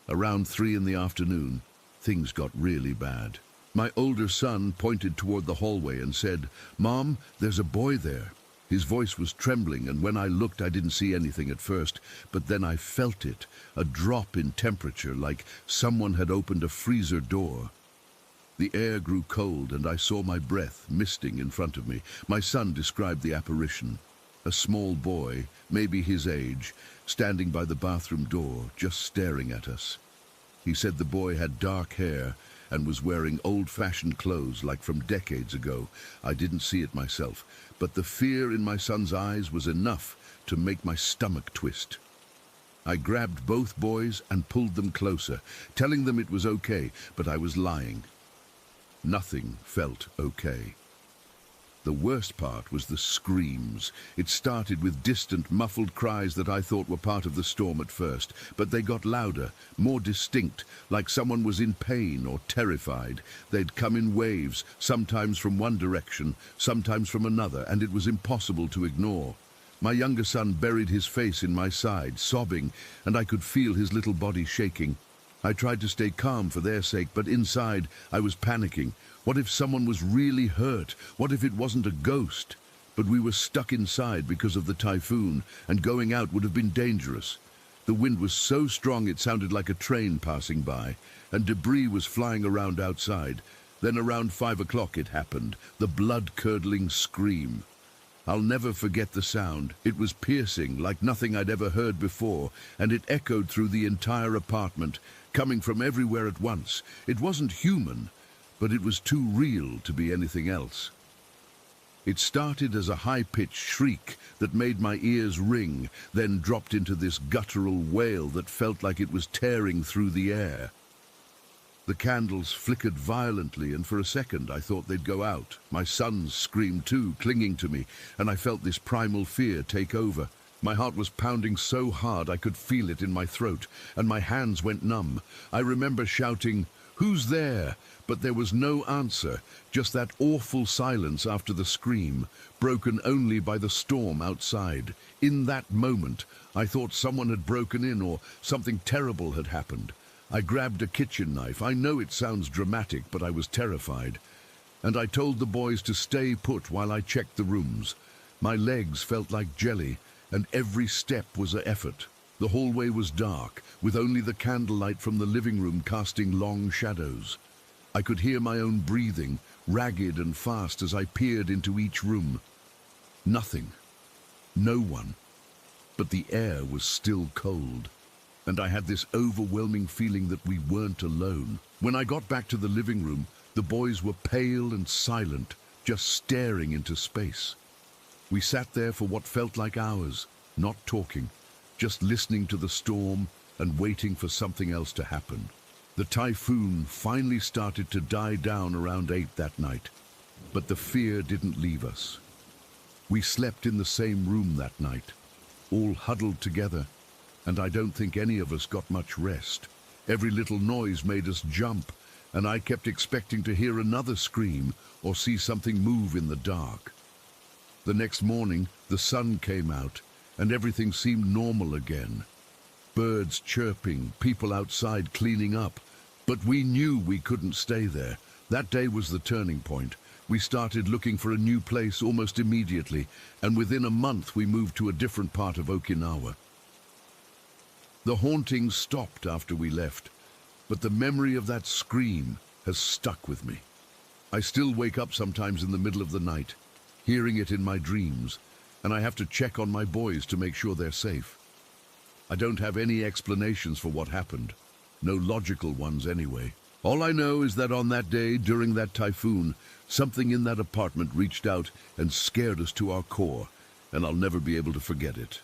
around 3 in the afternoon, things got really bad. My older son pointed toward the hallway and said, "Mom, there's a boy there." His voice was trembling, and when I looked, I didn't see anything at first, but then I felt it, a drop in temperature, like someone had opened a freezer door. The air grew cold, and I saw my breath misting in front of me. My son described the apparition. A small boy, maybe his age, standing by the bathroom door, just staring at us. He said the boy had dark hair and was wearing old-fashioned clothes like from decades ago. I didn't see it myself, but the fear in my son's eyes was enough to make my stomach twist. I grabbed both boys and pulled them closer, telling them it was okay, but I was lying. Nothing felt okay. The worst part was the screams. It started with distant, muffled cries that I thought were part of the storm at first, but they got louder, more distinct, like someone was in pain or terrified. They'd come in waves, sometimes from one direction, sometimes from another, and it was impossible to ignore. My younger son buried his face in my side, sobbing, and I could feel his little body shaking. I tried to stay calm for their sake, but inside I was panicking. What if someone was really hurt? What if it wasn't a ghost? But we were stuck inside because of the typhoon, and going out would have been dangerous. The wind was so strong it sounded like a train passing by, and debris was flying around outside. Then around 5 o'clock it happened, the blood-curdling scream. I'll never forget the sound. It was piercing, like nothing I'd ever heard before, and it echoed through the entire apartment, coming from everywhere at once. It wasn't human, but it was too real to be anything else. It started as a high-pitched shriek that made my ears ring, then dropped into this guttural wail that felt like it was tearing through the air. The candles flickered violently, and for a second I thought they'd go out. My sons screamed too, clinging to me, and I felt this primal fear take over. My heart was pounding so hard I could feel it in my throat, and my hands went numb. I remember shouting, "Who's there?" But there was no answer, just that awful silence after the scream, broken only by the storm outside. In that moment, I thought someone had broken in or something terrible had happened. I grabbed a kitchen knife. I know it sounds dramatic, but I was terrified. And I told the boys to stay put while I checked the rooms. My legs felt like jelly, and every step was an effort. The hallway was dark, with only the candlelight from the living room casting long shadows. I could hear my own breathing, ragged and fast, as I peered into each room. Nothing. No one. But the air was still cold, and I had this overwhelming feeling that we weren't alone. When I got back to the living room, the boys were pale and silent, just staring into space. We sat there for what felt like hours, not talking, just listening to the storm and waiting for something else to happen. The typhoon finally started to die down around 8 that night, but the fear didn't leave us. We slept in the same room that night, all huddled together, and I don't think any of us got much rest. Every little noise made us jump, and I kept expecting to hear another scream or see something move in the dark. The next morning, the sun came out, and everything seemed normal again. Birds chirping, people outside cleaning up. But we knew we couldn't stay there. That day was the turning point. We started looking for a new place almost immediately, and within a month we moved to a different part of Okinawa. The hauntings stopped after we left, but the memory of that scream has stuck with me. I still wake up sometimes in the middle of the night, hearing it in my dreams, and I have to check on my boys to make sure they're safe. I don't have any explanations for what happened. No logical ones anyway. All I know is that on that day, during that typhoon, something in that apartment reached out and scared us to our core, and I'll never be able to forget it.